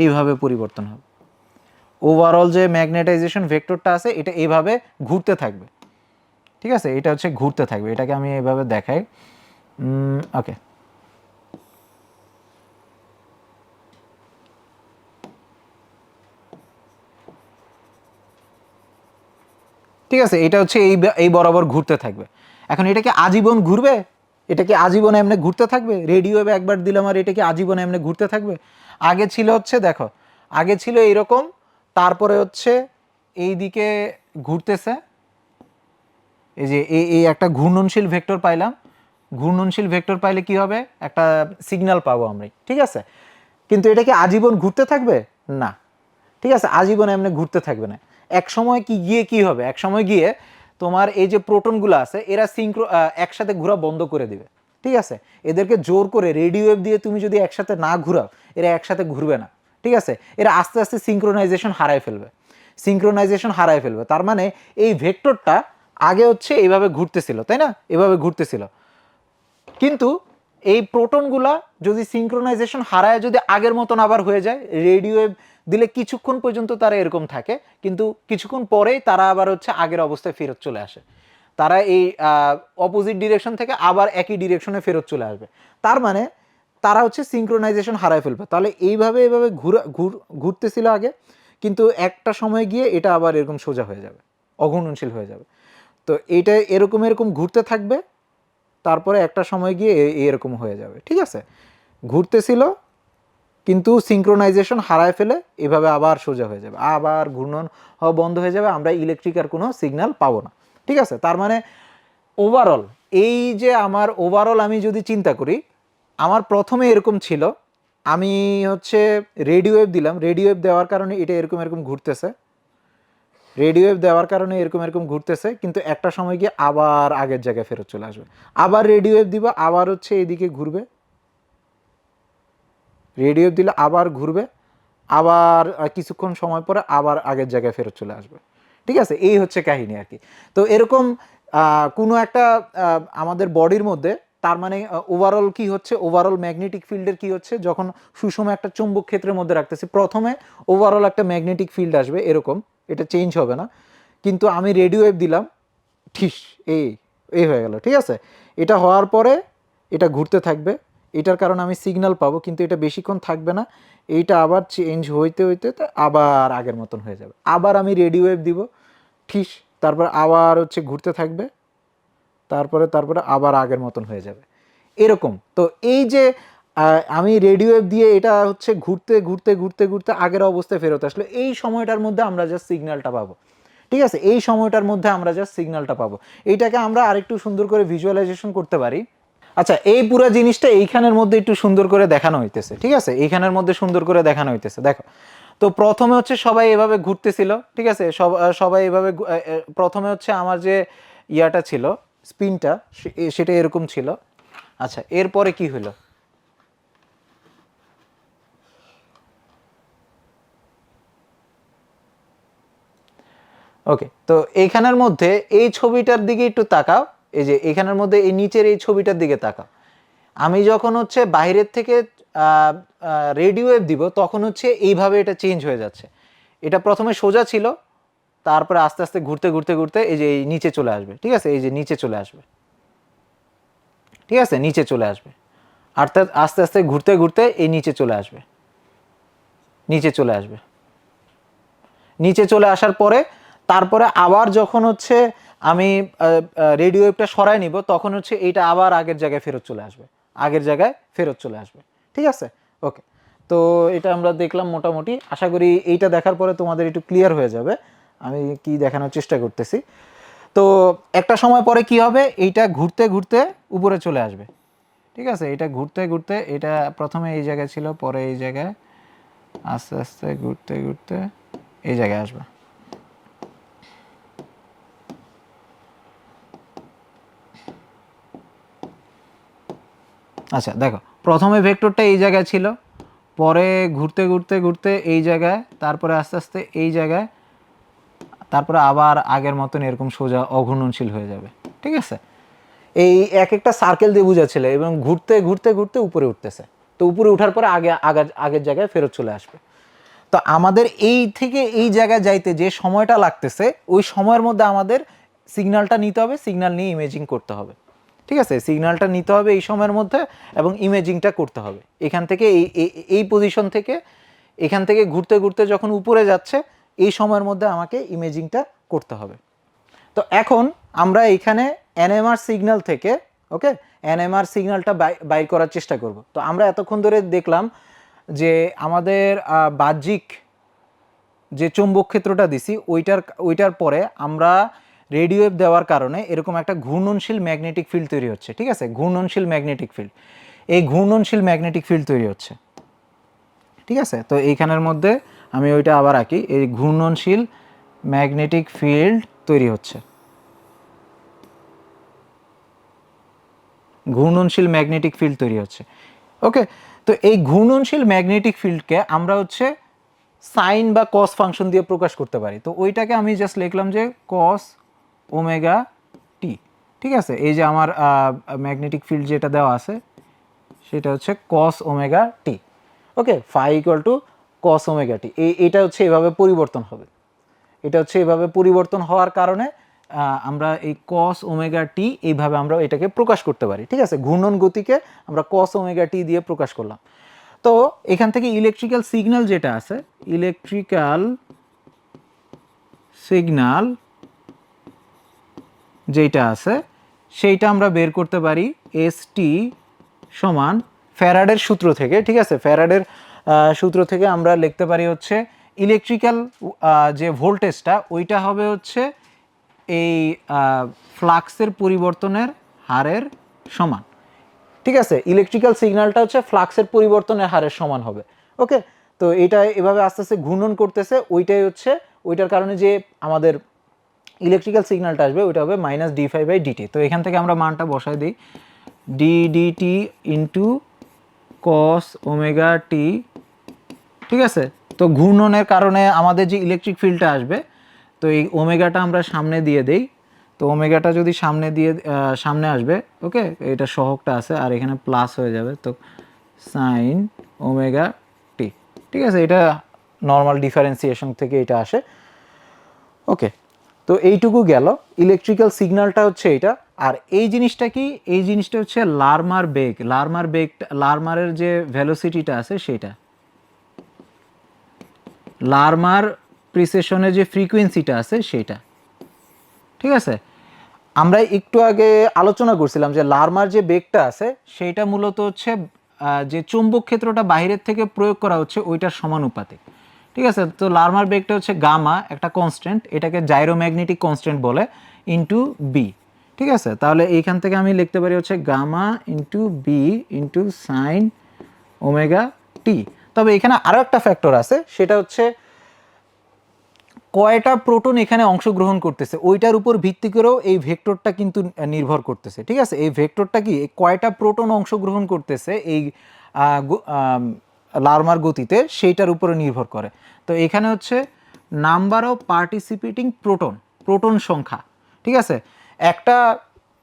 এইভাবে পরিবর্তন হবে। ওভারঅল যে ম্যাগনেটাইজেশন ভেক্টরটা আছে এটা এইভাবে ঘুরতে থাকবে, ঠিক আছে, এটা হচ্ছে ঘুরতে থাকবে। এটাকে আমি এইভাবে দেখাই, ওকে, ঠিক আছে, এটা হচ্ছে এই বরাবর ঘুরতে থাকবে। এখন এটা কি আজীবন ঘুরবে? এটা কি আজীবন এমনি ঘুরতে থাকবে? রেডিও ওয়েভ একবার দিলাম আর এটা কি আজীবন এমনি ঘুরতে থাকবে? আগে ছিল হচ্ছে, দেখো, আগে ছিল এইরকম, তারপরে হচ্ছে এই দিকে ঘুরতেছে, এই যে এই একটা ঘূর্ণনশীল ভেক্টর পাইলাম। ঘূর্ণনশীল ভেক্টর পাইলে কি হবে? একটা সিগন্যাল পাবো আমরা, ঠিক আছে। কিন্তু এটা কি আজীবন ঘুরতে থাকবে? না, ঠিক আছে, আজীবন এমনি ঘুরতে থাকবে না। এক সময় কি হবে? এক সময় গিয়ে তোমার এই যে প্রোটনগুলো আছে এরা একসাথে ঘোরা বন্ধ করে দিবে, ঠিক আছে। এদেরকে জোর করে রেডিও ওয়েভ দিয়ে তুমি যদি একসাথে না ঘুরাও, এরা একসাথে ঘুরবে না, ঠিক আছে। এরা আস্তে আস্তে সিঙ্ক্রোনাইজেশন হারায় ফেলবে, তার মানে এই ভেক্টরটা আগে হচ্ছে এইভাবে ঘুরতেছিল, তাই না, এভাবে ঘুরতেছিল। কিন্তু এই প্রোটনগুলা যদি সিঙ্ক্রোনাইজেশন হারায় যদি আগের মতন আবার হয়ে যায়, রেডিও ওয়েভ দিলে কিছুক্ষণ পর্যন্ত তারা এরকম থাকে, কিন্তু কিছুক্ষণ পরেই তারা আবার হচ্ছে আগের অবস্থায় ফেরত চলে আসে। তারা এই অপোজিট ডিরেকশন থেকে আবার একই ডিরেকশনে ফেরত চলে আসবে। তার মানে তারা হচ্ছে সিঙ্ক্রোনাইজেশন হারায় ফেলবে। তাহলে এইভাবে ঘুরতেছিল আগে, কিন্তু একটা সময় গিয়ে এটা আবার এরকম সোজা হয়ে যাবে, অঘূর্ণনশীল হয়ে যাবে। তো এইটা এরকম এরকম ঘুরতে থাকবে, তারপরে একটা সময় গিয়ে এরকম হয়ে যাবে, ঠিক আছে। ঘুরতেছিল কিন্তু সিঙ্ক্রোনাইজেশন হারায় ফেলে এভাবে আবার সোজা হয়ে যাবে, আবার ঘূর্ণন হওয়া বন্ধ হয়ে যাবে, আমরা ইলেকট্রিক আর কোনো সিগন্যাল পাবো না, ঠিক আছে। তার মানে ওভারঅল এই যে আমার ওভারঅল আমি যদি চিন্তা করি, আমার প্রথমে এরকম ছিল, আমি হচ্ছে রেডিও ওয়েভ দিলাম, রেডিও ওয়েভ দেওয়ার কারণে এটা এরকম এরকম ঘুরতেছে, রেডিও ওয়েভ দেওয়ার কারণে এরকম এরকম ঘুরতেছে, কিন্তু একটা সময় গিয়ে আবার আগের জায়গায় ফেরত চলে আসবে। আবার রেডিও ওয়েভ দিব, আবার হচ্ছে এদিকে ঘুরবে, রেডিও দিলে আবার ঘুরবে, আবার কিছুক্ষণ সময় পরে আবার আগের জায়গায় ফেরত চলে আসবে, ঠিক আছে। এই হচ্ছে কাহিনী আর কি। তো এরকম কোনো একটা আমাদের বডির মধ্যে, তার মানে ওভারঅল কি হচ্ছে, ওভারঅল ম্যাগনেটিক ফিল্ডের কি হচ্ছে, যখন সুষম একটা চুম্বক ক্ষেত্রের মধ্যে রাখতেছি, প্রথমে ওভারঅল একটা ম্যাগনেটিক ফিল্ড আসবে এরকম, এটা চেঞ্জ হবে না। কিন্তু আমি রেডিও ওয়েভ দিলাম, ঠিস এই এই হয়ে গেল, ঠিক আছে। এটা হওয়ার পরে এটা ঘুরতে থাকবে, এটার কারণে আমি সিগন্যাল পাবো, কিন্তু এটা বেশিক্ষণ থাকবে না, এইটা আবার চেঞ্জ হইতে হইতে আবার আগের মতন হয়ে যাবে। আবার আমি রেডিও ওয়েভ দিব, ঠিস, তারপর আবার হচ্ছে ঘুরতে থাকবে, তারপরে আবার আগের মতন হয়ে যাবে, এরকম। তো এই যে আমি রেডিও ওয়েভ দিয়ে এটা হচ্ছে ঘুরতে ঘুরতে ঘুরতে ঘুরতে আগের অবস্থায় ফেরত আসলো, এই সময়টার মধ্যে আমরা জাস্ট সিগন্যালটা পাবো, ঠিক আছে। এই সময়টার মধ্যে আমরা জাস্ট সিগন্যালটা পাবো। এইটাকে আমরা আরেকটু সুন্দর করে ভিজুয়ালাইজেশন করতে পারি। আচ্ছা, এই পুরো জিনিসটা এইখানের মধ্যে একটু সুন্দর করে দেখানো হইতেছে, ঠিক আছে, এইখানের মধ্যে সুন্দর করে দেখানো হইতেছে, দেখো। তো প্রথমে হচ্ছে সবাই এভাবে ঘুরতেছিল, ঠিক আছে, সবাই এভাবে প্রথমে হচ্ছে আমার যে ইয়াটা ছিল, স্পিনটা, সেটা এরকম ছিল। আচ্ছা, এরপরে কি হলো? ওকে, তো এইখানের মধ্যে এই ছবিটার দিকে একটু তাকাও, এই যে এখানের মধ্যে এই নিচের এই ছবিটার দিকে তাকাও। আমি যখন হচ্ছে বাইরের থেকে রেডিও ওয়েভ দিব, তখন হচ্ছে এইভাবে এটা চেঞ্জ হয়ে যাচ্ছে। এটা প্রথমে সোজা ছিল, তারপরে আস্তে আস্তে ঘুরতে ঘুরতে ঘুরতে এই যে এই নিচে চলে আসবে, ঠিক আছে, এই যে নিচে চলে আসবে, ঠিক আছে, নিচে চলে আসবে। অর্থাৎ আস্তে আস্তে ঘুরতে ঘুরতে এই নিচে চলে আসবে, নিচে চলে আসবে, নিচে চলে আসার পরে তারপরে আবার যখন হচ্ছে আমি রেডিও ওয়েভটা সরাই নিব, তখন হচ্ছে এইটা আবার আগের জায়গায় ফেরত চলে আসবে, আগের জায়গায় ফেরত চলে আসবে, ঠিক আছে। ওকে, তো এটা আমরা দেখলাম মোটামুটি। আশা করি এইটা দেখার পরে তোমাদের একটু ক্লিয়ার হয়ে যাবে আমি কি দেখানোর চেষ্টা করতেছি। তো একটা সময় পরে কি হবে, এইটা ঘুরতে ঘুরতে উপরে চলে আসবে, ঠিক আছে। এটা ঘুরতে ঘুরতে, এটা প্রথমে এই জায়গায় ছিল, পরে এই জায়গায়, আস্তে আস্তে ঘুরতে ঘুরতে এই জায়গায় আসবে। আচ্ছা দেখো, প্রথমে ভেক্টরটা এই জায়গায় ছিল, পরে ঘুরতে ঘুরতে ঘুরতে এই জায়গায়, তারপরে আস্তে আস্তে এই জায়গায়, তারপরে আবার আগের মতন এরকম সোজা অঘূর্ণনশীল হয়ে যাবে। ঠিক আছে, এই এক একটা সার্কেল দিয়ে বোঝাচ্ছিল এবং ঘুরতে ঘুরতে ঘুরতে উপরে উঠতেছে। তো উপরে ওঠার পরে আগের জায়গায় ফেরত চলে আসবে। তো আমাদের এই থেকে এই জায়গায় যাইতে যে সময়টা লাগতেছে, ওই সময়ের মধ্যে আমাদের সিগন্যালটা নিতে হবে, সিগন্যাল নিয়ে ইমেজিং করতে হবে। ঠিক আছে, সিগন্যালটা নিতে হবে এই সময়ের মধ্যে এবং ইমেজিংটা করতে হবে। এখান থেকে এই পজিশন থেকে, এখান থেকে ঘুরতে ঘুরতে যখন উপরে যাচ্ছে, এই সময়ের মধ্যে আমাকে ইমেজিংটা করতে হবে। তো এখন আমরা এইখানে এনএমআর সিগন্যাল থেকে, ওকে, এনএমআর সিগন্যালটা বাইর করার চেষ্টা করব। তো আমরা এতক্ষণ ধরে দেখলাম যে আমাদের বাহ্যিক যে চৌম্বক ক্ষেত্রটা দিছি ওইটার পরে আমরা রেডিও ওয়েভ দেওয়ার কারণে এরকম একটা ঘূর্ণনশীল ম্যাগনেটিক ফিল্ড তৈরি হচ্ছে। ঠিক আছে, ঘূর্ণনশীল ম্যাগনেটিক ফিল্ড, এই ঘূর্ণনশীল ম্যাগনেটিক ফিল্ড তৈরি হচ্ছে। ঠিক আছে, তো এইখানের মধ্যে আমি ওইটা আবার আঁকি, এই ঘূর্ণনশীল ম্যাগনেটিক ফিল্ড তৈরি হচ্ছে, ঘূর্ণনশীল ম্যাগনেটিক ফিল্ড তৈরি হচ্ছে। ওকে, তো এই ঘূর্ণনশীল ম্যাগনেটিক ফিল্ডকে আমরা হচ্ছে সাইন বা কস ফাংশন দিয়ে প্রকাশ করতে পারি। তো ওইটাকে আমি জাস্ট লিখলাম যে কস ওমেগা টি। ঠিক আছে, এই যে আমার ম্যাগনেটিক ফিল্ড যেটা দেওয়া আছে সেটা হচ্ছে cos omega t. Okay, phi equal to cos omega t. এটা হচ্ছে এভাবে পরিবর্তন হবে, এটা হচ্ছে এভাবে পরিবর্তন হওয়ার কারণে আমরা এই কস ওমেগা টি এইভাবে আমরা এটাকে প্রকাশ করতে পারি। ঠিক আছে, ঘূর্ণন গতিকে আমরা কস ওমেগা টি দিয়ে প্রকাশ করলাম। তো এখান থেকে ইলেকট্রিক্যাল সিগন্যাল যেটা আছে, ইলেকট্রিক্যাল সিগন্যাল যেটা আছে সেইটা আমরা বের করতে পারি এস টি সমান ফ্যারাডের সূত্র থেকে। ঠিক আছে, ফ্যারাডের সূত্র থেকে আমরা লিখতে পারি হচ্ছে ইলেকট্রিক্যাল যে ভোল্টেজটা ওইটা হবে হচ্ছে এই ফ্লাক্সের পরিবর্তনের হারের সমান। ঠিক আছে, ইলেকট্রিক্যাল সিগন্যালটা হচ্ছে ফ্লাক্সের পরিবর্তনের হারের সমান হবে। ওকে, তো এটা এভাবে আস্তে আস্তে ঘূর্ণন করতেছে, ওইটাই হচ্ছে ওইটার কারণে যে আমাদের ইলেকট্রিক্যাল সিগন্যালটা আসবে ওইটা হবে minus d phi by dt. তো এখান থেকে আমরা মানটা বসাই দিই, d dt into cos omega t. ঠিক আছে, তো ঘূর্ণনের কারণে আমাদের যে ইলেকট্রিক ফিল্ডটা আসবে, তো এই ওমেগাটা আমরা সামনে দিয়ে দেই। তো ওমেগাটা যদি সামনে আসবে, ওকে, এটা সহগটা আছে আর এখানে প্লাস হয়ে যাবে, তো সাইন ওমেগা টি। ঠিক আছে, এটা নর্মাল ডিফারেন্সিয়েশন থেকে এটা আসে। ওকে, তো এইটুকু গেল, ইলেকট্রিক্যাল সিগন্যালটা হচ্ছে এটা। আর এই জিনিসটা কি, এই জিনিসটা হচ্ছে লারমার বেগ, লারমারের যে ভেলোসিটিটা আছে সেটা, লারমার প্রিসেশনের যে ফ্রিকোয়েন্সিটা আছে সেটা। ঠিক আছে, আমরা একটু আগে আলোচনা করছিলাম যে লারমার যে বেগটা আছে সেইটা মূলত হচ্ছে যে চৌম্বক ক্ষেত্রটা বাইরের থেকে প্রয়োগ করা হচ্ছে ওইটার সমানুপাতিক। ঠিক আছে, তো লারমার বেগটা হচ্ছে গামা, একটা কনস্ট্যান্ট, এটাকে জাইরোম্যাগনেটিক কনস্ট্যান্ট বলে, ইন্টু বি। ঠিক আছে, তাহলে এইখান থেকে আমি লিখতে পারি হচ্ছে gamma into B into sine omega t. তবে এখানে আরও একটা ফ্যাক্টর আছে, সেটা হচ্ছে কয়টা প্রোটন এখানে অংশগ্রহণ করতেছে ওইটার উপর ভিত্তি করেও এই ভেক্টরটা কিন্তু নির্ভর করতেছে। ঠিক আছে, এই ভেক্টরটা কি কয়টা প্রোটন অংশগ্রহণ করতেছে এই লারমার গতিতে সেইটার উপরে নির্ভর করে। তো এখানে হচ্ছে নাম্বার অফ পার্টিসিপেটিং প্রোটন সংখ্যা। ঠিক আছে, একটা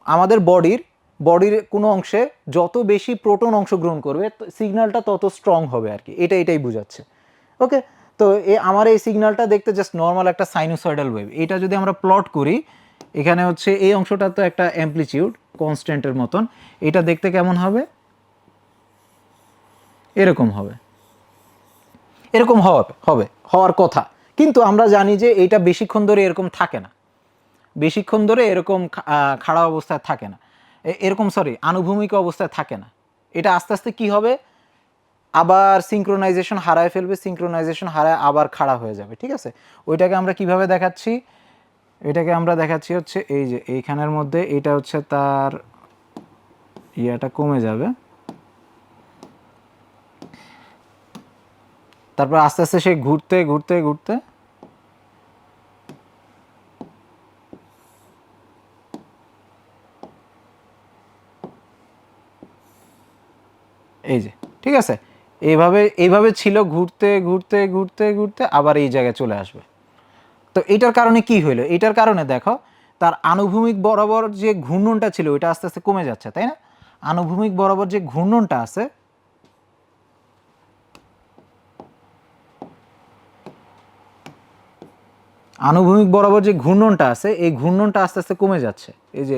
আমাদের বডির কোনো অংশে যত বেশি প্রোটন অংশগ্রহণ করবে সিগন্যালটা তত স্ট্রং হবে আর কি, এটাই বোঝাচ্ছে। ওকে, তো আমার এই সিগন্যালটা দেখতে জাস্ট নর্মাল একটা সাইনোসয়েডাল ওয়েভ। এটা যদি আমরা প্লট করি, এখানে হচ্ছে এই অংশটা তো একটা অ্যামপ্লিটিউড কনস্ট্যান্টের মতন, এটা দেখতে কেমন হবে, এরকম হবে, এরকম হওয়ার কথা। কিন্তু আমরা জানি যে এটা বেশিক্ষণ ধরে এরকম থাকে না, বেশিক্ষণ ধরে এরকম খাড়া অবস্থায় থাকে না, এরকম আনুভূমিক অবস্থায় থাকে না। এটা আস্তে আস্তে কি হবে, আবার সিঙ্ক্রোনাইজেশন হারায় ফেলবে, সিঙ্ক্রোনাইজেশন হারায় আবার খাড়া হয়ে যাবে। ঠিক আছে, ওইটাকে আমরা কিভাবে দেখাচ্ছি, এটাকে আমরা দেখাচ্ছি হচ্ছে এই যে এইখানের মধ্যে এটা হচ্ছে তার ইয়াটা কমে যাবে, তারপর আস্তে আস্তে সে ঘুরতে ঘুরতে ঘুরতে ঠিক আছে, এইভাবে এইভাবে ছিল, ঘুরতে ঘুরতে ঘুরতে ঘুরতে আবার এই জায়গায় চলে আসবে। তো এটার কারণে কি হইলো, এটার কারণে দেখো তার আনুভূমিক বরাবর যে ঘূর্ণনটা ছিল ওইটা আস্তে আস্তে কমে যাচ্ছে, তাই না? আনুভূমিক বরাবর যে ঘূর্ণনটা আছে, আনুভূমিক বরাবর যে ঘূর্ণনটা আছে এই ঘূর্ণনটা আস্তে আস্তে কমে যাচ্ছে। এই যে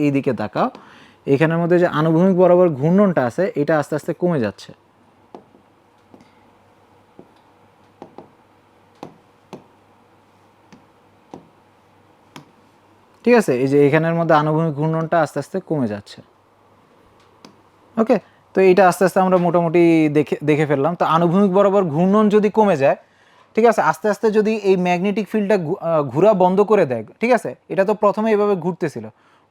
এই দিকে তাকাও, এখানের মধ্যে যে আনুভূমিক বরাবর ঘূর্ণনটা আছে এটা আস্তে আস্তে কমে যাচ্ছে। ঠিক আছে, এই যে এখানের মধ্যে আনুভূমিক ঘূর্ণনটা আস্তে আস্তে কমে যাচ্ছে। ওকে, তো এইটা আস্তে আস্তে আমরা মোটামুটি দেখে ফেললাম। তো আনুভূমিক বরাবর ঘূর্ণন যদি কমে যায়, ঠিক আছে, আস্তে আস্তে যদি এই ম্যাগনেটিক ফিল্ডটা ঘোরা বন্ধ করে দেয়, ঠিক আছে, এটা তো প্রথমে এইভাবে ঘুরতেছিল,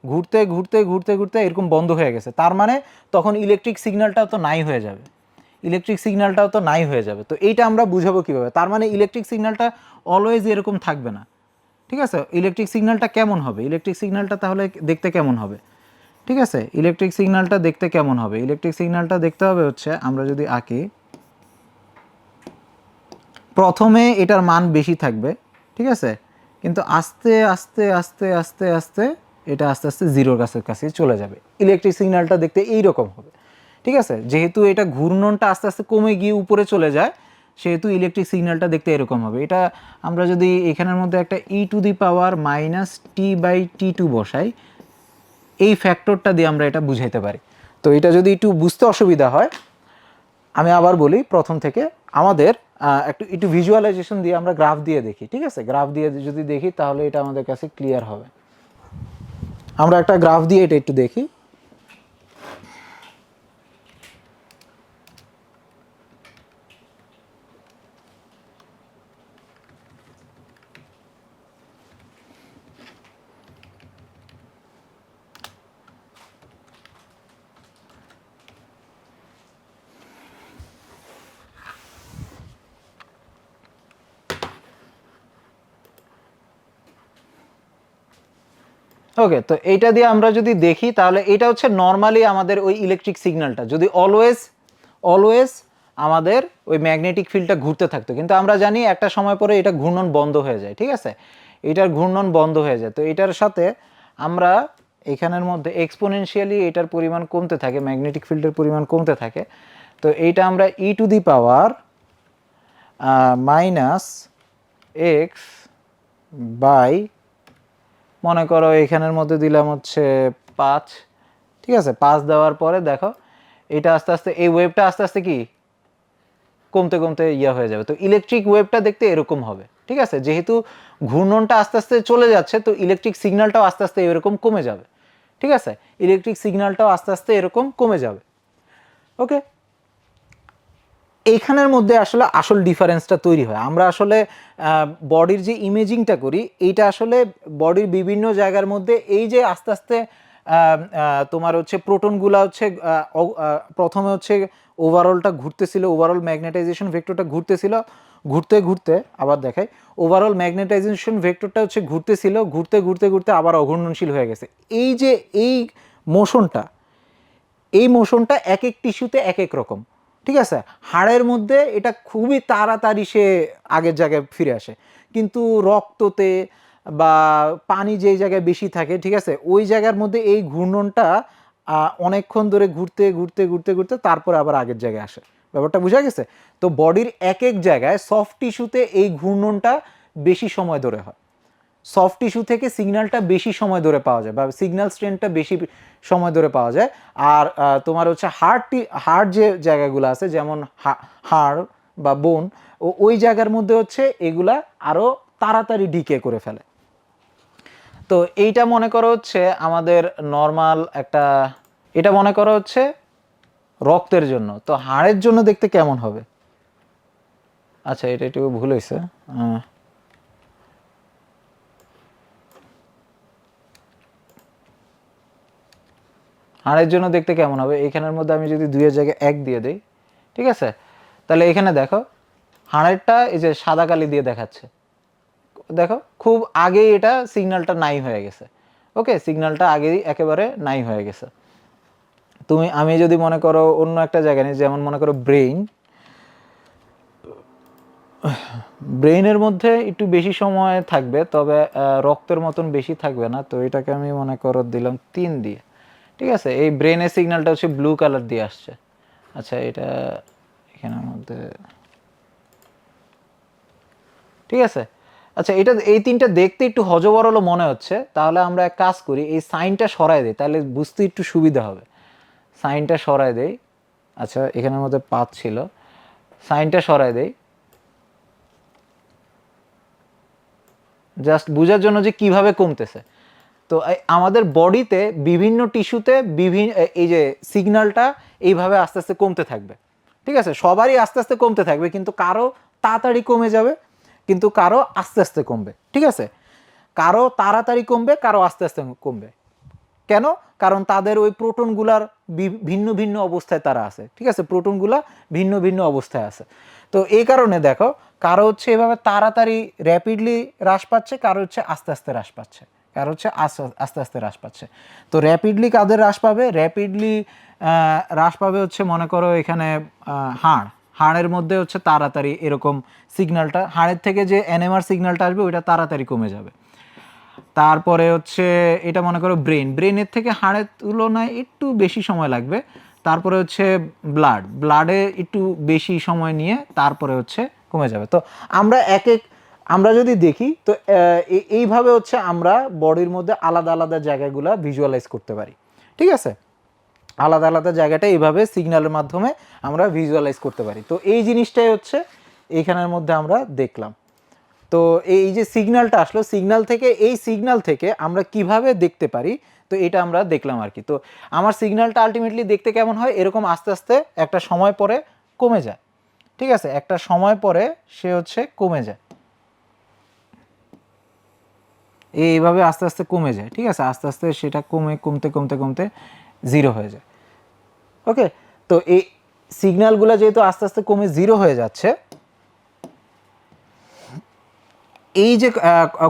ঘুরতে ঘুরতে ঘুরতে ঘুরতে এরকম বন্ধ হয়ে গেছে, তার মানে তখন ইলেকট্রিক সিগন্যালটাও তো নাই হয়ে যাবে, ইলেকট্রিক সিগন্যালটাও তো নাই হয়ে যাবে। তো এইটা আমরা বুঝাবো কীভাবে? তার মানে ইলেকট্রিক সিগন্যালটা অলওয়েজ এরকম থাকবে না। ঠিক আছে, ইলেকট্রিক সিগন্যালটা কেমন হবে? ইলেকট্রিক সিগন্যালটা তাহলে দেখতে কেমন হবে? ঠিক আছে, ইলেকট্রিক সিগন্যালটা দেখতে কেমন হবে? ইলেকট্রিক সিগন্যালটা দেখতে হবে হচ্ছে, আমরা যদি আঁকি, প্রথমে এটার মান বেশি থাকবে, ঠিক আছে, কিন্তু আস্তে আস্তে আস্তে আস্তে আস্তে এটা আস্তে আস্তে জিরোর কাছে চলে যাবে। ইলেকট্রিক সিগন্যালটা দেখতে এইরকম হবে। ঠিক আছে, যেহেতু এটা ঘূর্ণনটা আস্তে আস্তে কমে গিয়ে উপরে চলে যায়, সেহেতু ইলেকট্রিক সিগন্যালটা দেখতে এরকম হবে। এটা আমরা যদি এখানের মধ্যে একটা e⁻⁻t/t2 বসাই, এই ফ্যাক্টরটা দিয়ে আমরা এটা বুঝাইতে পারি। তো এটা যদি একটু বুঝতে অসুবিধা হয়, আমি আবার বলি প্রথম থেকে, আমাদের একটু ভিজুয়ালাইজেশন দিয়ে আমরা গ্রাফ দিয়ে দেখি। ঠিক আছে, গ্রাফ দিয়ে যদি দেখি তাহলে এটা আমাদের কাছে ক্লিয়ার হবে। আমরা একটা গ্রাফ দিয়ে এটা একটু দেখি। ওকে, তো এইটা দিয়ে আমরা যদি দেখি তাহলে এটা হচ্ছে নর্মালি আমাদের ওই ইলেকট্রিক সিগন্যালটা যদি অলওয়েজ আমাদের ওই ম্যাগনেটিক ফিল্ডটা ঘুরতে থাকতো, কিন্তু আমরা জানি একটা সময় পরে এটা ঘূর্ণন বন্ধ হয়ে যায়। ঠিক আছে, এটার ঘূর্ণন বন্ধ হয়ে যায়। তো এটার সাথে আমরা এখানের মধ্যে এক্সপোনেনশিয়ালি এটার পরিমাণ কমতে থাকে, ম্যাগনেটিক ফিল্ডের পরিমাণ কমতে থাকে। তো এইটা আমরা e⁻⁻x বাই, মনে করো এখানের মধ্যে দিলাম হচ্ছে 5। ঠিক আছে, 5 দেওয়ার পরে দেখো এটা আস্তে আস্তে এই ওয়েভটা আস্তে আস্তে কি কমতে কমতে হয়ে যাবে। তো ইলেকট্রিক ওয়েভটা দেখতে এরকম হবে। ঠিক আছে, যেহেতু ঘূর্ণনটা আস্তে আস্তে চলে যাচ্ছে, তো ইলেকট্রিক সিগন্যালটাও আস্তে আস্তে এরকম কমে যাবে। ঠিক আছে, ইলেকট্রিক সিগন্যালটাও আস্তে আস্তে এরকম কমে যাবে। ওকে, এইখানের মধ্যে আসলে আসল ডিফারেন্সটা তৈরি হয়। আমরা আসলে বডির যে ইমেজিংটা করি, এইটা আসলে বডির বিভিন্ন জায়গার মধ্যে এই যে আস্তে আস্তে তোমার হচ্ছে প্রোটনগুলা হচ্ছে প্রথমে হচ্ছে ওভারঅলটা ঘুরতেছিল, ওভারঅল ম্যাগনেটাইজেশন ভেক্টরটা ঘুরতেছিল, ঘুরতে ঘুরতে আবার দেখাই, ওভারঅল ম্যাগনেটাইজেশন ভেক্টরটা হচ্ছে ঘুরতেছিল, ঘুরতে ঘুরতে ঘুরতে আবার অঘূর্ণনশীল হয়ে গেছে। এই যে এই মোশনটা, এই মোশনটা এক এক টিস্যুতে এক এক রকম। ঠিক আছে, হাড়ের মধ্যে এটা খুবই তাড়াতাড়ি সে আগের জায়গায় ফিরে আসে, কিন্তু রক্ততে বা পানি যেই জায়গায় বেশি থাকে, ঠিক আছে, ওই জায়গার মধ্যে এই ঘূর্ণনটা অনেকক্ষণ ধরে ঘুরতে ঘুরতে ঘুরতে ঘুরতে তারপরে আবার আগের জায়গায় আসে। ব্যাপারটা বোঝা গেছে? তো বডির এক এক জায়গায় সফট টিস্যুতে এই ঘূর্ণনটা বেশি সময় ধরে হয়, সফট টিস্যু থেকে সিগন্যালটা বেশি সময় ধরে পাওয়া যায়, বা সিগন্যাল স্ট্রেন্থটা বেশি সময় ধরে পাওয়া যায়। আর তোমার হচ্ছে হার্ট যে জায়গাগুলো আছে, যেমন হাড় বা বোন, ওই জায়গার মধ্যে হচ্ছে এগুলা আরও তাড়াতাড়ি ডিকে করে ফেলে। তো এইটা মনে করো হচ্ছে আমাদের নর্মাল একটা, এটা মনে করো হচ্ছে রক্তের জন্য। তো হাড়ের জন্য দেখতে কেমন হবে? আচ্ছা, এটা একটু ভুল হয়েছে। হাড়ের জন্য দেখতে কেমন হবে? এখানের মধ্যে আমি যদি 2 এর জায়গায় 1 দিয়ে দিই, ঠিক আছে, তাহলে এখানে দেখো হাড়েরটা এই যে সাদা কালি দিয়ে দেখাচ্ছে, দেখো খুব আগেই এটা সিগন্যালটা নাই হয়ে গেছে। ওকে, সিগন্যালটা আগেই একেবারে নাই হয়ে গেছে। আমি যদি মনে করো অন্য একটা জায়গায় নিই, যেমন মনে করো ব্রেইনের মধ্যে একটু বেশি সময় থাকবে, তবে রক্তের মতন বেশি থাকবে না। তো এটাকে আমি মনে করো দিলাম 3 দিয়ে, ঠিক আছে। এই ব্রেনের সিগন্যালটা হচ্ছে ব্লু কালার দিয়ে আসছে। আচ্ছা, এটা এখানের মধ্যে, ঠিক আছে। আচ্ছা, এই 3টা দেখতে একটু হজবরল মনে হচ্ছে, তাহলে আমরা এক কাজ করি, এই সাইনটা সরাই দিই, তাহলে বুঝতে একটু সুবিধা হবে। সাইনটা সরাই দেই। আচ্ছা, এখানের মধ্যে 5 ছিল, সাইনটা সরাই দেই জাস্ট বোঝার জন্য যে কিভাবে কমতেছে। তো আমাদের বডিতে বিভিন্ন টিস্যুতে এই যে সিগন্যালটা এইভাবে আস্তে আস্তে কমতে থাকবে, ঠিক আছে। সবারই আস্তে আস্তে কমতে থাকবে, কিন্তু কারো তাড়াতাড়ি কমে যাবে, কিন্তু কারো আস্তে আস্তে কমবে, ঠিক আছে। কারো তাড়াতাড়ি কমবে, কারো আস্তে আস্তে কমবে। কেন? কারণ তাদের ওই প্রোটনগুলার ভিন্ন ভিন্ন অবস্থায় তারা আছে, ঠিক আছে। প্রোটনগুলা ভিন্ন ভিন্ন অবস্থায় আছে। তো এই কারণে দেখো, কারো হচ্ছে এভাবে তাড়াতাড়ি র্যাপিডলি হ্রাস পাচ্ছে, কারো হচ্ছে আস্তে আস্তে হ্রাস পাচ্ছে, কারো হচ্ছে আস্তে আস্তে হ্রাস পাচ্ছে। তো র্যাপিডলি কাদের হ্রাস পাবে? র্যাপিডলি হ্রাস পাবে হচ্ছে মনে করো এখানে হাড়ের মধ্যে হচ্ছে তাড়াতাড়ি এরকম সিগন্যালটা, হাড়ের থেকে যে এনএমআর সিগন্যালটা আসবে ওইটা তাড়াতাড়ি কমে যাবে। তারপরে হচ্ছে এটা মনে করো ব্রেনের থেকে হাড়ের তুলনায় একটু বেশি সময় লাগবে। তারপরে হচ্ছে ব্লাডে একটু বেশি সময় নিয়ে তারপরে হচ্ছে কমে যাবে। তো আমরা যদি দেখি, তো এইভাবে হচ্ছে আমরা বডির মধ্যে আলাদা আলাদা জায়গাগুলো ভিজুয়ালাইজ করতে পারি, ঠিক আছে। আলাদা আলাদা জায়গাটা এইভাবে সিগন্যালের মাধ্যমে আমরা ভিজুয়ালাইজ করতে পারি। তো এই জিনিসটাই হচ্ছে এইখানের মধ্যে আমরা দেখলাম। তো এই যে সিগন্যালটা আসলো, এই সিগন্যাল থেকে আমরা কিভাবে দেখতে পারি, তো এটা আমরা দেখলাম আর কি। তো আমার সিগন্যালটা আলটিমেটলি দেখতে কেমন হয়? এরকম আস্তে আস্তে একটা সময় পরে কমে যায়, ঠিক আছে। একটা সময় পরে সে হচ্ছে কমে যায়, এইভাবে আস্তে আস্তে কমে যায়, ঠিক আছে। আস্তে আস্তে সেটা কমতে কমতে কমতে 0 হয়ে যায়। ওকে, তো এই সিগন্যালগুলো যেহেতু আস্তে আস্তে কমে 0 হয়ে যাচ্ছে, এই যে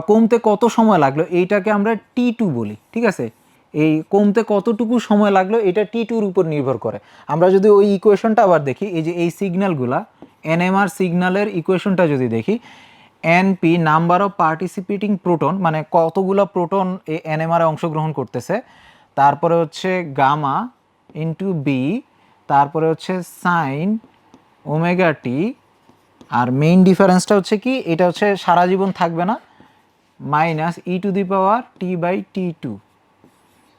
কমতে কত সময় লাগলো এইটাকে আমরা T2 বলি, ঠিক আছে। এই কমতে কতটুকু সময় লাগলো এটা T2-র উপর নির্ভর করে। আমরা যদি ওই ইকুয়েশনটা আবার দেখি, এই যে এই সিগন্যালগুলা এনএমআর সিগন্যালের ইকুয়েশনটা যদি দেখি, NP number of participating proton, মানে কতগুলো প্রোটন এই এনএমআরে অংশগ্রহণ করতেছে, তারপরে হচ্ছে গামা ইন্টু বি, তারপরে হচ্ছে সাইন ওমেগা টি, আর মেইন ডিফারেন্সটা হচ্ছে কি, এটা হচ্ছে সারা জীবন থাকবে না, মাইনাস e⁻t/t²।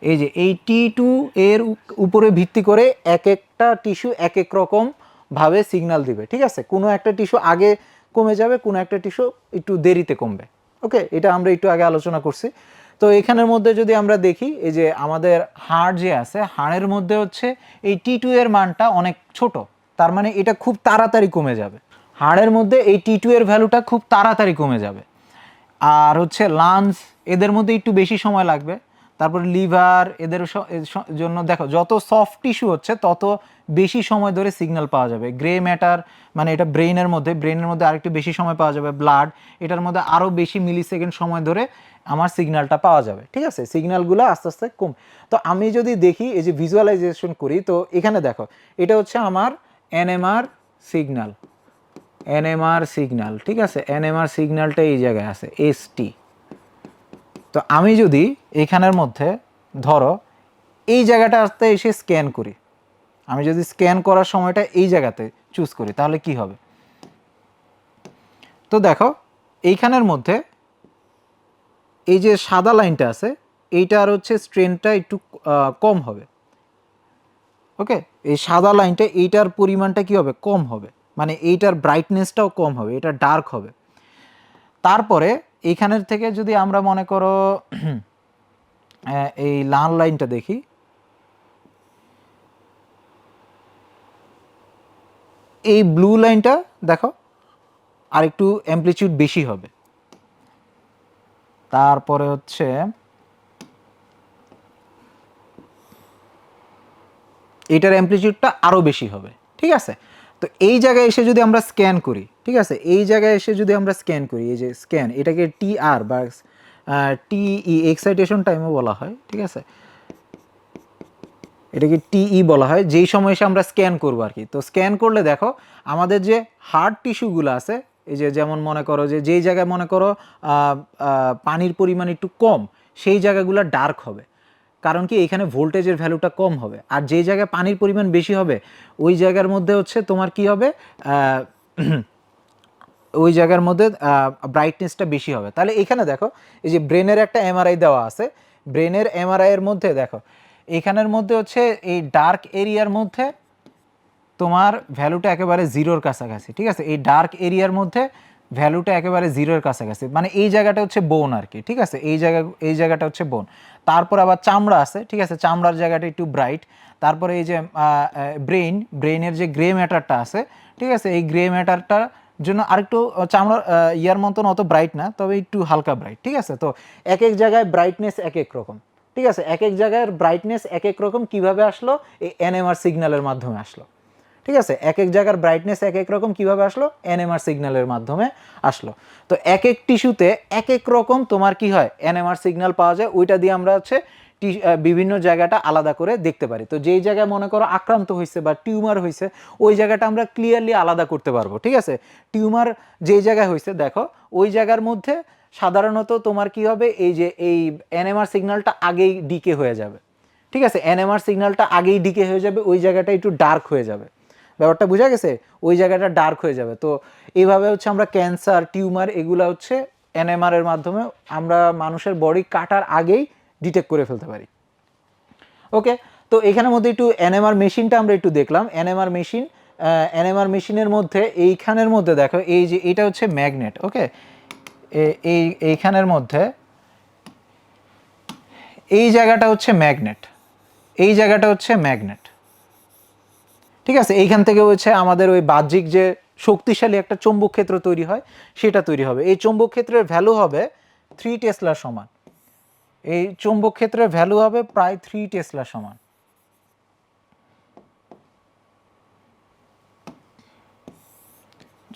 এই যে এই T2 এর উপরে ভিত্তি করে এক একটা টিস্যু এক এক রকম ভাবে সিগন্যাল দিবে, ঠিক আছে। কোনো একটা টিস্যু আগে কমে যাবে, কোনো একটা টিস্যু একটু দেরিতে কমবে। ওকে, এটা আমরা একটু আগে আলোচনা করছি। তো এখানের মধ্যে যদি আমরা দেখি, এই যে আমাদের হাড় যে আছে, হাড়ের মধ্যে হচ্ছে এই T2 এর মানটা অনেক ছোট, তার মানে এটা খুব তাড়াতাড়ি কমে যাবে। হাড়ের মধ্যে এই T2 এর ভ্যালুটা খুব তাড়াতাড়ি কমে যাবে। আর হচ্ছে লাংস, এদের মধ্যে একটু বেশি সময় লাগবে। তারপর লিভার, এদের জন্য দেখো যত সফট টিস্যু হচ্ছে তত বেশি সময় ধরে সিগন্যাল পাওয়া যাবে। গ্রে ম্যাটার, মানে এটা ব্রেইনের মধ্যে আরেকটু বেশি সময় পাওয়া যাবে। ব্লাড, এটার মধ্যে আরও বেশি মিলিসেকেন্ড সময় ধরে আমার সিগন্যালটা পাওয়া যাবে, ঠিক আছে। সিগন্যালগুলো আস্তে আস্তে কম। তো আমি যদি দেখি, এই যে ভিজুয়ালাইজেশন করি, তো এখানে দেখো এটা হচ্ছে আমার এনএমআর সিগন্যাল, ঠিক আছে। এনএমআর সিগন্যালটা এই জায়গায় আছে, এসটি। তো আমি যদি এখানের মধ্যে ধরো এই জায়গাটাতে এসে স্ক্যান করি, আমি যদি স্ক্যান করার সময়টা এই জায়গাতে চুজ করি, তাহলে কি হবে? তো দেখো এইখানের মধ্যে এই যে সাদা লাইনটা আছে, এইটার হচ্ছে স্ট্রেনটা একটু কম হবে। ওকে, এই সাদা লাইনটা, এইটার পরিমাণটা কি হবে? কম হবে, মানে এইটার ব্রাইটনেসটাও কম হবে, এটা ডার্ক হবে। তারপরে এইখানের থেকে যদি আমরা মনে করো এই লাল লাইনটা দেখি, এই ব্লু লাইনটা দেখো আর একটু অ্যামপ্লিটিউড বেশি হবে। তারপরে হচ্ছে এটার অ্যামপ্লিটিউডটা আরও বেশি হবে, ঠিক আছে। তো এই জায়গায় এসে যদি আমরা স্ক্যান করি, ঠিক আছে, এই জায়গায় এসে যদি আমরা স্ক্যান করি, এই যে স্ক্যান, এটাকে টিআর বা টিই এক্সাইটেশন টাইমও বলা হয়, ঠিক আছে। এটাকে টিই বলা হয়, যেই সময় এসে আমরা স্ক্যান করবো আর কি। তো স্ক্যান করলে দেখো আমাদের যে হার্ড টিস্যুগুলো আছে, এই যে যেমন মনে করো যে যেই জায়গায় মনে করো পানির পরিমাণ একটু কম, সেই জায়গাগুলো ডার্ক হবে, কারণ কি এখানে ভোল্টেজের ভ্যালুটা কম হবে। আর যেই জায়গায় পানির পরিমাণ বেশি হবে ওই জায়গার মধ্যে হচ্ছে তোমার কি হবে, ওই জায়গার মধ্যে ব্রাইটনেসটা বেশি হবে। তাহলে এখানে দেখো এই যে ব্রেনের একটা এমআরআই দেওয়া আছে, ব্রেনের এমআরআইয়ের মধ্যে দেখো এখানের মধ্যে হচ্ছে এই ডার্ক এরিয়ার মধ্যে তোমার ভ্যালুটা একেবারে জিরোর কাছাকাছি, ঠিক আছে। এই ডার্ক এরিয়ার মধ্যে ভ্যালুটা একেবারে জিরোর কাছাকাছি, মানে এই জায়গাটা হচ্ছে বোন আর কি, ঠিক আছে। এই জায়গাটা হচ্ছে বোন। তারপর আবার চামড়া আছে, ঠিক আছে, চামড়ার জায়গাটা একটু ব্রাইট। তারপরে এই যে ব্রেইনের যে গ্রে ম্যাটারটা আছে, ঠিক আছে, এই গ্রে ম্যাটারটার জন্য আরেকটু চামড়ার ইয়ার মতন অত ব্রাইট না, তবে একটু হালকা ব্রাইট, ঠিক আছে। তো এক এক জায়গায় ব্রাইটনেস এক এক রকম, ঠিক আছে, এক এক জায়গার ব্রাইটনেস এক এক রকম। কিভাবে আসলো? এই এনএমআর সিগন্যালের মাধ্যমে আসলো, ঠিক আছে। এক এক জায়গার ব্রাইটনেস এক এক রকম, কিভাবে আসলো? এনএমআর সিগন্যালের মাধ্যমে আসলো। তো এক এক টিস্যুতে এক এক রকম তোমার কি হয়, এনএমআর সিগন্যাল পাওয়া যায়, ওইটা দিয়ে আমরা হচ্ছে বিভিন্ন জায়গাটা আলাদা করে দেখতে পারি। তো যেই জায়গায় মনে করো আক্রান্ত হয়েছে বা টিউমার হয়েছে, ওই জায়গাটা আমরা ক্লিয়ারলি আলাদা করতে পারবো, ঠিক আছে। টিউমার যেই জায়গায় হয়েছে দেখো ওই জায়গার মধ্যে সাধারণত তোমার কি হবে, এই যে এই এনএমআর সিগন্যালটা আগেই ডিকে হয়ে যাবে, ঠিক আছে। এনএমআর সিগন্যালটা আগেই ডিকে হয়ে যাবে, ওই জায়গাটা একটু ডার্ক হয়ে যাবে, ব্যাপারটা বোঝা গেছে, ওই জায়গাটা ডার্ক হয়ে যাবে। তো এইভাবে হচ্ছে আমরা ক্যান্সার, টিউমার, এগুলো হচ্ছে এনএমআর এর মাধ্যমে আমরা মানুষের বডি কাটার আগেই ডিটেক্ট করে ফেলতে পারি। ওকে, তো এখানের মধ্যে একটু এনএমআর মেশিনটা আমরা একটু দেখলাম। এনএমআর মেশিনের মধ্যে এইখানের মধ্যে দেখো এই যে এটা হচ্ছে ম্যাগনেট। ওকে, এইখানের মধ্যে এই জায়গাটা হচ্ছে ম্যাগনেট, এই জায়গাটা হচ্ছে ম্যাগনেট, ঠিক আছে। এইখান থেকে হচ্ছে আমাদের ওই বাহ্যিক যে শক্তিশালী একটা চৌম্বক ক্ষেত্র তৈরি হয় সেটা তৈরি হবে। এই চৌম্বক ক্ষেত্রের ভ্যালু হবে 3 টেসলার সমান। এই চৌম্বক ক্ষেত্রের ভ্যালু হবে প্রায় 3 টেসলার সমান।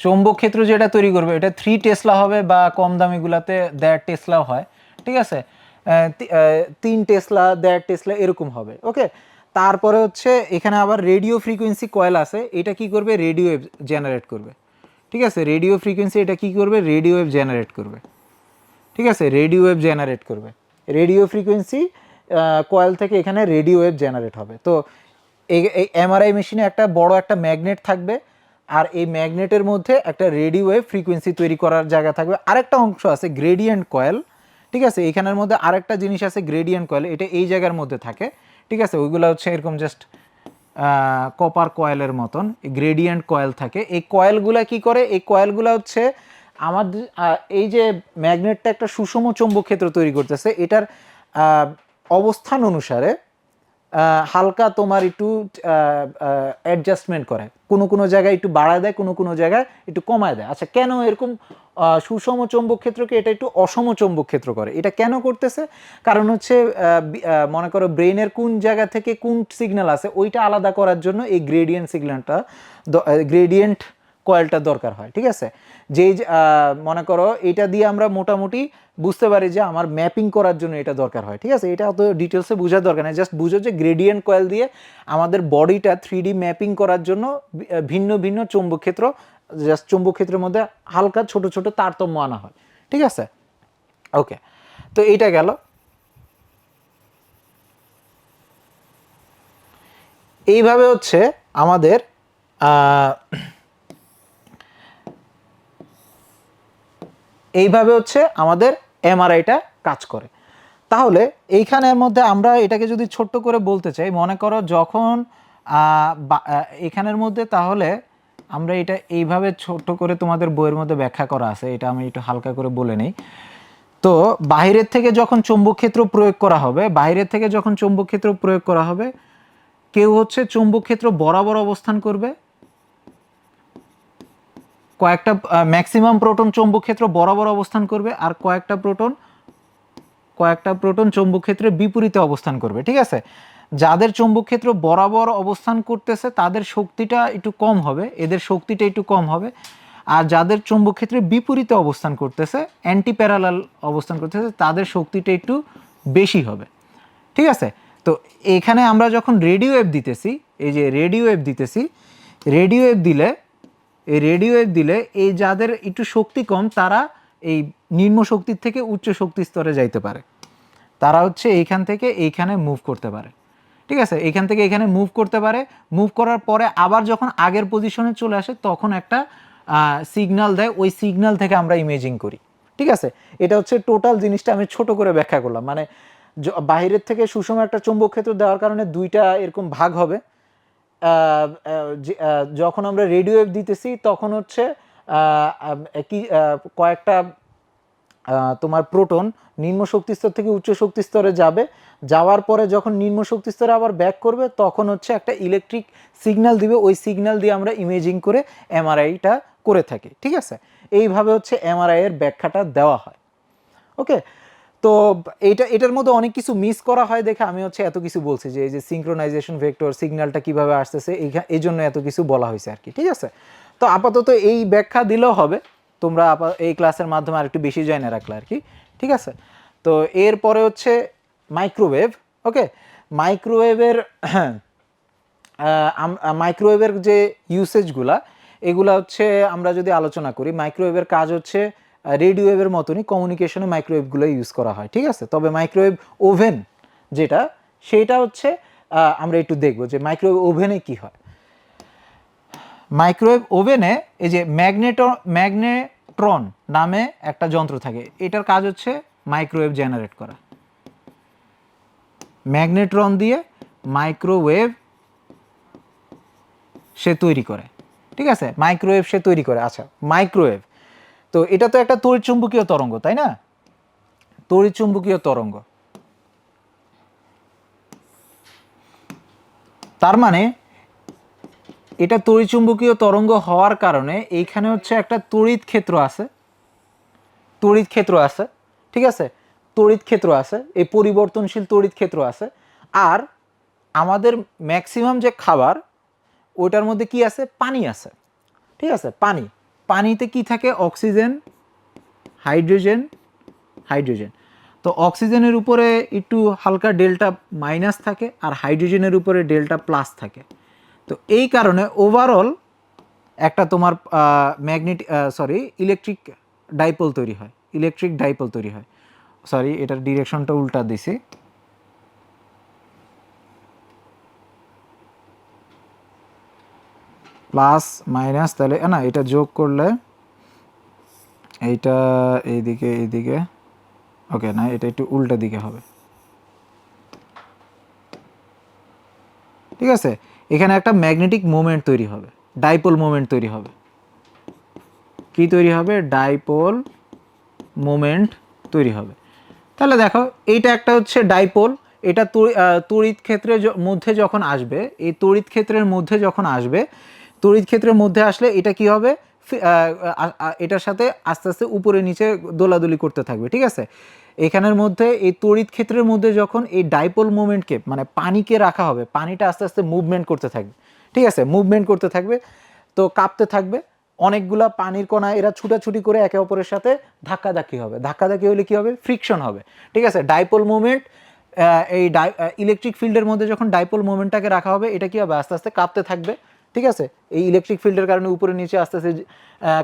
চৌম্বক ক্ষেত্র যেটা তৈরি করবে এটা 3 টেসলা হবে, বা কম দামিগুলাতে 1.5 টেসলাও হয়, ঠিক আছে। 3 টেসলা, 1.5 টেসলা এরকম হবে। ওকে, তারপরে হচ্ছে এখানে আবার রেডিও ফ্রিকোয়েন্সি কয়েল আছে, এটা কি করবে? রেডিও ওয়েভ জেনারেট করবে, ঠিক আছে। রেডিও ফ্রিকোয়েন্সি এটা কি করবে? রেডিও ওয়েভ জেনারেট করবে, ঠিক আছে। রেডিও ওয়েভ জেনারেট করবে, রেডিও ফ্রিকোয়েন্সি কয়েল থেকে এখানে রেডিও ওয়েভ জেনারেট হবে। তো এই এমআরআই মেশিনে একটা বড় একটা ম্যাগনেট থাকবে, আর এই ম্যাগনেটের মধ্যে একটা রেডিও ওয়েভ ফ্রিকোয়েন্সি তৈরি করার জায়গা থাকবে। আরেকটা অংশ আছে গ্রেডিয়েন্ট কয়েল, ঠিক আছে। এখানের মধ্যে আরেকটা জিনিস আছে গ্রেডিয়েন্ট কয়েল, এটা এই জায়গার মধ্যে থাকে, ঠিক আছে। ওইগুলো হচ্ছে এরকম জাস্ট কপার কয়েলের মতন গ্রেডিয়েন্ট কয়েল থাকে। এই কয়েলগুলা কি করে? এই কয়েলগুলা হচ্ছে আমাদের এই যে ম্যাগনেটটা একটা সুষম চৌম্বক ক্ষেত্র তৈরি করতেছে, এটার অবস্থান অনুসারে হালকা তোমার একটু অ্যাডজাস্টমেন্ট করে, কোনো জায়গায় একটু বাড়ায় দেয়, কোনো জায়গায় একটু কমায় দেয়। আচ্ছা, কেন এরকম সুষম চৌম্বক ক্ষেত্রকে এটা একটু অসম চৌম্বক ক্ষেত্র করে? এটা কেন করতেছে? কারণ হচ্ছে মনে করো ব্রেইনের কোন জায়গা থেকে কোন সিগন্যাল আছে ওইটা আলাদা করার জন্য এই গ্রেডিয়েন্ট সিগন্যালটা, গ্রেডিয়েন্ট কয়েলটা দরকার হয়, ঠিক আছে। যেই মনে করো এটা দিয়ে আমরা মোটামুটি বুঝতে পারি যে আমার ম্যাপিং করার জন্য এটা দরকার হয়, ঠিক আছে। এটা অত ডিটেলসে বোঝার দরকার নেই, জাস্ট বুঝো যে গ্রেডিয়েন্ট কয়েল দিয়ে আমাদের বডিটা 3D ম্যাপিং করার জন্য ভিন্ন ভিন্ন চৌম্বক ক্ষেত্র, জাস্ট চৌম্বক ক্ষেত্রের মধ্যে হালকা ছোট ছোট তারতম্য আনা হয়, ঠিক আছে। ওকে, তো এইটা গেল। এইভাবে হচ্ছে আমাদের এমআরআইটা কাজ করে। তাহলে এইখানের মধ্যে আমরা এটাকে যদি ছোট্ট করে বলতে চাই, মনে করো যখন এখানের মধ্যে, তাহলে আমরা এটা এইভাবে ছোট্ট করে, তোমাদের বইয়ের মধ্যে ব্যাখ্যা করা আছে, এটা আমি একটু হালকা করে বলে নিই। তো বাইরের থেকে যখন চৌম্বক ক্ষেত্র প্রয়োগ করা হবে, কেউ হচ্ছে চৌম্বক ক্ষেত্র বরাবর অবস্থান করবে, কয়েকটা ম্যাক্সিমাম প্রোটন চৌম্বক ক্ষেত্র বরাবর অবস্থান করবে, আর কয়েকটা প্রোটন চৌম্বক ক্ষেত্রের বিপরীতে অবস্থান করবে, ঠিক আছে। যাদের চৌম্বক ক্ষেত্র বরাবর অবস্থান করতেছে তাদের শক্তিটা একটু কম হবে, এদের শক্তিটা একটু কম হবে। আর যাদের চৌম্বক ক্ষেত্রের বিপরীতে অবস্থান করতেছে, অ্যান্টি প্যারালাল অবস্থান করতেছে, তাদের শক্তিটা একটু বেশি হবে, ঠিক আছে। তো এখানে আমরা যখন রেডিও ওয়েভ দিতেছি, এই যে রেডিও ওয়েভ দিতেছি, রেডিও ওয়েভ দিলে এই যাদের একটু শক্তি কম তারা এই নিম্ন শক্তির থেকে উচ্চ শক্তি স্তরে যাইতে পারে, তারা হচ্ছে এইখান থেকে এইখানে মুভ করতে পারে। ঠিক আছে, এইখান থেকে এখানে মুভ করতে পারে, মুভ করার পরে আবার যখন আগের পজিশনে চলে আসে তখন একটা সিগন্যাল দেয়, ওই সিগন্যাল থেকে আমরা ইমেজিং করি। ঠিক আছে, এটা হচ্ছে টোটাল জিনিসটা আমি ছোট করে ব্যাখ্যা করলাম। মানে বাহিরের থেকে সুষম একটা চৌম্বক ক্ষেত্র দেওয়ার কারণে দুইটা এরকম ভাগ হবে। যখন আমরা রেডিও ওয়েভ দিতেছি তখন হচ্ছে কি কয়েকটা তোমার প্রোটন নিম্ন শক্তি স্তর থেকে উচ্চ শক্তি স্তরে যাবে, যাওয়ার পরে যখন নিম্ন শক্তি স্তরে আবার ব্যাক করবে তখন হচ্ছে একটা ইলেকট্রিক সিগন্যাল দিবে, ওই সিগন্যাল দিয়ে আমরা ইমেজিং করে এমআরআইটা করে থাকি। ঠিক আছে, এইভাবে হচ্ছে এমআরআই এর ব্যাখ্যাটা দেওয়া হয়। ওকে, তো এটার মধ্যে অনেক কিছু মিস করা হয় দেখে আমি হচ্ছে এত কিছু বলছি, যে এই যে সিঙ্ক্রোনাইজেশন ভেক্টর সিগন্যালটা কিভাবে আসতেছে এই জন্য এত কিছু বলা হয়েছে আর কি। ঠিক আছে, তো আপাতত এই ব্যাখ্যা দিলেও হবে, তোমরা এই ক্লাসের মাধ্যমে আর একটু বেশি জেনে রাখলে আর কি। ঠিক আছে, তো এরপরে হচ্ছে মাইক্রোওয়েভ। ওকে, মাইক্রোওয়েভের যে ইউসেজগুলা এগুলা হচ্ছে আমরা যদি আলোচনা করি, মাইক্রোওয়েভের কাজ হচ্ছে রেডিও ওয়েভের মতনই কমিউনিকেশনে মাইক্রোওয়েভগুলো ইউজ করা হয়। ঠিক আছে, তবে মাইক্রোওয়েভ ওভেন যেটা সেটা হচ্ছে আমরা একটু দেখব যে মাইক্রোওয়েভ ওভেনে কি হয়। মাইক্রোওয়েভ ওভেনে এই যে ম্যাগনেট্রন নামে একটা যন্ত্র থাকে, এটার কাজ হচ্ছে মাইক্রোওয়েভ জেনারেট করা। ম্যাগনেট্রন দিয়ে মাইক্রোওয়েভ সে তৈরি করে। ঠিক আছে, মাইক্রোওয়েভ সে তৈরি করে। আচ্ছা, মাইক্রোওয়েভ তো এটা তো একটা তড়িৎচুম্বকীয় তরঙ্গ, তাই না? তড়িৎচুম্বকীয় তরঙ্গ, তার মানে এটা তড়িৎচুম্বকীয় তরঙ্গ হওয়ার কারণে এইখানে হচ্ছে একটা তড়িৎ ক্ষেত্র আছে, ঠিক আছে, তড়িৎ ক্ষেত্র আছে, এই পরিবর্তনশীল তড়িৎ ক্ষেত্র আছে। আর আমাদের ম্যাক্সিমাম যে খাবার ওইটার মধ্যে কি আছে? পানি আছে। ঠিক আছে, পানিতে কি থাকে? Oxygen, hydrogen. তো অক্সিজেনের উপরে একটু হালকা ডেল্টা মাইনাস থাকে আর হাইড্রোজেনের উপরে ডেল্টা প্লাস থাকে। তো এই কারণে ওভারঅল একটা তোমার ইলেকট্রিক ডাইপোল তৈরি হয়। সরি, এটার ডিরেকশনটা উল্টা দিছি। প্লাস মাইনাস, তাহলে না এটা যোগ করলে এইটা এইদিকে ওকে, না এটা একটু উল্টা দিকে হবে। ঠিক আছে, এখানে একটা ম্যাগনেটিক মোমেন্ট তৈরি হবে, ডাইপোল মোমেন্ট তৈরি হবে। কি তৈরি হবে? ডাইপোল মোমেন্ট তৈরি হবে। তাহলে দেখো, এইটা একটা হচ্ছে ডাইপোল, এটা তড়িৎ ক্ষেত্রের মধ্যে যখন আসবে, এই তড়িৎ ক্ষেত্রের মধ্যে আসলে এটা কি হবে? এটার সাথে আস্তে আস্তে উপরে নিচে দোলাদুলি করতে থাকবে। ঠিক আছে, এখানের মধ্যে এই তড়িৎ ক্ষেত্রের মধ্যে যখন এই ডাইপোল মোমেন্টকে মানে পানিকে রাখা হবে, পানিটা আস্তে আস্তে মুভমেন্ট করতে থাকবে। ঠিক আছে, মুভমেন্ট করতে থাকবে, তো কাঁপতে থাকবে। অনেকগুলা পানির কণা এরা ছুটাছুটি করে একে অপরের সাথে ধাক্কাধাক্কি হবে। ধাক্কাধাক্কি হলে কি হবে? ফ্রিকশন হবে। ঠিক আছে, ডাইপোল মোমেন্ট, এই ইলেকট্রিক ফিল্ডের মধ্যে যখন ডাইপোল মোমেন্টটাকে রাখা হবে, এটা কি হবে? আস্তে আস্তে কাঁপতে থাকবে। ঠিক আছে, এই ইলেকট্রিক ফিল্ডের কারণে উপরে নিচে আস্তে আস্তে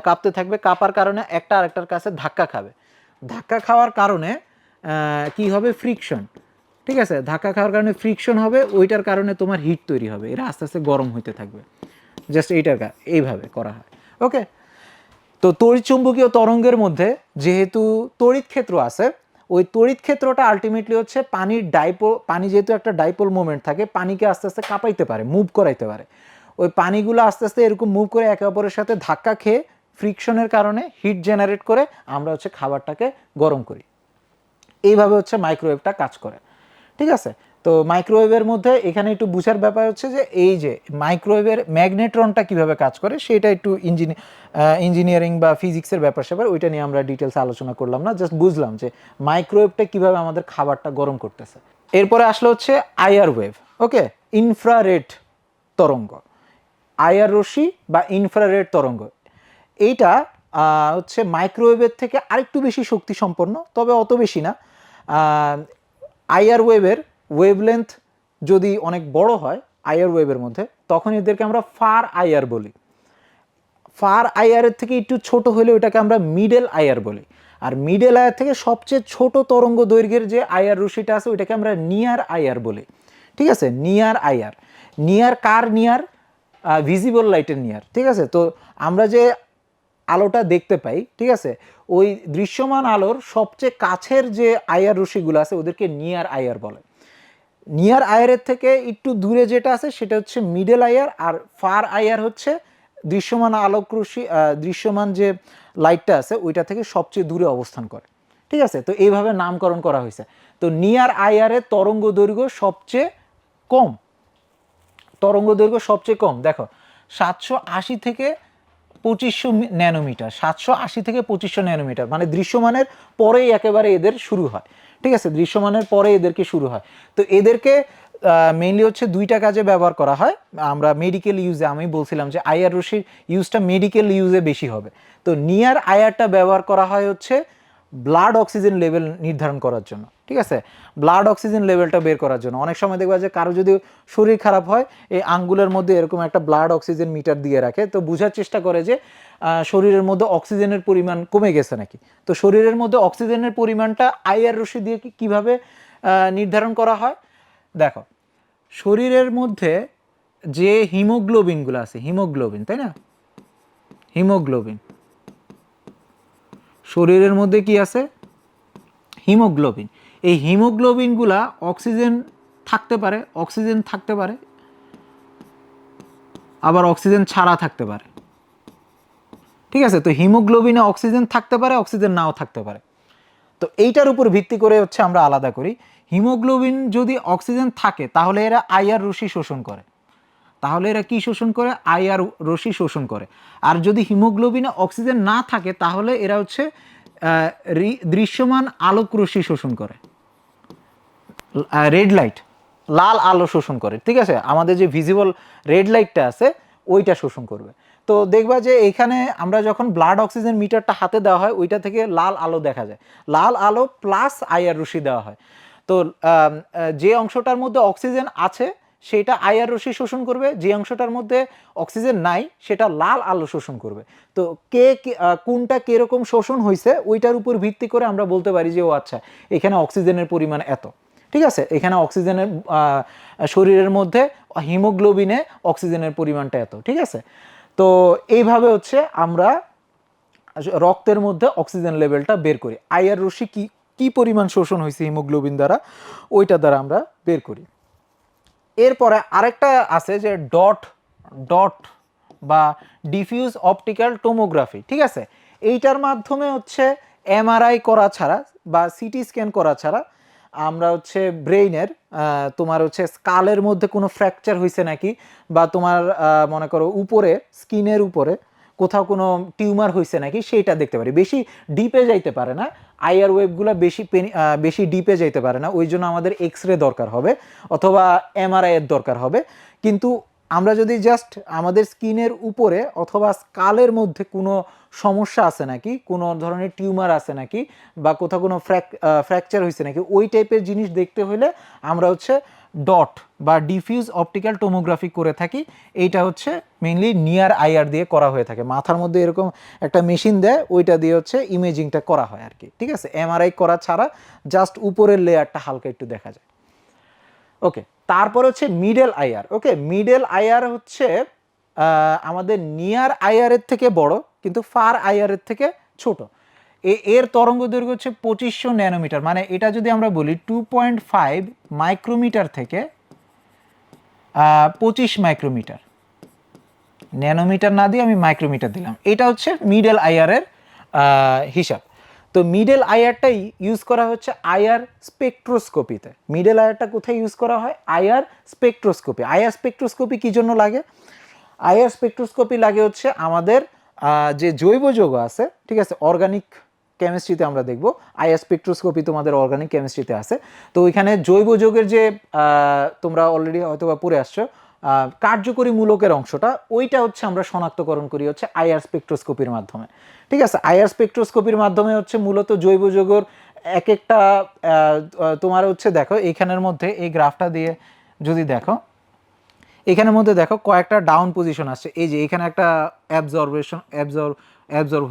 কাঁপতে থাকবে। কাঁপার কারণে একটা আরেকটার কাছে ধাক্কা খাবে। ধাক্কা খাওয়ার কারণে কি হবে? ফ্রিকশন। ঠিক আছে, ধাক্কা খাওয়ার কারণে ফ্রিকশন হবে, ওইটার কারণে তোমার হিট তৈরি হবে, এরা আস্তে আস্তে গরম হইতে থাকবে। জাস্ট এইভাবে করা হয়। ওকে, তো তড়িৎচুম্বকীয় তরঙ্গের মধ্যে যেহেতু তড়িৎ ক্ষেত্র আছে, ওই তড়িৎ ক্ষেত্রটা আলটিমেটলি হচ্ছে পানি যেহেতু একটা ডাইপোল মোমেন্ট থাকে, পানিকে আস্তে আস্তে কাঁপাইতে পারে, মুভ করাইতে পারে। ওই পানিগুলো আস্তে আস্তে এরকম মুভ করে একে অপরের সাথে ধাক্কা খেয়ে ফ্রিকশনের কারণে হিট জেনারেট করে আমরা হচ্ছে খাবারটাকে গরম করি। এইভাবে হচ্ছে মাইক্রোওয়েভটা কাজ করে। ঠিক আছে, তো মাইক্রোওয়েভের মধ্যে এখানে একটু বুঝার ব্যাপার হচ্ছে যে এই যে মাইক্রোওয়েভের ম্যাগনেট্রনটা কিভাবে কাজ করে সেটা একটু ইঞ্জিনিয়ারিং বা ফিজিক্সের ব্যাপার স্যাপার, ওইটা নিয়ে আমরা ডিটেলস আলোচনা করলাম না, জাস্ট বুঝলাম যে মাইক্রোওয়েভটা কিভাবে আমাদের খাবারটা গরম করতেছে। এরপরে আসলে হচ্ছে আইআর ওয়েভ। ওকে, ইনফ্রারেড তরঙ্গ, আইআর রশ্মি বা ইনফ্রারেড তরঙ্গ, এইটা হচ্ছে মাইক্রোওয়েভের থেকে আরেকটু বেশি শক্তি সম্পন্ন, তবে অত বেশি না। আইআর ওয়েভের ওয়েভলেন্থ যদি অনেক বড় হয় আইআর ওয়েভের মধ্যে, তখন এদেরকে আমরা ফার আইআর বলি। ফার আইআরের থেকে একটু ছোট হলে ওইটাকে আমরা মিডল আইআর বলি। আর মিডল আইআর থেকে সবচেয়ে ছোট তরঙ্গ দৈর্ঘ্যের যে আইআর রশ্মিটা আছে ওইটাকে আমরা নিয়ার আইআর বলি। ঠিক আছে, নিয়ার আইআর। নিয়ার কার নিয়ার? ভিজিবল লাইটের নিয়ার। ঠিক আছে, তো আমরা যে আলোটা দেখতে পাই, ঠিক আছে, ওই দৃশ্যমান আলোর সবচেয়ে কাছের যে আইআর রশ্মিগুলো আছে ওদেরকে নিয়ার আইআর বলে। নিয়ার আইআরের থেকে একটু দূরে যেটা আছে সেটা হচ্ছে মিডল আইআর, আর ফার আইআর হচ্ছে দৃশ্যমান আলোক রশ্মি, দৃশ্যমান যে লাইটটা আছে ওইটা থেকে সবচেয়ে দূরে অবস্থান করে। ঠিক আছে, তো এইভাবে নামকরণ করা হয়েছে। তো নিয়ার আইআরের তরঙ্গ দৈর্ঘ্য সবচেয়ে কম, তরঙ্গ দৈর্ঘ্য সবচেয়ে কম। দেখো 780 থেকে 2500 ন্যানোমিটার, 780 থেকে 2500 ন্যানোমিটার, মানে দৃশ্যমানের পরেই একেবারে এদের শুরু হয়। ঠিক আছে, দৃশ্যমানের পরে এদেরকে শুরু হয়। তো এদেরকে মেইনলি হচ্ছে দুইটা কাজে ব্যবহার করা হয়। আমরা মেডিকেল ইউজে, আমি বলছিলাম যে আইআর রশ্মির ইউজটা মেডিকেল ইউজে বেশি হবে। তো নিয়ার আইআরটা ব্যবহার করা হয় হচ্ছে ব্লাড অক্সিজেন লেভেল নির্ধারণ করার জন্য। ঠিক আছে, ব্লাড অক্সিজেন লেভেলটা বের করার জন্য। অনেক সময় দেখবা যে কারো যদি শরীর খারাপ হয়, এই আঙ্গুলের মধ্যে এরকম একটা ব্লাড অক্সিজেন মিটার দিয়ে রাখে, তো বোঝার চেষ্টা করে যে শরীরের মধ্যে অক্সিজেনের পরিমাণ কমে গেছে নাকি। তো শরীরের মধ্যে অক্সিজেনের পরিমাণটা আইআর রশ্মি দিয়ে কীভাবে নির্ধারণ করা হয়? দেখো, শরীরের মধ্যে যে হিমোগ্লোবিনগুলো আছে, হিমোগ্লোবিন, তাই না, হিমোগ্লোবিন, শরীরের মধ্যে কি আছে? হিমোগ্লোবিন। এই হিমোগ্লোবিনগুলা অক্সিজেন থাকতে পারে, অক্সিজেন থাকতে পারে, আবার অক্সিজেন ছাড়া থাকতে পারে। ঠিক আছে, তো হিমোগ্লোবিনে অক্সিজেন থাকতে পারে, অক্সিজেন নাও থাকতে পারে। তো এইটার উপর ভিত্তি করে হচ্ছে আমরা আলাদা করি। হিমোগ্লোবিন যদি অক্সিজেন থাকে তাহলে এরা আইআর রশ্মি শোষণ করে, তাহলে এরা কি শোষণ করে? আইআর রশ্মি শোষণ করে। আর যদি হিমোগ্লোবিনে অক্সিজেন না থাকে তাহলে এরা হচ্ছে দৃশ্যমান আলোক রশ্মি শোষণ করে, রেড লাইট, লাল আলো শোষণ করে। ঠিক আছে, আমাদের যে ভিজিবল রেড লাইটটা আছে ওইটা শোষণ করবে। তো দেখবা যে এইখানে আমরা যখন ব্লাড অক্সিজেন মিটারটা হাতে দেওয়া হয় ওইটা থেকে লাল আলো দেখা যায়, লাল আলো প্লাস আইআর রশ্মি দেওয়া হয়। তো যে অংশটার মধ্যে অক্সিজেন আছে সেটা আইআর রশ্মি শোষণ করবে, যে অংশটার মধ্যে অক্সিজেন নাই সেটা লাল আলো শোষণ করবে। তো কোনটা কিরকম শোষণ হয়েছে ওইটার উপর ভিত্তি করে আমরা বলতে পারি যে ও আচ্ছা এখানে অক্সিজেনের পরিমাণ এত। ঠিক আছে, এখানে অক্সিজেনের শরীরের মধ্যে হিমোগ্লোবিনে অক্সিজেনের পরিমাণটা এত। ঠিক আছে, তো এইভাবে হচ্ছে আমরা রক্তের মধ্যে অক্সিজেন লেভেলটা বের করি। আইআর রশ্মি কি কি পরিমাণ শোষণ হয়েছে হিমোগ্লোবিন দ্বারা, ওইটা দ্বারা আমরা বের করি। এরপরে আরেকটা আছে যে ডট ডট বা ডিফিউজ অপটিক্যাল টোমোগ্রাফি। ঠিক আছে, এইটার মাধ্যমে হচ্ছে এমআরআই করা ছাড়া বা সিটি স্ক্যান করা ছাড়া আমরা হচ্ছে ব্রেইনের তোমার হচ্ছে স্কালের মধ্যে কোনো ফ্র্যাকচার হয়েছে নাকি, বা তোমার মনে করো উপরে স্কিনের উপরে কোথাও কোনো টিউমার হয়েছে নাকি সেইটা দেখতে পারি। বেশি ডিপে যাইতে পারে না, আইআর ওয়েভগুলো বেশি ডিপে যাইতে পারে না, ওই জন্য আমাদের এক্স রে দরকার হবে অথবা এমআরআই এর দরকার হবে। কিন্তু আমরা যদি জাস্ট আমাদের স্কিনের উপরে অথবা স্কালের মধ্যে কোনো সমস্যা আছে নাকি, কোনো ধরনের টিউমার আছে নাকি, বা কোথাও কোনো ফ্র্যাকচার হয়েছে নাকি, ওই টাইপের জিনিস দেখতে হলে আমরা হচ্ছে ডট বা ডিফিউজ অপটিক্যাল টোমোগ্রাফি করে থাকি। এইটা হচ্ছে মেইনলি নিয়ার আইআর দিয়ে করা হয়ে থাকে। মাথার মধ্যে এরকম একটা মেশিন দেয়, ওইটা দিয়ে হচ্ছে ইমেজিংটা করা হয় আর কি। ঠিক আছে, এমআরআই করা ছাড়া জাস্ট উপরের লেয়ারটা হালকা একটু দেখা যায়। ওকে, তারপর হচ্ছে মিডল আইআর। ওকে, মিডল আইআর হচ্ছে আমাদের নিয়ার আইআরের থেকে বড় কিন্তু ফার আইআরের থেকে ছোট। এর তরঙ্গ দৈর্ঘ্য হচ্ছে 2500 ন্যানোমিটার, মানে এটা যদি আমরা বলি 2.5 মাইক্রোমিটার থেকে 25 মাইক্রোমিটার, ন্যানোমিটার না দিয়ে আমি মাইক্রোমিটার দিলাম। এটা হচ্ছে মিডল আইআরের হিসাব। তো মিডল আইআরটাই ইউজ করা হচ্ছে আইআর স্পেকট্রোস্কোপিতে। মিডল আইআরটা কোথায় ইউজ করা হয়? IR spectroscopy. আইআর স্পেকট্রোস্কোপি কী জন্য লাগে? আইআর স্পেকট্রোস্কোপি লাগে হচ্ছে আমাদের যে জৈব যৌগ আছে, ঠিক আছে, অর্গানিক কেমিস্ট্রিতে আমরা দেখব, আইআর স্পেকট্রোস্কোপি তোমাদের অর্গানিক কেমিস্ট্রিতে আছে। তো ওইখানে জৈব যৌগের যে তোমরা অলরেডি হয়তো বা পড়ে আসছো কার্যকরী মূলকের অংশটা, ওইটা হচ্ছে আমরা শনাক্তকরণ করি হচ্ছে আইআর স্পেকট্রোস্কোপির মাধ্যমে। ঠিক আছে, আইআর স্পেকট্রোস্কোপির মাধ্যমে হচ্ছে মূলত জৈব যৌগের এক একটা তোমার হচ্ছে দেখো এইখানের মধ্যে এই গ্রাফটা দিয়ে যদি দেখো এখানের মধ্যে দেখো কয়েকটা ডাউন পজিশন আসছে, এই যে এখানে একটা অ্যাবজর্ব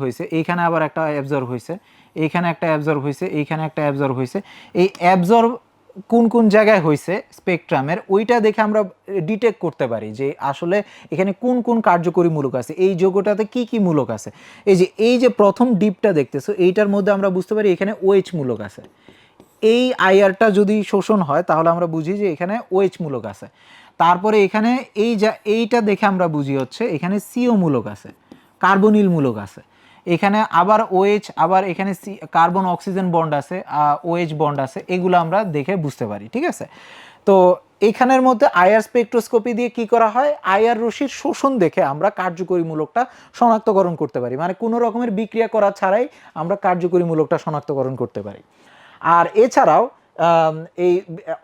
হয়েছে, এইখানে আবার একটা অ্যাবজর্ব হয়েছে, এইখানে একটা অ্যাবজর্ব হয়েছে, এইখানে একটা অ্যাবজর্ব হয়েছে। এই অ্যাবজর্ব কোন কোন জায়গায় হয়েছে স্পেকট্রামের, ওইটা দেখে আমরা ডিটেক্ট করতে পারি যে আসলে এখানে কোন কোন কার্যকরী মূলক আছে, এই যৌগটাতে কি কি মূলক আছে। এই যে প্রথম ডিপটা দেখতেছো, এইটার মধ্যে আমরা বুঝতে পারি এখানে OH মূলক আছে। এই আইআরটা যদি শোষণ হয় তাহলে আমরা বুঝি যে এখানে OH মূলক আছে। তারপরে এখানে এইটা দেখে আমরা বুঝি হচ্ছে এখানে CO মূলক আছে, কার্বনিল মূলক আছে। এখানে আবার OH, আবার এখানে কার্বন অক্সিজেন বন্ড আছে, OH বন্ড আছে, এগুলো আমরা দেখে বুঝতে পারি। ঠিক আছে, তো এখানের মধ্যে আইআর স্পেকট্রোস্কোপি দিয়ে কি করা হয়, আইআর রশ্মির শোষণ দেখে আমরা কার্যকরী মূলকটা শনাক্তকরণ করতে পারি, মানে কোনো রকমের বিক্রিয়া করা ছাড়াই আমরা কার্যকরী মূলকটা শনাক্তকরণ করতে পারি। আর এছাড়াও এই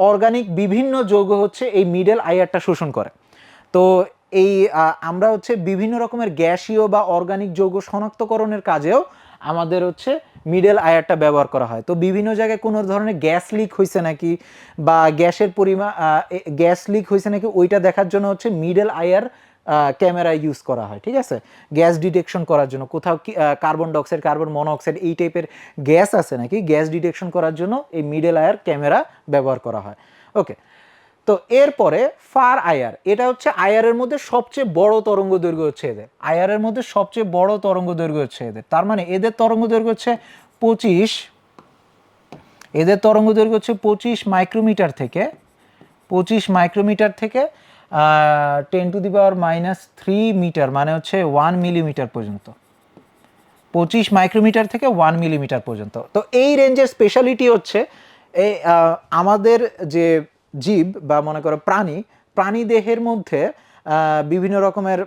অর্গানিক বিভিন্ন যৌগ হচ্ছে এই মিডল আইআরটা শোষণ করে। তো এই আমরা হচ্ছে বিভিন্ন রকমের গ্যাসীয় বা অর্গানিক যৌগ শনাক্তকরণের কাজেও আমাদের হচ্ছে মিডল আয়ারটা ব্যবহার করা হয়। তো বিভিন্ন জায়গায় কোনো ধরনের গ্যাস লিক হয়েছে নাকি বা গ্যাসের পরিমাণ গ্যাস লিক হয়েছে নাকি ওইটা দেখার জন্য হচ্ছে মিডল আয়ার ক্যামেরা ইউজ করা হয়। ঠিক আছে, গ্যাস ডিটেকশন করার জন্য, কোথাও কি কার্বন ডাইঅক্সাইড, কার্বন মনোঅক্সাইড এই টাইপের গ্যাস আছে নাকি, গ্যাস ডিটেকশন করার জন্য এই মিডল আয়ার ক্যামেরা ব্যবহার করা হয়। ওকে, তো এরপরে ফার আইআর, এটা হচ্ছে আইআরের মধ্যে সবচেয়ে বড় তরঙ্গ দৈর্ঘ্য হচ্ছে এদের, আইআরের মধ্যে সবচেয়ে বড় তরঙ্গ দৈর্ঘ্য হচ্ছে এদের, তার মানে এদের তরঙ্গ দৈর্ঘ্য হচ্ছে 25, এদের তরঙ্গ দৈর্ঘ্য হচ্ছে 25 মাইক্রোমিটার থেকে 10⁻³ মিটার, মানে হচ্ছে 1 মিলিমিটার পর্যন্ত, 25 মাইক্রোমিটার থেকে 1 মিলিমিটার পর্যন্ত। তো এই রেঞ্জের স্পেশালিটি হচ্ছে এই আমাদের যে জীব বা মনে করো প্রাণী দেহের মধ্যে বিভিন্ন রকমের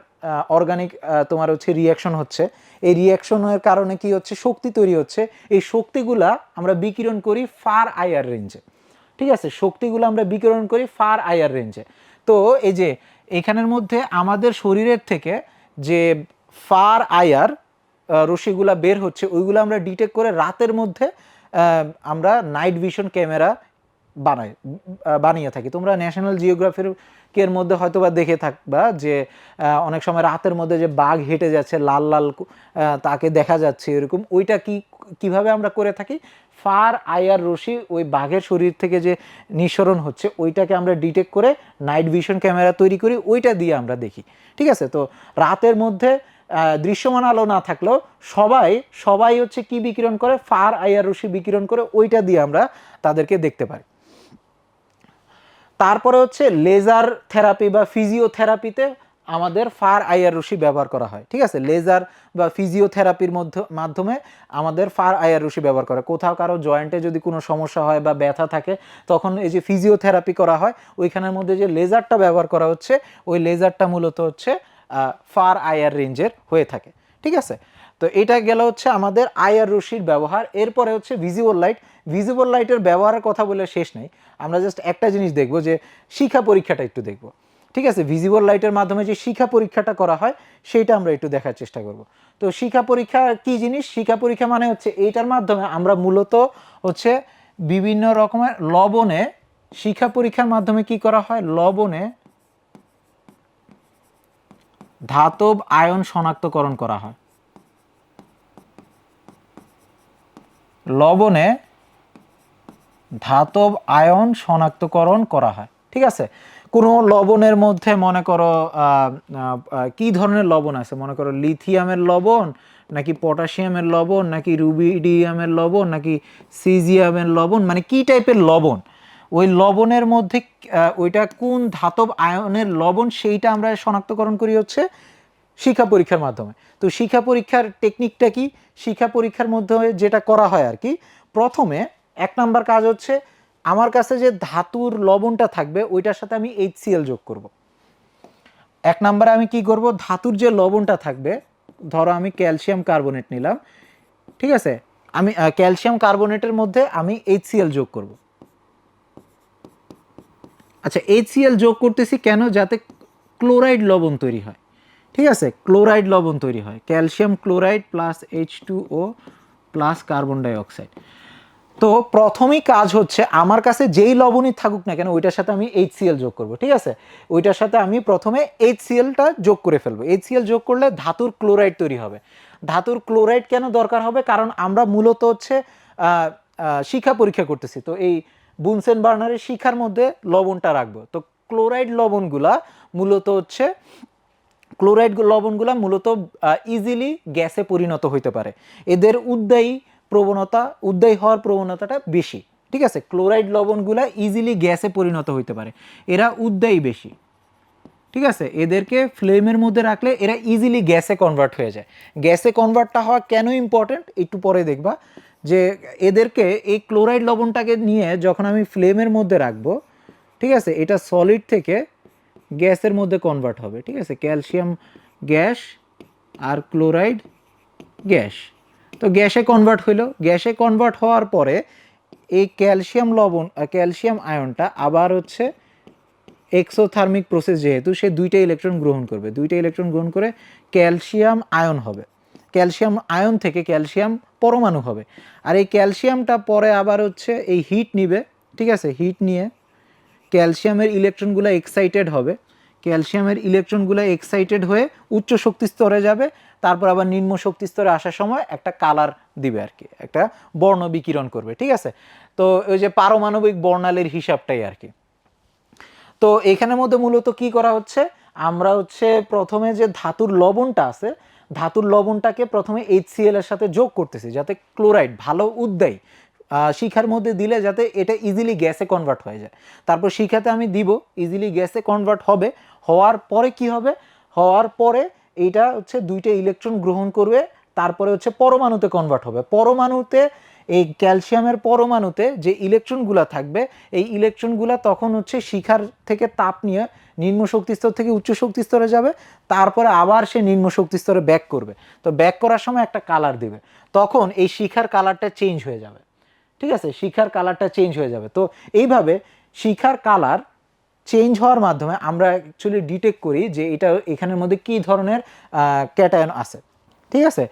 অর্গানিক তোমার হচ্ছে রিয়াকশন হচ্ছে, এই রিয়াকশনের কারণে কি হচ্ছে, শক্তি তৈরি হচ্ছে। এই শক্তিগুলা আমরা বিকিরণ করি ফার আইআর রেঞ্জে। ঠিক আছে, শক্তিগুলো আমরা বিকিরণ করি ফার আইআর রেঞ্জে। তো এই যে এখানের মধ্যে আমাদের শরীরের থেকে যে ফার আইআর রশ্মিগুলা বের হচ্ছে, ওইগুলো আমরা ডিটেক্ট করে রাতের মধ্যে আমরা নাইট ভিশন ক্যামেরা বানিয়ে থাকি। তোমরা ন্যাশনাল জিওগ্রাফির এর মধ্যে হয়তো বা দেখে থাকবা যে অনেক সময় রাতের মধ্যে যে বাঘ হেঁটে যাচ্ছে লাল লাল তাকে দেখা যাচ্ছে, এরকম ওইটা কিভাবে আমরা করে থাকি, ফার আইআর রশ্মি ওই বাঘের শরীর থেকে যে নিঃসরণ হচ্ছে ওইটাকে আমরা ডিটেক্ট করে নাইট ভিশন ক্যামেরা তৈরি করি, ওইটা দিয়ে আমরা দেখি। ঠিক আছে, তো রাতের মধ্যে দৃশ্যমান আলো না থাকলেও সবাই হচ্ছে কি বিকিরণ করে, ফার আইআর রশ্মি বিকিরণ করে, ওইটা দিয়ে আমরা তাদেরকে দেখতে পারি। তারপরে হচ্ছে লেজার থেরাপি বা ফিজিওথেরাপিতে আমাদের ফার আইআর রশ্মি ব্যবহার করা হয়। ঠিক আছে, লেজার বা ফিজিওথেরাপির মাধ্যমে আমাদের ফার আইআর রশ্মি ব্যবহার করা, কোথাও কারো জয়েন্টে যদি কোনো সমস্যা হয় বা ব্যথা থাকে তখন এই যে ফিজিওথেরাপি করা হয়, ওইখানের মধ্যে যে লেজারটা ব্যবহার করা হচ্ছে ওই লেজারটা মূলত হচ্ছে ফার আইআর রেঞ্জের হয়ে থাকে। ঠিক আছে, তো এটা গেল হচ্ছে আমাদের আইআর রশ্মির ব্যবহার। এরপরে হচ্ছে ভিজিবল লাইটের ব্যবহারের কথা বলে শেষ নেই, আমরা জাস্ট একটা জিনিস দেখব যে শিখা পরীক্ষাটা একটু দেখব। ঠিক আছে, ভিজিবল লাইটের মাধ্যমে যে শিখা পরীক্ষাটা করা হয় সেইটা আমরা একটু দেখার চেষ্টা করব। তো শিখা পরীক্ষা কি জিনিস, শিখা পরীক্ষা মানে হচ্ছে এইটার মাধ্যমে আমরা মূলত হচ্ছে বিভিন্ন রকমের লবণে, শিখা পরীক্ষার মাধ্যমে কি করা হয়, লবণে ধাতব আয়ন শনাক্তকরণ করা হয়, লবণে ধাতব আয়ন শনাক্তকরণ করা হয়। ঠিক আছে, কোনো লবণের মধ্যে মনে করো কি ধরনের লবণ আছে, মনে করো লিথিয়ামের লবণ নাকি পটাশিয়ামের লবণ নাকি রুবিডিয়ামের লবণ নাকি সিজিয়ামের লবণ, মানে কি টাইপের লবণ, ওই লবণের মধ্যে ওইটা কোন ধাতব আয়নের লবণ সেইটা আমরা শনাক্তকরণ করি হচ্ছে শিখা পরীক্ষার মাধ্যমে। তো শিখা পরীক্ষার টেকনিকটা কি, শিখা পরীক্ষার মধ্যে যেটা করা হয় আর কি, প্রথমে 1 নাম্বার কাজ হচ্ছে আমার কাছে যে ধাতুর লবণটা থাকবে ওইটার সাথে আমি HCl যোগ করব। 1 নাম্বারে আমি কি করব, ধাতুর যে লবণটা থাকবে, ধরো আমি ক্যালসিয়াম কার্বনেট নিলাম, ঠিক আছে, আমি ক্যালসিয়াম কার্বনেটের মধ্যে আমি HCl যোগ করব। আচ্ছা, HCl যোগ করতেছি কেন, যাতে ক্লোরাইড লবণ তৈরি হয়। ঠিক আছে, ক্লোরাইড লবণ তৈরি হয়, calcium chloride plus H2O plus carbon dioxide. তো প্রথমেই কাজ হচ্ছে আমার কাছে যেই লবণই থাকুক না কেন ওইটার সাথে আমি HCl যোগ করব, ঠিক আছে? ওইটার সাথে আমি প্রথমে HClটা যোগ করে ফেলবো। HCl যোগ করলে ধাতুর ক্লোরাইড তৈরি হবে। ধাতুর ক্লোরাইড কেন দরকার হবে? কারণ আমরা মূলত হচ্ছে শিখা পরীক্ষা করতেছি, তো এই বুনসেন বার্নারের শিখার মধ্যে লবণটা রাখবো। তো ক্লোরাইড লবণগুলা মূলত হচ্ছে মূলত ইজিলি গ্যাসে পরিণত হইতে পারে। এদের উদ্দায়ী হওয়ার প্রবণতাটা বেশি, ঠিক আছে? ক্লোরাইড লবণগুলা ইজিলি গ্যাসে পরিণত হইতে পারে, এরা উদ্দায়ী বেশি, ঠিক আছে? এদেরকে ফ্লেমের মধ্যে রাখলে এরা ইজিলি গ্যাসে কনভার্ট হয়ে যায়। গ্যাসে কনভার্টটা হওয়া কেন ইম্পর্টেন্ট একটু পরে দেখবা, যে এদেরকে এই ক্লোরাইড লবণটাকে নিয়ে যখন আমি ফ্লেমের মধ্যে রাখবো, ঠিক আছে, এটা সলিড থেকে গ্যাসের মধ্যে কনভার্ট হবে, ঠিক আছে? ক্যালসিয়াম গ্যাস আর ক্লোরাইড গ্যাস, তো গ্যাসে কনভার্ট হইলো। গ্যাসে কনভার্ট হওয়ার পরে এই ক্যালসিয়াম আয়নটা আবার হচ্ছে এক্সোথার্মিক প্রসেস, যেহেতু সে দুইটা ইলেকট্রন গ্রহণ করবে, দুইটা ইলেকট্রন গ্রহণ করে ক্যালসিয়াম আয়ন হবে। ক্যালসিয়াম আয়ন থেকে ক্যালসিয়াম পরমাণু হবে। আর এই ক্যালসিয়ামটা পরে আবার হচ্ছে এই হিট নিবে, ঠিক আছে? হিট নিয়ে ক্যালসিয়ামের ইলেকট্রনগুলো এক্সাইটেড হবে, ক্যালসিয়ামের ইলেকট্রনগুলো এক্সাইটেড হয়ে উচ্চ শক্তি স্তরে যাবে, তারপর আবার নিম্ন শক্তি স্তরে আসার সময় একটা কালার দিবে আর কি, একটা বর্ণ বিকিরণ করবে, ঠিক আছে? তো ওই যে পারমাণবিক বর্ণালীর হিসাবটাই আর কি। তো এখানের মধ্যে মূলত কি করা হচ্ছে, আমরা হচ্ছে প্রথমে যে ধাতুর লবণটা আছে, ধাতুর লবণটাকে প্রথমে HCl এর সাথে যোগ করতেছি, যাতে ক্লোরাইড ভালো উদ্দায়ী শিখার মধ্যে দিলে যাতে এটা ইজিলি গ্যাসে কনভার্ট হয়ে যায়। তারপর শিখাতে আমি দিব, ইজিলি গ্যাসে কনভার্ট হবে। হওয়ার পরে কি হবে, হওয়ার পরে এইটা হচ্ছে দুইটা ইলেকট্রন গ্রহণ করবে, তারপরে হচ্ছে পরমাণুতে কনভার্ট হবে। পরমাণুতে এই ক্যালসিয়ামের পরমাণুতে যে ইলেকট্রনগুলো থাকবে, এই ইলেকট্রনগুলো তখন হচ্ছে শিখার থেকে তাপ নিয়ে নিম্ন শক্তি স্তর থেকে উচ্চ শক্তি স্তরে যাবে, তারপরে আবার সে নিম্ন শক্তি স্তরে ব্যাক করবে। তো ব্যাক করার সময় একটা কালার দিবে, তখন এই শিখার কালারটা চেঞ্জ হয়ে যাবে, ঠিক আছে? শিখার কালারটা চেঞ্জ হয়ে যাবে। তো এইভাবে শিখার কালার চেঞ্জ হওয়ার মাধ্যমে আমরা অ্যাকচুয়ালি ডিটেক্ট করি যে এটা এখানের মধ্যে কী ধরনের ক্যাটায়ন আছে, ঠিক আছে?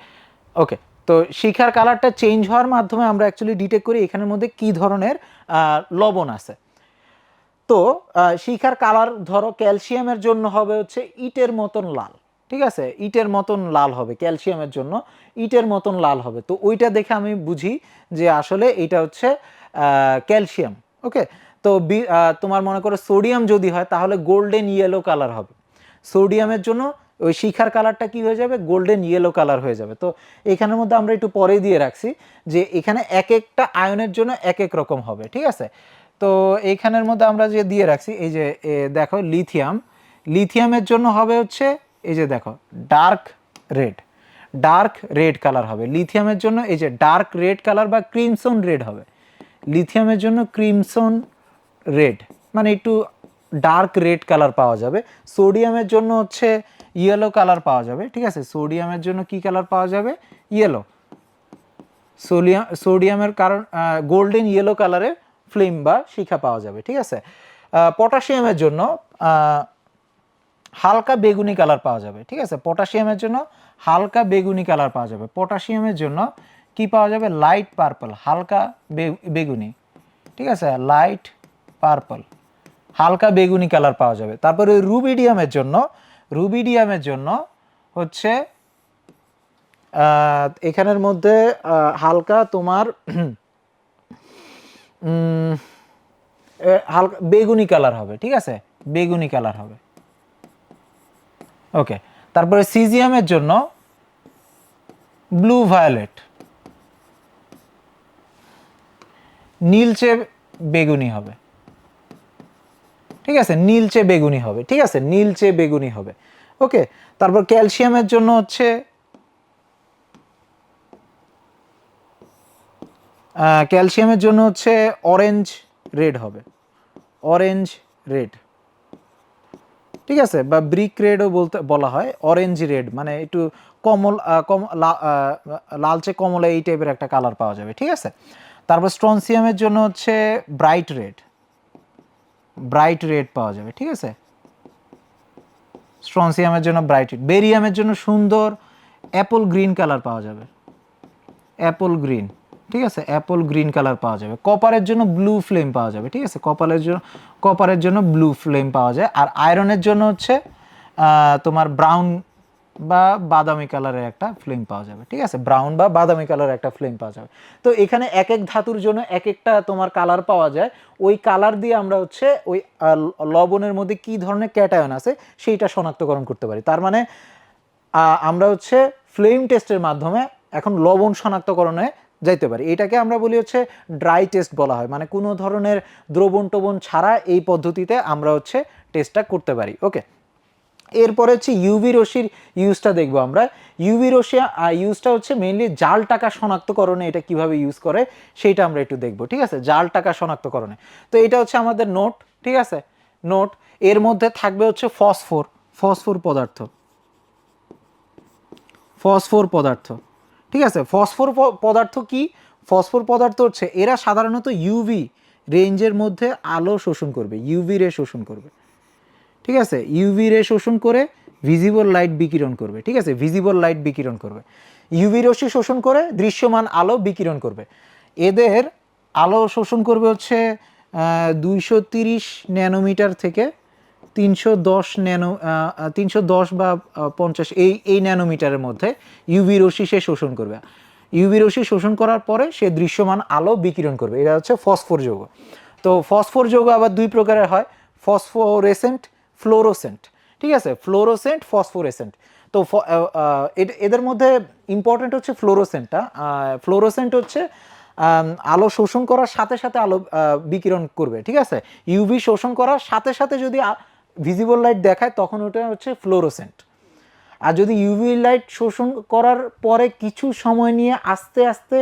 ওকে, তো শিখার কালারটা চেঞ্জ হওয়ার মাধ্যমে আমরা অ্যাকচুয়ালি ডিটেক্ট করি এখানের মধ্যে কী ধরনের লবণ আছে। তো শিখার কালার ধরো ক্যালসিয়ামের জন্য হবে হচ্ছে ইটের মতন লাল, ঠিক আছে? ইটের মতন লাল হবে ক্যালসিয়ামের জন্য, ইটের মতন লাল হবে। তো ওইটা দেখে আমি বুঝি যে আসলে এটা হচ্ছে ক্যালসিয়াম। ওকে, তো তোমার মনে করো সোডিয়াম যদি হয় তাহলে গোল্ডেন ইয়েলো কালার হবে। সোডিয়ামের জন্য ওই শিখার কালারটা কি হয়ে যাবে, গোল্ডেন ইয়েলো কালার হয়ে যাবে। তো এখানের মধ্যে আমরা একটু পরে দিয়ে রাখছি যে এখানে এক একটা আয়নের জন্য এক এক রকম হবে, ঠিক আছে? তো এইখানের মধ্যে আমরা যে দিয়ে রাখছি, এই যে দেখো লিথিয়ামের জন্য হবে হচ্ছে এই যে দেখো ডার্ক রেড কালার হবে লিথিয়ামের জন্য। এই যে ডার্ক রেড কালার বা ক্রিমসন রেড হবে লিথিয়ামের জন্য, ক্রিমসন রেড মানে একটু ডার্ক রেড কালার পাওয়া যাবে। সোডিয়ামের জন্য হচ্ছে ইয়েলো কালার পাওয়া যাবে, ঠিক আছে? সোডিয়ামের জন্য কি কালার পাওয়া যাবে, ইয়েলো। সোডিয়ামের কারণ গোল্ডেন ইয়েলো কালারের ফ্লেম বা শিখা পাওয়া যাবে, ঠিক আছে? পটাশিয়ামের জন্য হালকা বেগুনি কালার পাওয়া যাবে, ঠিক আছে? পটাশিয়ামের জন্য হালকা বেগুনি কালার পাওয়া যাবে। পটাশিয়ামের জন্য কি পাওয়া যাবে, লাইট পার্পল, হালকা বেগুনি, ঠিক আছে? লাইট পার্পল, হালকা বেগুনি কালার পাওয়া যাবে। তারপরে রুবিডিয়ামের জন্য হচ্ছে এখানের মধ্যে হালকা তোমার হালকা বেগুনি কালার হবে, ঠিক আছে? বেগুনি কালার হবে। ওকে, তারপরে সিজিয়ামের জন্য ব্লু ভায়োলেট, নীলচে বেগুনি হবে, ঠিক আছে? নীলচে বেগুনি হবে, ঠিক আছে? নীলচে বেগুনি হবে। ওকে, তারপর ক্যালসিয়ামের জন্য হচ্ছে অরেঞ্জ রেড হবে, অরেঞ্জ রেড, ঠিক আছে? বা ব্রিক রেডও বলা হয়। অরেঞ্জ রেড মানে একটু লালচে কমলা এই টাইপের একটা কালার পাওয়া যাবে, ঠিক আছে? তারপর স্ট্রনসিয়ামের জন্য হচ্ছে ব্রাইট রেড পাওয়া যাবে, ঠিক আছে? স্ট্রনসিয়ামের জন্য ব্রাইট রেড। বেরিয়ামের জন্য সুন্দর অ্যাপল গ্রিন কালার পাওয়া যাবে, অ্যাপল গ্রিন, ঠিক আছে, অ্যাপল গ্রিন কালার পাওয়া যাবে। কপারের জন্য ব্লু ফ্লেম পাওয়া যাবে, ঠিক আছে, কপারের জন্য ব্লু ফ্লেম পাওয়া যায়। আর আয়রনের জন্য হচ্ছে তোমার ব্রাউন বা বাদামি কালারের একটা ফ্লেম পাওয়া যাবে, ঠিক আছে, ব্রাউন বা বাদামি কালারের একটা ফ্লেম পাওয়া যাবে। তো এখানে এক এক ধাতুর জন্য এক একটা তোমার কালার পাওয়া যায়। ওই কালার দিয়ে আমরা হচ্ছে ওই লবণের মধ্যে কি ধরনের ক্যাটায়ন আছে সেইটা শনাক্তকরণ করতে পারি। তার মানে আমরা হচ্ছে ফ্লেম টেস্টের মাধ্যমে এখন লবণ শনাক্তকরণে যাইতে পারি। এটাকে আমরা বলি হচ্ছে ড্রাই টেস্ট বলা হয়, মানে কোনো ধরনের দ্রবণ টবণ ছাড়া এই পদ্ধতিতে আমরা হচ্ছে টেস্টটা করতে পারি। ওকে, এরপরে হচ্ছে ইউভি রশ্মির ইউজটা দেখবো আমরা। ইউভি রশ্মি ইউজটা হচ্ছে মেইনলি জাল টাকা শনাক্তকরণে এটা কিভাবে ইউজ করে সেইটা আমরা একটু দেখবো, ঠিক আছে, জাল টাকা শনাক্তকরণে। তো এটা হচ্ছে আমাদের নোট, ঠিক আছে, নোট। এর মধ্যে থাকবে হচ্ছে ফসফোর পদার্থ, ঠিক আছে। ফসফোর পদার্থ কি? ফসফোর পদার্থ হচ্ছে এরা সাধারণত ইউভি রেঞ্জের মধ্যে আলো শোষণ করবে, ইউভি রে শোষণ করবে, ঠিক আছে, ইউভি রে শোষণ করে ভিজিবল লাইট বিকিরণ করবে, ঠিক আছে, ভিজিবল লাইট বিকিরণ করবে। ইউভি রশ্মি শোষণ করে দৃশ্যমান আলো বিকিরণ করবে। এদের আলো শোষণ করবে হচ্ছে 230 ন্যানোমিটার থেকে 310 বা 50 এই ন্যানোমিটারের মধ্যে ইউভি রশ্মি সে শোষণ করবে। ইউভি রশ্মি শোষণ করার পরে সে দৃশ্যমান আলো বিকিরণ করবে। এটা হচ্ছে ফসফোর যৌগ। তো ফসফোর যৌগ আবার দুই প্রকারের হয়, ফসফোরেসেন্ট, ফ্লোরোসেন্ট, ঠিক আছে, ফ্লোরোসেন্ট, ফসফোরেসেন্ট। তো এদের মধ্যে ইম্পর্টেন্ট হচ্ছে ফ্লোরোসেন্টটা। ফ্লোরোসেন্ট হচ্ছে আলো শোষণ করার সাথে সাথে আলো বিকিরণ করবে, ঠিক আছে। ইউভি শোষণ করার সাথে সাথে যদি ভিজিবল লাইট দেখায় তখন ওটা হচ্ছে ফ্লোরোসেন্ট। আর যদি ইউভি লাইট শোষণ করার পরে কিছু সময় নিয়ে আস্তে আস্তে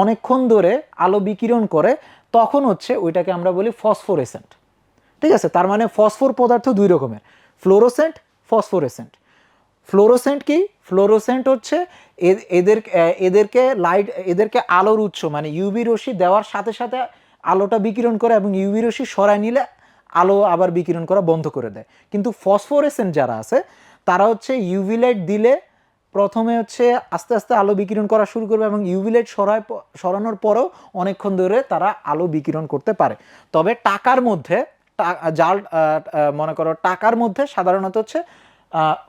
অনেকক্ষণ ধরে আলো বিকিরণ করে তখন হচ্ছে ওইটাকে আমরা বলি ফসফোরেসেন্ট, ঠিক আছে। তার মানে ফসফোর পদার্থ দুই রকমের, ফ্লোরোসেন্ট, ফসফোরেসেন্ট। ফ্লোরোসেন্ট কি? ফ্লোরোসেন্ট হচ্ছে এদেরকে আলোর উৎস মানে ইউভি রশ্মি দেওয়ার সাথে সাথে আলোটা বিকিরণ করে এবং ইউভি রশ্মি সরাই নিলে আলো আবার বিকিরণ করা বন্ধ করে দেয়। কিন্তু ফসফোরেসেন্ট যারা আছে তারা হচ্ছে ইউভি লাইট দিলে প্রথমে হচ্ছে আস্তে আস্তে আলো বিকিরণ করা শুরু করবে এবং ইউভি লাইট সরানোর পরেও অনেকক্ষণ ধরে তারা আলো বিকিরণ করতে পারে। তবে টাকার মধ্যে মনে করো টাকার মধ্যে সাধারণত হচ্ছে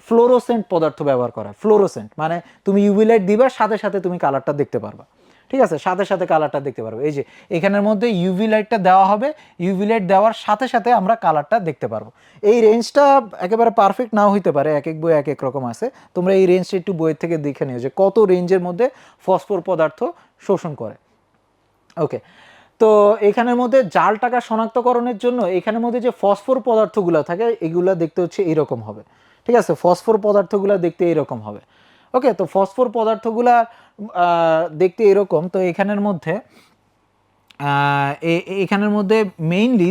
ফ্লোরোসেন্ট পদার্থ ব্যবহার করা। ফ্লোরোসেন্ট মানে তুমি ইউভি লাইট দিবা সাথে সাথে তুমি কালারটা দেখতে পারবা, ঠিক আছে, সাথে সাথে কালারটা দেখতে পারবো। এই যে এখানের মধ্যে ইউভি লাইটটা দেওয়া হবে, ইউভি লাইট দেওয়ার সাথে সাথে আমরা কালারটা দেখতে পারবো। এই রেঞ্জটা একেবারে পারফেক্ট নাও হইতে পারে, এক এক বই এক এক রকম আছে। তোমরা এই রেঞ্জটা একটু বইয়ের থেকে দেখে নিও যে কত রেঞ্জের মধ্যে ফসফোর পদার্থ শোষণ করে। ওকে, তো এখানের মধ্যে জাল টাকা শনাক্তকরণের জন্য এখানের মধ্যে যে ফসফোর পদার্থগুলো থাকে এগুলো দেখতে হচ্ছে এইরকম হবে, ঠিক আছে, ফসফোর পদার্থগুলো দেখতে এইরকম হবে। ওকে, তো ফসফোর পদার্থগুলা দেখতে এরকম। তো এখানের মধ্যে মেইনলি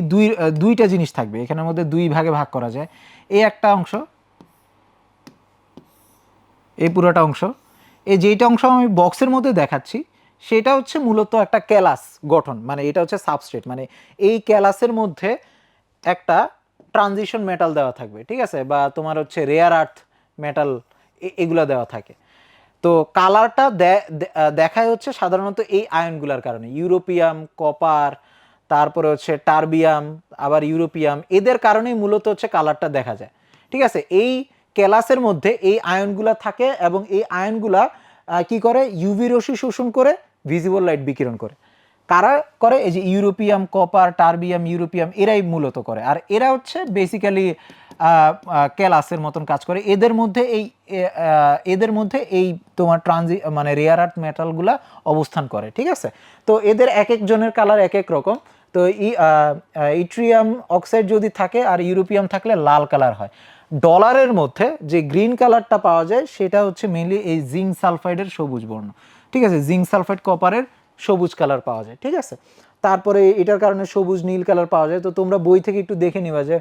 দুইটা জিনিস থাকবে, এখানের মধ্যে দুই ভাগে ভাগ করা যায়। এই একটা অংশ, এই পুরোটা অংশ, এই যেইটা অংশ আমি বক্সের মধ্যে দেখাচ্ছি সেটা হচ্ছে মূলত একটা ক্যালাস গঠন, মানে এটা হচ্ছে সাবস্ট্রেট, মানে এই ক্যালাসের মধ্যে একটা ট্রানজিশন মেটাল দেওয়া থাকবে, ঠিক আছে, বা তোমার হচ্ছে রেয়ার আর্থ মেটাল এগুলা দেওয়া থাকে। তো কালারটা দেখায় হচ্ছে সাধারণত এই আয়নগুলার কারণে, ইউরোপিয়াম, কপার, তারপরে হচ্ছে টারবিয়াম, আবার ইউরোপিয়াম, এদের কারণেই মূলত হচ্ছে কালারটা দেখা যায়, ঠিক আছে। এই ক্যালাসের মধ্যে এই আয়নগুলা থাকে এবং এই আয়নগুলা কি করে, ইউভি রশ্মি শোষণ করে ভিজিবল লাইট বিকিরণ করে। কারা করে? এই যে ইউরোপিয়াম, কপার, টারবিয়াম, ইউরোপিয়াম, এরাই মূলত করে। আর এরা হচ্ছে বেসিক্যালি ক্যালাসের মতন কাজ করে। এদের মধ্যে এই তোমার মানে রেয়ার আর্থ মেটালগুলা অবস্থান করে, ঠিক আছে। তো এদের এক একজনের কালার এক এক রকম। তো ইট্রিয়াম অক্সাইড যদি থাকে আর ইউরোপিয়াম থাকলে লাল কালার হয়। ডলারের মধ্যে যে গ্রিন কালারটা পাওয়া যায় সেটা হচ্ছে মেইনলি এই জিঙ্ক সালফাইডের সবুজ বর্ণ, ঠিক আছে, জিঙ্ক সালফাইড কপারের সবুজ কালার পাওয়া যায়, ঠিক আছে। তারপরে এটার কারণে সবুজ নীল কালার পাওয়া যায়। তো তোমরা বই থেকে একটু দেখে নিবা যে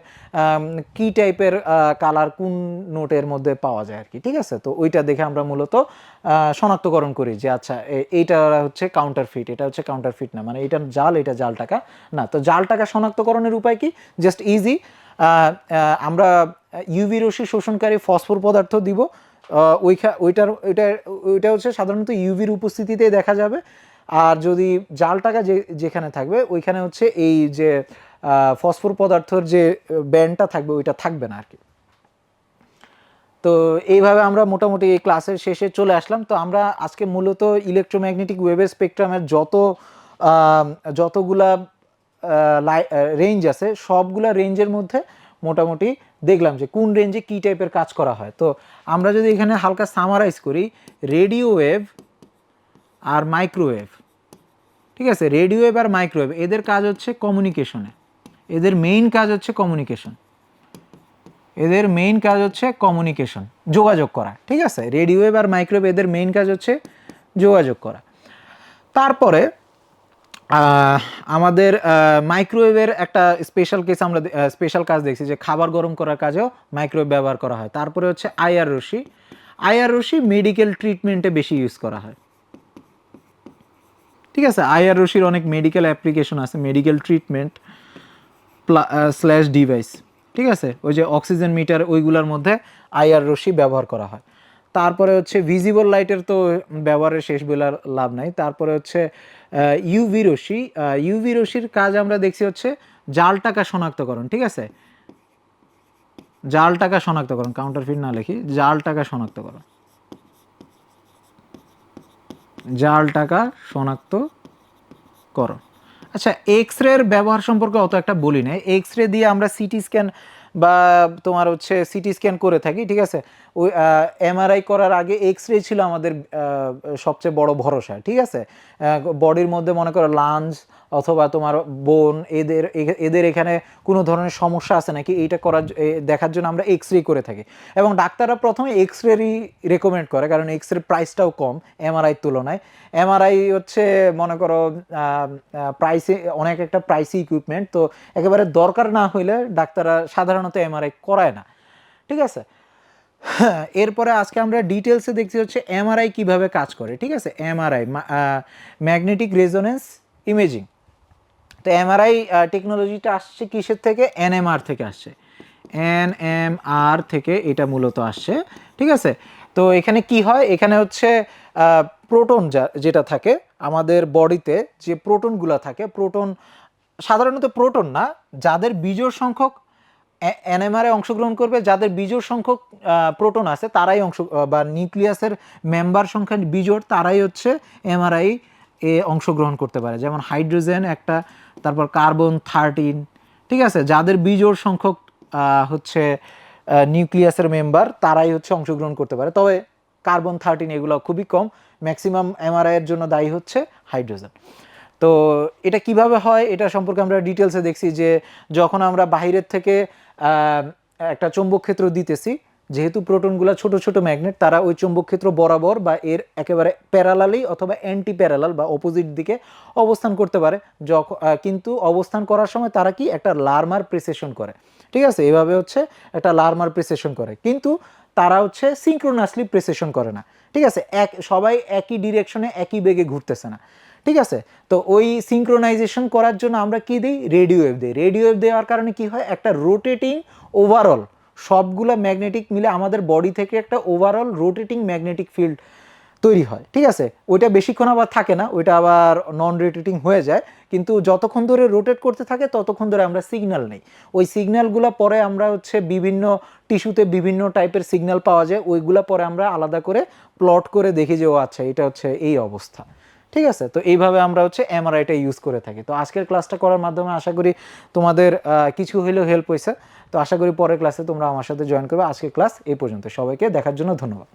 কি টাইপের কালার কোন নোটের মধ্যে পাওয়া যায় আর কি, ঠিক আছে। তো ওইটা দেখে আমরা মূলত শনাক্তকরণ করি যে আচ্ছা এইটা হচ্ছে কাউন্টারফিট, এটা হচ্ছে কাউন্টারফিট না, মানে এটা জাল, এটা জাল টাকা না। তো জাল টাকা শনাক্তকরণের উপায় কি? জাস্ট ইজি, আমরা ইউভি রশ্মি শোষণকারী ফসফোর পদার্থ দিব, ওইটা হচ্ছে সাধারণত ইউভির উপস্থিতিতে দেখা যাবে। আর যদি জাল টাকা যেখানে থাকবে ওইখানে হচ্ছে এই যে ফসফর পদার্থের যে ব্যান্ডটা থাকবে ওইটা থাকবে না আর কি। তো এইভাবে আমরা মোটামুটি এই ক্লাসের শেষে চলে আসলাম। তো আমরা আজকে মূলত ইলেকট্রোম্যাগনেটিক ওয়েভের স্পেকট্রামের যতগুলা রেঞ্জ আছে সবগুলা রেঞ্জের মধ্যে মোটামুটি দেখলাম যে কোন রেঞ্জে কী টাইপের কাজ করা হয়। তো আমরা যদি এখানে হালকা সামারাইজ করি, রেডিও ওয়েভ আর মাইক্রোওয়েভ, ঠিক আছে, রেডিও ওয়েভ আর মাইক্রোওয়েভ এদের কাজ হচ্ছে কমিউনিকেশনে, এদের মেইন কাজ হচ্ছে কমিউনিকেশন, এদের মেইন কাজ হচ্ছে কমিউনিকেশন, যোগাযোগ করা, ঠিক আছে। রেডিও ওয়েভ আর মাইক্রোওয়েভ এদের মেইন কাজ হচ্ছে যোগাযোগ করা। তারপরে আমাদের মাইক্রোওয়েভের একটা স্পেশাল কেস আমরা স্পেশাল কাজ দেখছি যে খাবার গরম করার কাজেও মাইক্রোওয়েভ ব্যবহার করা হয়। তারপরে হচ্ছে আইআর রশ্মি, আইআর রশ্মি মেডিকেল ট্রিটমেন্টে বেশি ইউজ করা হয়, ঠিক আছে। আইআর রশ্মির অনেক মেডিকেল অ্যাপ্লিকেশন আছে, মেডিকেল ট্রিটমেন্ট স্ল্যাশ ডিভাইস, ঠিক আছে, ওই যে অক্সিজেন মিটার ওইগুলোর মধ্যে আইআর রশ্মি ব্যবহার করা হয়। তারপরে হচ্ছে ভিজিবল লাইটের তো ব্যবহারের শেষ বলার লাভ নাই। তারপরে হচ্ছে ইউভি রশ্মি, ইউভি রশ্মির কাজ আমরা দেখছি হচ্ছে জাল টাকা শনাক্তকরণ, ঠিক আছে, জাল টাকা শনাক্তকরণ, কাউন্টারফিট না লিখি, জাল টাকা শনাক্তকরণ, জাল টাকা শনাক্তকরণ। আচ্ছা, এক্স রের ব্যবহার সম্পর্কে অত একটা বলি না। এক্স রে দিয়ে আমরা সিটি স্ক্যান বা তোমার হচ্ছে সিটি স্ক্যান করে থাকি, ঠিক আছে। ওই এমআরআই করার আগে এক্স রে ছিল আমাদের সবচেয়ে বড় ভরসা, ঠিক আছে। বডির মধ্যে মনে করো লাঞ্চ অথবা তোমার বোন এদের এখানে কোনো ধরনের সমস্যা আছে নাকি এইটা দেখার জন্য আমরা এক্স রে করে থাকি। এবং ডাক্তাররা প্রথমে এক্স রেরই রেকমেন্ড করে, কারণ এক্স রে প্রাইসটাও কম এমআরআইয়ের তুলনায়। এমআরআই হচ্ছে মনে করো প্রাইসে অনেক একটা প্রাইসি ইকুইপমেন্ট, তো একেবারে দরকার না হইলে ডাক্তাররা সাধারণত এমআরআই করায় না, ঠিক আছে। এরপরে আজকে আমরা ডিটেলসে দেখছি হচ্ছে এমআরআই কিভাবে কাজ করে, ঠিক আছে। MRI magnetic resonance imaging. তো এমআরআই টেকনোলজিটা আসছে কিসের থেকে? এনএমআর থেকে আসছে, এনএমআর থেকে এটা মূলত আসছে, ঠিক আছে। তো এখানে কি হয়, এখানে হচ্ছে প্রোটন যেটা থাকে আমাদের বডিতে, যে প্রোটনগুলো থাকে, প্রোটন সাধারণত প্রোটন না, যাদের বিজোড় সংখ্যক এনএমআরে অংশগ্রহণ করবে, যাদের বিজোড় সংখ্যক প্রোটন আছে তারাই বা নিউক্লিয়াসের মেম্বার সংখ্যা বিজোড়, তারাই হচ্ছে এমআরআই এ অংশগ্রহণ করতে পারে। যেমন হাইড্রোজেন একটা, তারপর কার্বন 13, ঠিক আছে। যাদের বিজোড় সংখ্যক হচ্ছে নিউক্লিয়াসের মেম্বার তারাই হচ্ছে অংশগ্রহণ করতে পারে, তবে কার্বন 13 এগুলো খুবই কম। ম্যাক্সিমাম এমআরআই এর জন্য দায়ী হচ্ছে হাইড্রোজেন। তো এটা কিভাবে হয় এটা সম্পর্কে আমরা ডিটেলসে দেখছি যে যখন আমরা বাহিরের থেকে একটা চৌম্বক ক্ষেত্র দিতেছি, যেহেতু প্রোটনগুলো ছোট ছোট ম্যাগনেট, তারা ওই চৌম্বক ক্ষেত্র বরাবর বা এর একেবারে প্যারালালি অথবা অ্যান্টি প্যারালাল বা অপোজিট দিকে অবস্থান করতে পারে। কিন্তু অবস্থান করার সময় তারা কি একটা লার্মার প্রিসেশন করে, ঠিক আছে। এভাবে হচ্ছে একটা লার্মার প্রিসেশন করে, কিন্তু তারা হচ্ছে সিঙ্ক্রোনাসলি প্রিসেশন করে না, ঠিক আছে। সবাই একই ডিরেকশনে একই বেগে ঘুরতেছে না, ঠিক আছে। তো ওই সিঙ্ক্রোনাইজেশন করার জন্য আমরা কি দিই? রেডিও ওয়েভ দিই। রেডিও ওয়েভ দেওয়ার কারণে কি হয়, একটা রোটেটিং ওভারঅল সবগুলা ম্যাগনেটিক মিলে আমাদের বডি থেকে একটা ওভারঅল রোটেটিং ম্যাগনেটিক ফিল্ড তৈরি হয়, ঠিক আছে। ওইটা বেশিক্ষণ আবার থাকে না, ওইটা আবার নন রোটেটিং হয়ে যায়, কিন্তু যতক্ষণ ধরে রোটেট করতে থাকে ততক্ষণ ধরে আমরা সিগন্যাল নেই। ওই সিগন্যালগুলো পরে আমরা হচ্ছে বিভিন্ন টিস্যুতে বিভিন্ন টাইপের সিগন্যাল পাওয়া যায়, ওইগুলো পরে আমরা আলাদা করে প্লট করে দেখি যে ও আচ্ছা এটা হচ্ছে এই অবস্থা, ঠিক আছে। তো এইভাবে আমরা হচ্ছে এমআরআইটা ইউজ করে থাকি। তো আজকের ক্লাসটা করার মাধ্যমে আশা করি তোমাদের কিছু হলেও হেল্প হয়েছে। তো আশা করি পরের ক্লাসে তোমরা আমার সাথে জয়েন করবে। আজকের ক্লাস এই পর্যন্ত, সবাইকে দেখার জন্য ধন্যবাদ।